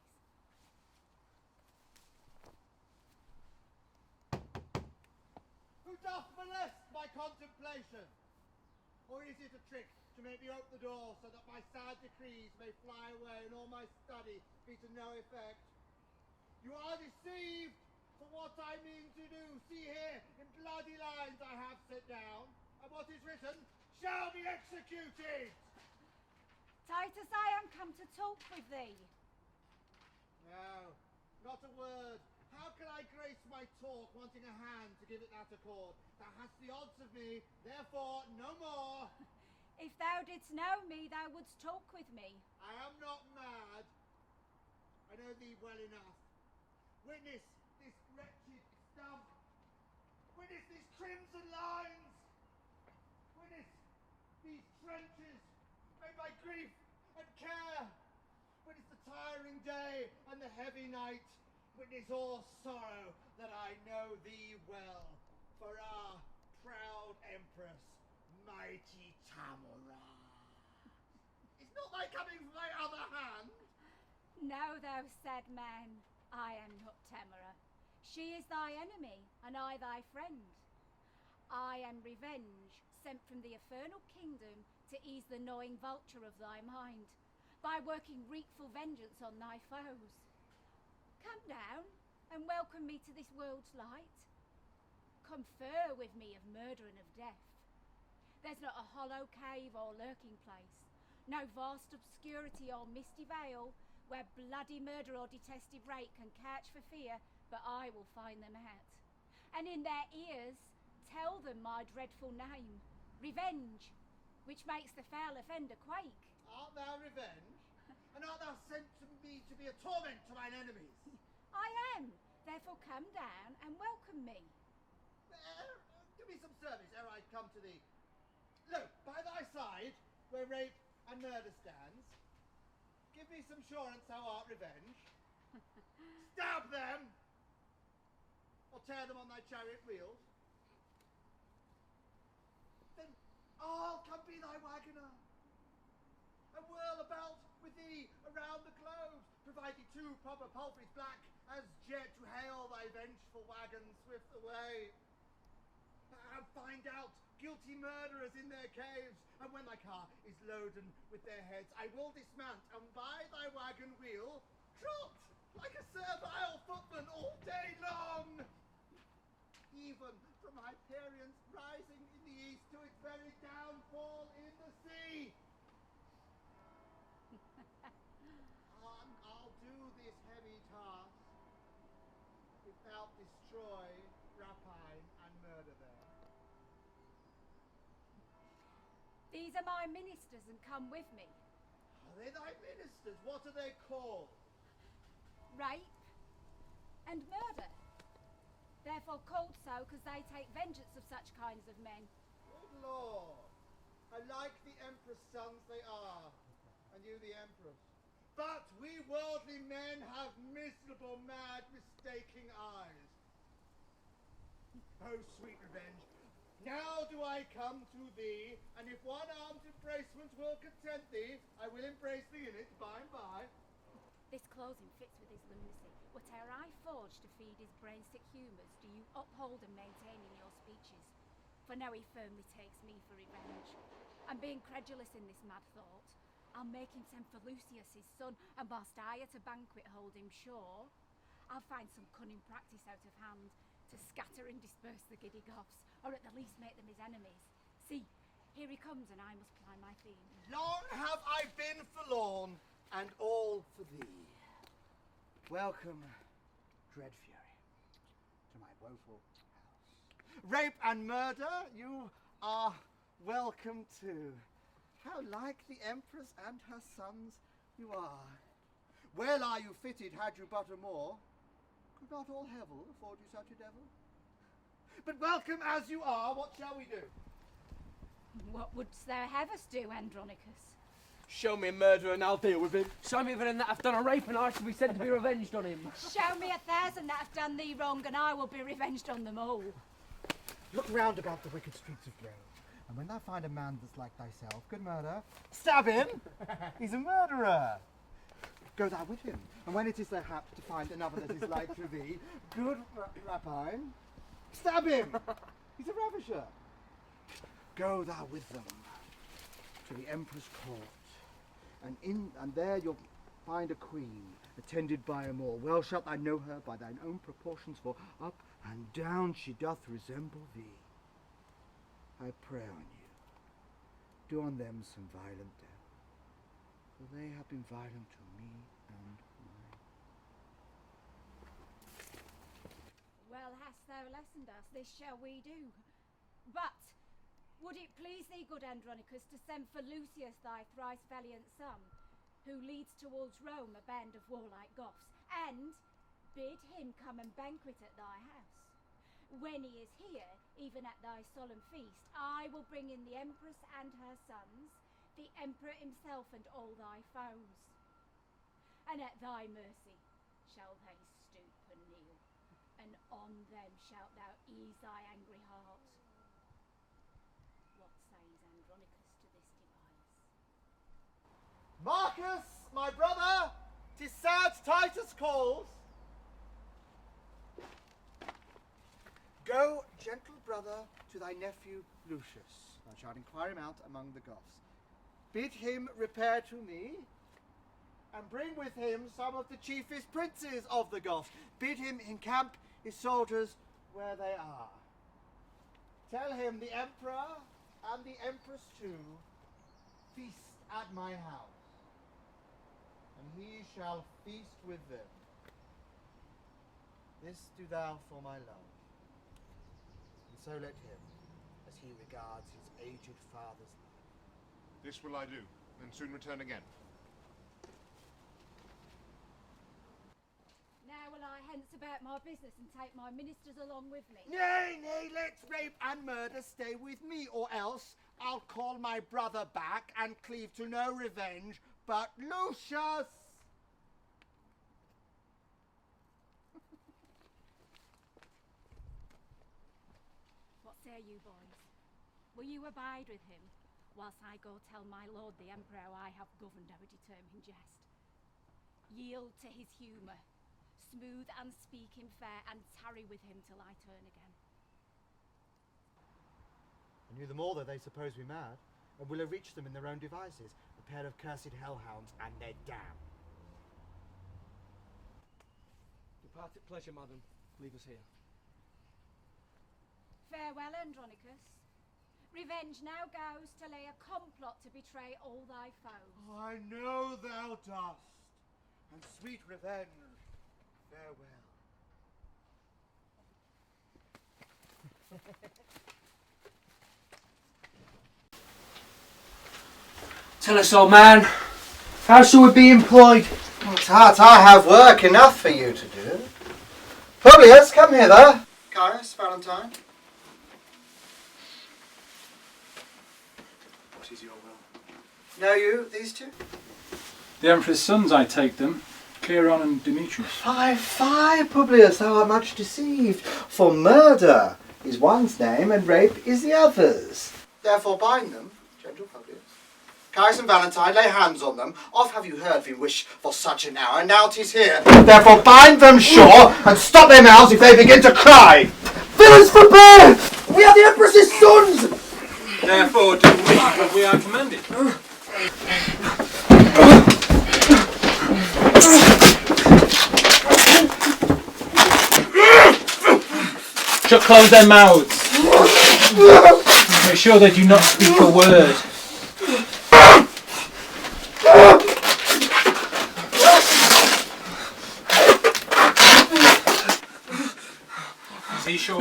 Who doth molest my contemplation? Or is it a trick to make me open the door so that my sad decrees may fly away and all my study be to no effect? You are deceived, for what I mean to do, see here, in bloody lines I have set down, and what is written shall be executed. Titus, I am come to talk with thee. No, not a word. How can I grace my talk, wanting a hand to give it that accord? Thou hast the odds of me, therefore no more. If thou didst know me, thou wouldst talk with me. I am not mad. I know thee well enough. Witness this wretched stump. Witness these crimson lines. Witness these trenches made by grief and care. Witness the tiring day and the heavy night. Witness all sorrow that I know thee well, for our proud empress, mighty Tamara. Is not thy coming from thy other hand? Now thou said man, I am not Tamara. She is thy enemy, and I thy friend. I am revenge, sent from the infernal kingdom to ease the gnawing vulture of thy mind, by working wreakful vengeance on thy foes. Come down, and welcome me to this world's light. Confer with me of murder and of death. There's not a hollow cave or lurking place, no vast obscurity or misty vale, where bloody murder or detested rape can catch for fear, but I will find them out. And in their ears tell them my dreadful name, Revenge, which makes the foul offender quake. Art thou revenge? And art thou sent to me to be a torment to mine enemies? I am, therefore come down and welcome me. Do me some service ere I come to thee. Lo, by thy side, where rape and murder stands, give me some assurance thou art revenge. Stab them! Or tear them on thy chariot wheels. Then I'll come be thy wagoner, and whirl about with thee around the globes, provide thee two proper palfreys black as jet to hail thy vengeful wagon swift away. And find out guilty murderers in their caves, and when thy car is loaden with their heads, I will dismount, and by thy wagon wheel trot like a servile footman all day long, even from Hyperion's rising in the east to its very downfall in the sea. destroy, rapine, and murder there. These are my ministers and come with me. Are they thy ministers? What are they called? Rape and murder. Therefore called so because they take vengeance of such kinds of men. Good Lord, I like the Emperor's sons they are, and you the Empress. But we worldly men have miserable, mad, mistaking eyes. Oh, sweet revenge, now do I come to thee, and if one arm's embracement will content thee, I will embrace thee in it by and by. This clothing fits with his lunacy. Whate'er I forge to feed his brain-sick humours, do you uphold and maintain in your speeches. For now he firmly takes me for revenge. And being credulous in this mad thought, I'll make him send for Lucius his son, and whilst I at a banquet hold him sure, I'll find some cunning practice out of hand to scatter and disperse the giddy Goths, or at the least make them his enemies. See, here he comes, and I must ply my theme. Long have I been forlorn, and all for thee. Welcome, dread fury, to my woeful house. Rape and murder, you are welcome too. How like the Empress and her sons you are. Well are you fitted, had you but a more. Could not all Hevel afford you such a devil? But welcome as you are, what shall we do? What wouldst thou have us do, Andronicus? Show me a murderer and I'll deal with him. Show me anyone that I've done a rape and I shall be sent to be revenged on him. Show me 1,000 that have done thee wrong, and I will be revenged on them all. Look round about the wicked streets of Rome, and when thou find a man that's like thyself, good murder, stab him! He's a murderer! Go thou with him, and when it is their hap to find another that is like to thee, good rapine, stab him! He's a ravisher. Go thou with them to the Emperor's court, and there you'll find a queen, attended by a more. Well shalt thou know her by thine own proportions, for up and down she doth resemble thee. I pray on you, do on them some violent death, for they have been violent to me and mine. Well hast thou lessoned us, this shall we do. But would it please thee, good Andronicus, to send for Lucius thy thrice valiant son, who leads towards Rome a band of warlike Goths, and bid him come and banquet at thy house? When he is here, even at thy solemn feast, I will bring in the Empress and her sons, the Emperor himself and all thy foes. And at thy mercy shall they stoop and kneel, and on them shalt thou ease thy angry heart. What says Andronicus to this device? Marcus, my brother, 'tis sad Titus calls. Go, gentle brother, to thy nephew Lucius. Thou shalt inquire him out among the Goths. Bid him repair to me, and bring with him some of the chiefest princes of the Goths. Bid him encamp his soldiers where they are. Tell him the Emperor and the Empress too feast at my house, and he shall feast with them. This do thou for my love, and so let him, as he regards his aged father's life. This will I do, and soon return again. Now will I hence about my business and take my ministers along with me. Nay, nay, let rape and murder stay with me, or else I'll call my brother back and cleave to no revenge but Lucius. What say you, boys? Will you abide with him, whilst I go tell my lord the Emperor how I have governed our determined jest? Yield to his humour, smooth and speak him fair, and tarry with him till I turn again. I knew them all, though they suppose me mad, and will have reached them in their own devices, a pair of cursed hellhounds and their dam. Depart at pleasure, madam. Leave us here. Farewell, Andronicus. Revenge now goes to lay a complot to betray all thy foes. I know thou dost, and sweet revenge, farewell. Tell us, old man, how shall we be employed? Tut, I have work enough for you to do. Publius, come hither. Caius, Valentine. What is your will? Know you, these two? The Emperor's sons, I take them, Clearon and Demetrius. Fie, Publius, thou art much deceived. For murder is one's name, and rape is the other's. Therefore bind them, gentle Publius. Caius and Valentine, lay hands on them. Oft have you heard me wish for such an hour, and now 'tis here. Therefore bind them sure, and stop their mouths if they begin to cry. Villains, forbear! We are the Empress's sons! Therefore do we what we are commanded. Shut close their mouths. Make sure they do not speak a word. See sure.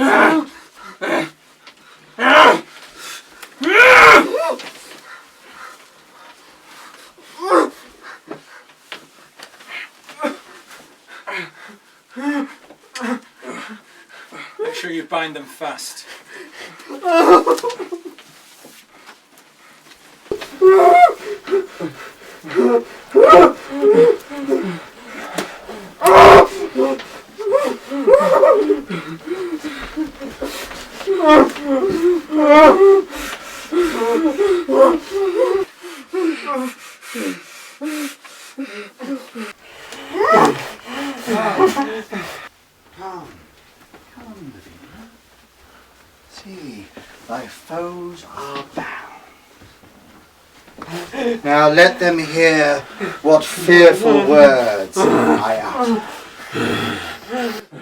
Make sure you bind them fast. Come, Lavinia. See, thy foes are bound. Now let them hear what fearful words I utter.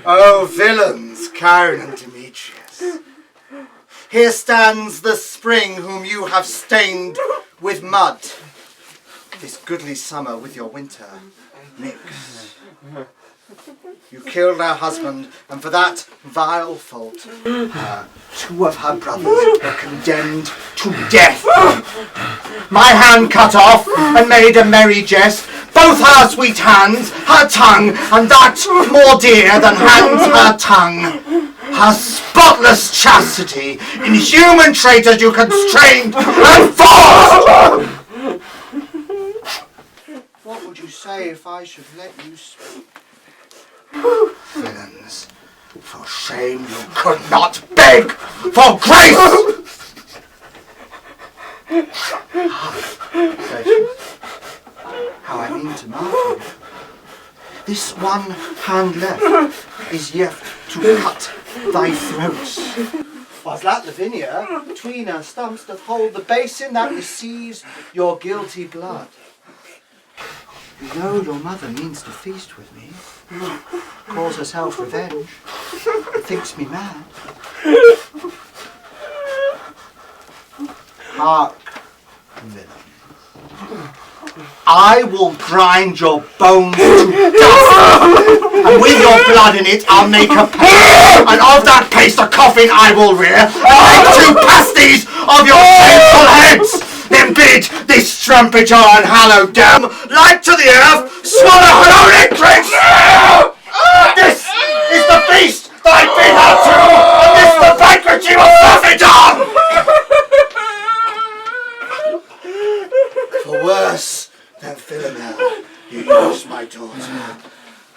O villains, Chiron and Demetrius, here stands the spring whom you have stained with mud. This goodly summer with your winter mixed. You killed our husband, and for that vile fault, two of her brothers were condemned to death. My hand cut off and made a merry jest. Both her sweet hands, her tongue, and that more dear than hands her tongue. Her spotless chastity, inhuman traitors you constrained and forced! What would you say if I should let you speak? Villains, for shame you could not beg for grace! Gracious, how I mean to mark you. This one hand left is yet to cut thy throats. Was that Lavinia, between her stumps, doth hold the basin that receives your guilty blood. You know your mother means to feast with me, calls herself revenge, thinks me mad. Hark, villain. I will grind your bones to dust, and with your blood in it I'll make a paste, and of that paste a coffin I will rear, and make two pasties of your shameful heads. Then bid this strumpet on hallowed dam, like to the earth, swallow her own entrance! This is the feast that I bid her to, and this the banquet she will forfeit on! For worse than Philomel, you used my daughter,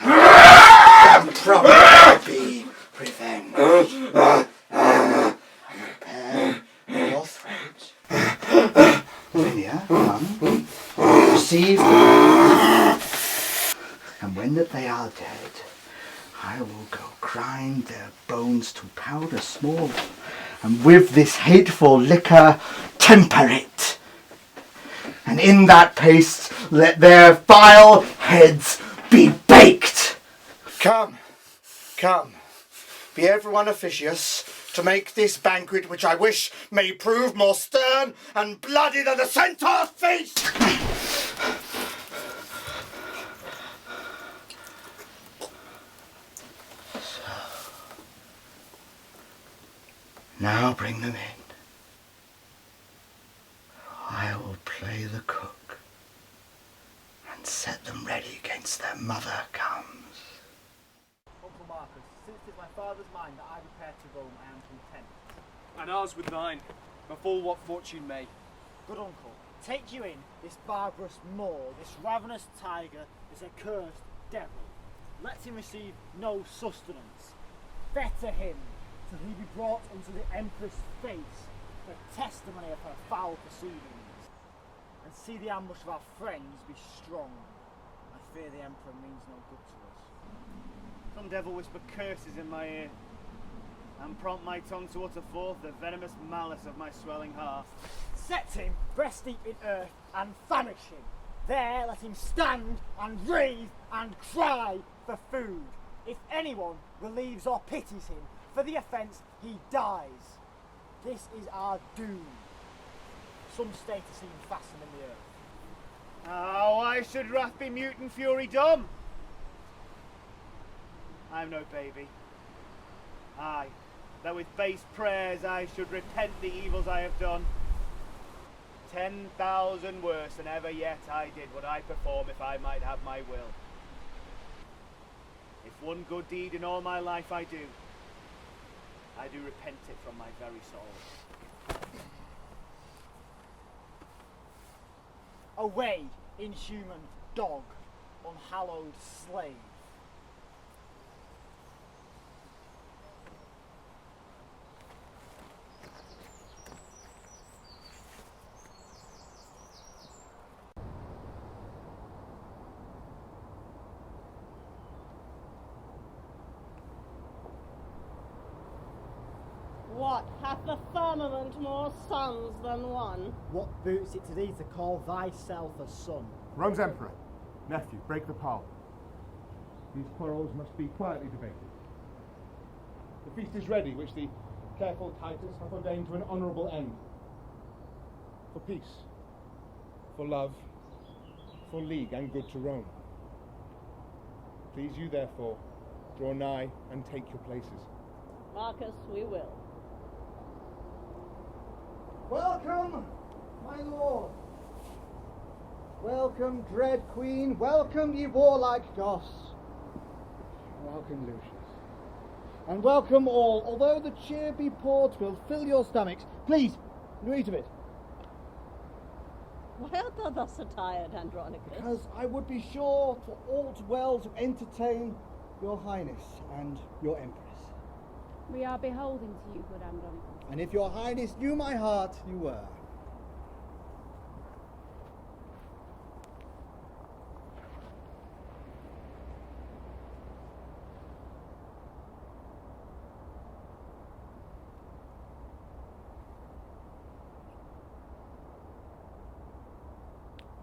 and probably be revenge. Prepare your throat. Lavinia, come, receive them, and when that they are dead, I will go grind their bones to powder small, and with this hateful liquor temper it, and in that paste let their vile heads be baked. Come, come, be everyone officious, to make this banquet which I wish may prove more stern and bloody than the centaur's feast. play the cook and set them ready against their mother comes. Uncle Marcus, since it is my father's mind that I repair to Rome, I am content. And ours with thine, befall what fortune may. Good uncle, take you in this barbarous Moor, this ravenous tiger, this accursed devil. Let him receive no sustenance. Fetter him till he be brought unto the Empress' face for testimony of her foul proceedings. And see the ambush of our friends be strong. I fear the Emperor means no good to us. Some devil whisper curses in my ear, and prompt my tongue to utter forth the venomous malice of my swelling heart. Set him breast deep in earth and famish him. There let him stand and rave and cry for food. If anyone relieves or pities him for the offence, he dies. This is our doom. Some stay to see him fastened in the earth. Oh, why should wrath be mute and fury dumb? I am no baby. Aye, that with base prayers I should repent the evils I have done. 10,000 worse than ever yet I did would I perform if I might have my will. If one good deed in all my life I do repent it from my very soul. Away, inhuman dog, unhallowed slave. What, hath the firmament more sons than one? What boots it to thee to call thyself a son? Rome's emperor, nephew, break the pall. These quarrels must be quietly debated. The feast is ready, which the careful Titus hath ordained to an honourable end. For peace, for love, for league and good to Rome. Please you, therefore, draw nigh and take your places. Marcus, we will. Welcome, my lord. Welcome, dread queen. Welcome, ye warlike Goths. Welcome, Lucius. And welcome all. Although the cheer be poor, 'twill fill your stomachs. Please, eat of it. Why art thou thus attired, Andronicus? Because I would be sure to ought well to entertain your highness and your empress. We are beholden to you, good Andronicus. And if your highness knew my heart, you were.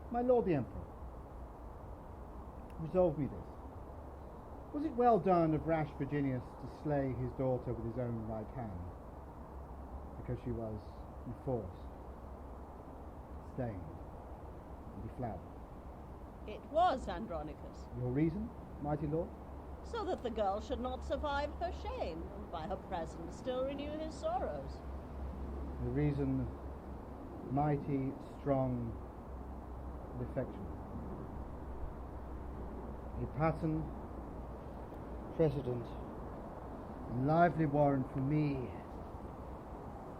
My lord the Emperor, resolve me this. Was it well done of rash Virginius to slay his daughter with his own right hand, because she was enforced, stained, and deflowered? It was, Andronicus. Your reason, mighty lord? So that the girl should not survive her shame, and by her presence still renew his sorrows. The reason, mighty, strong, and affectionate. A pattern, precedent, and lively warrant for me,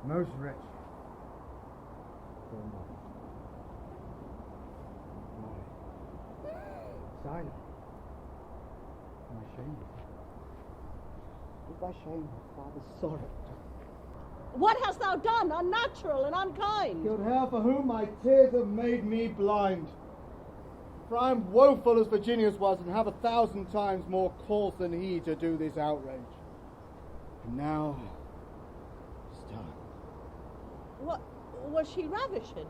most wretched, for a moment. Why? Silent. Am I shamed? Is thy shame her father's sorrow? What hast thou done, unnatural and unkind? Killed her for whom my tears have made me blind. For I am woeful as Virginius was, and have 1,000 times more cause than he to do this outrage. And now, it's done. What, was she ravished?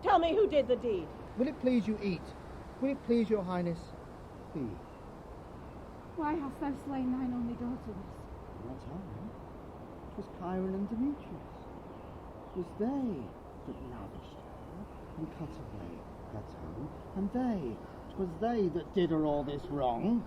Tell me who did the deed. Will it please you eat? Will it please your highness feed? Why hast thou slain thine only daughters? Not I. 'Twas Chiron and Demetrius. 'Twas they that ravished her and cut away her tongue, and 'twas they that did her all this wrong.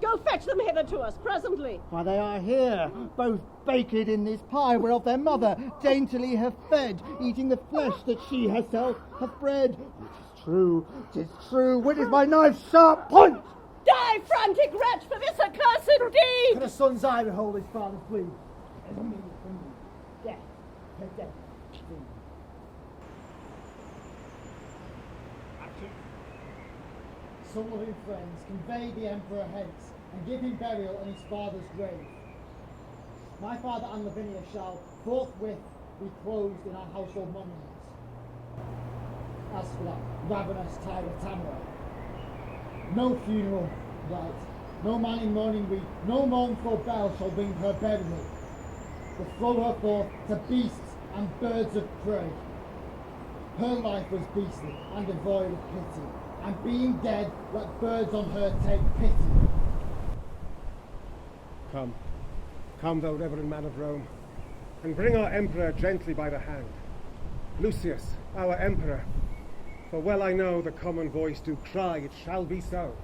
Go fetch them hither to us presently. Why, they are here, both baked in this pie whereof their mother daintily hath fed, eating the flesh that she herself hath bred. It is true, 'tis true. Where is my knife's sharp point? Die, frantic wretch, for this accursed deed! Can a son's eye behold his father flee? And me from me, death to death. Some loving friends, convey the Emperor hence, and give him burial in his father's grave. My father and Lavinia shall forthwith be closed in our household monuments. As for that ravenous tyrant Tamara, no funeral rite, no man in mourning weep, no mournful bell shall ring her burial, but throw her forth to beasts and birds of prey. Her life was beastly and devoid of pity, and being dead, let birds on her take pity. Come, thou reverend man of Rome, and bring our emperor gently by the hand. Lucius, our emperor, for well I know the common voice do cry, it shall be so.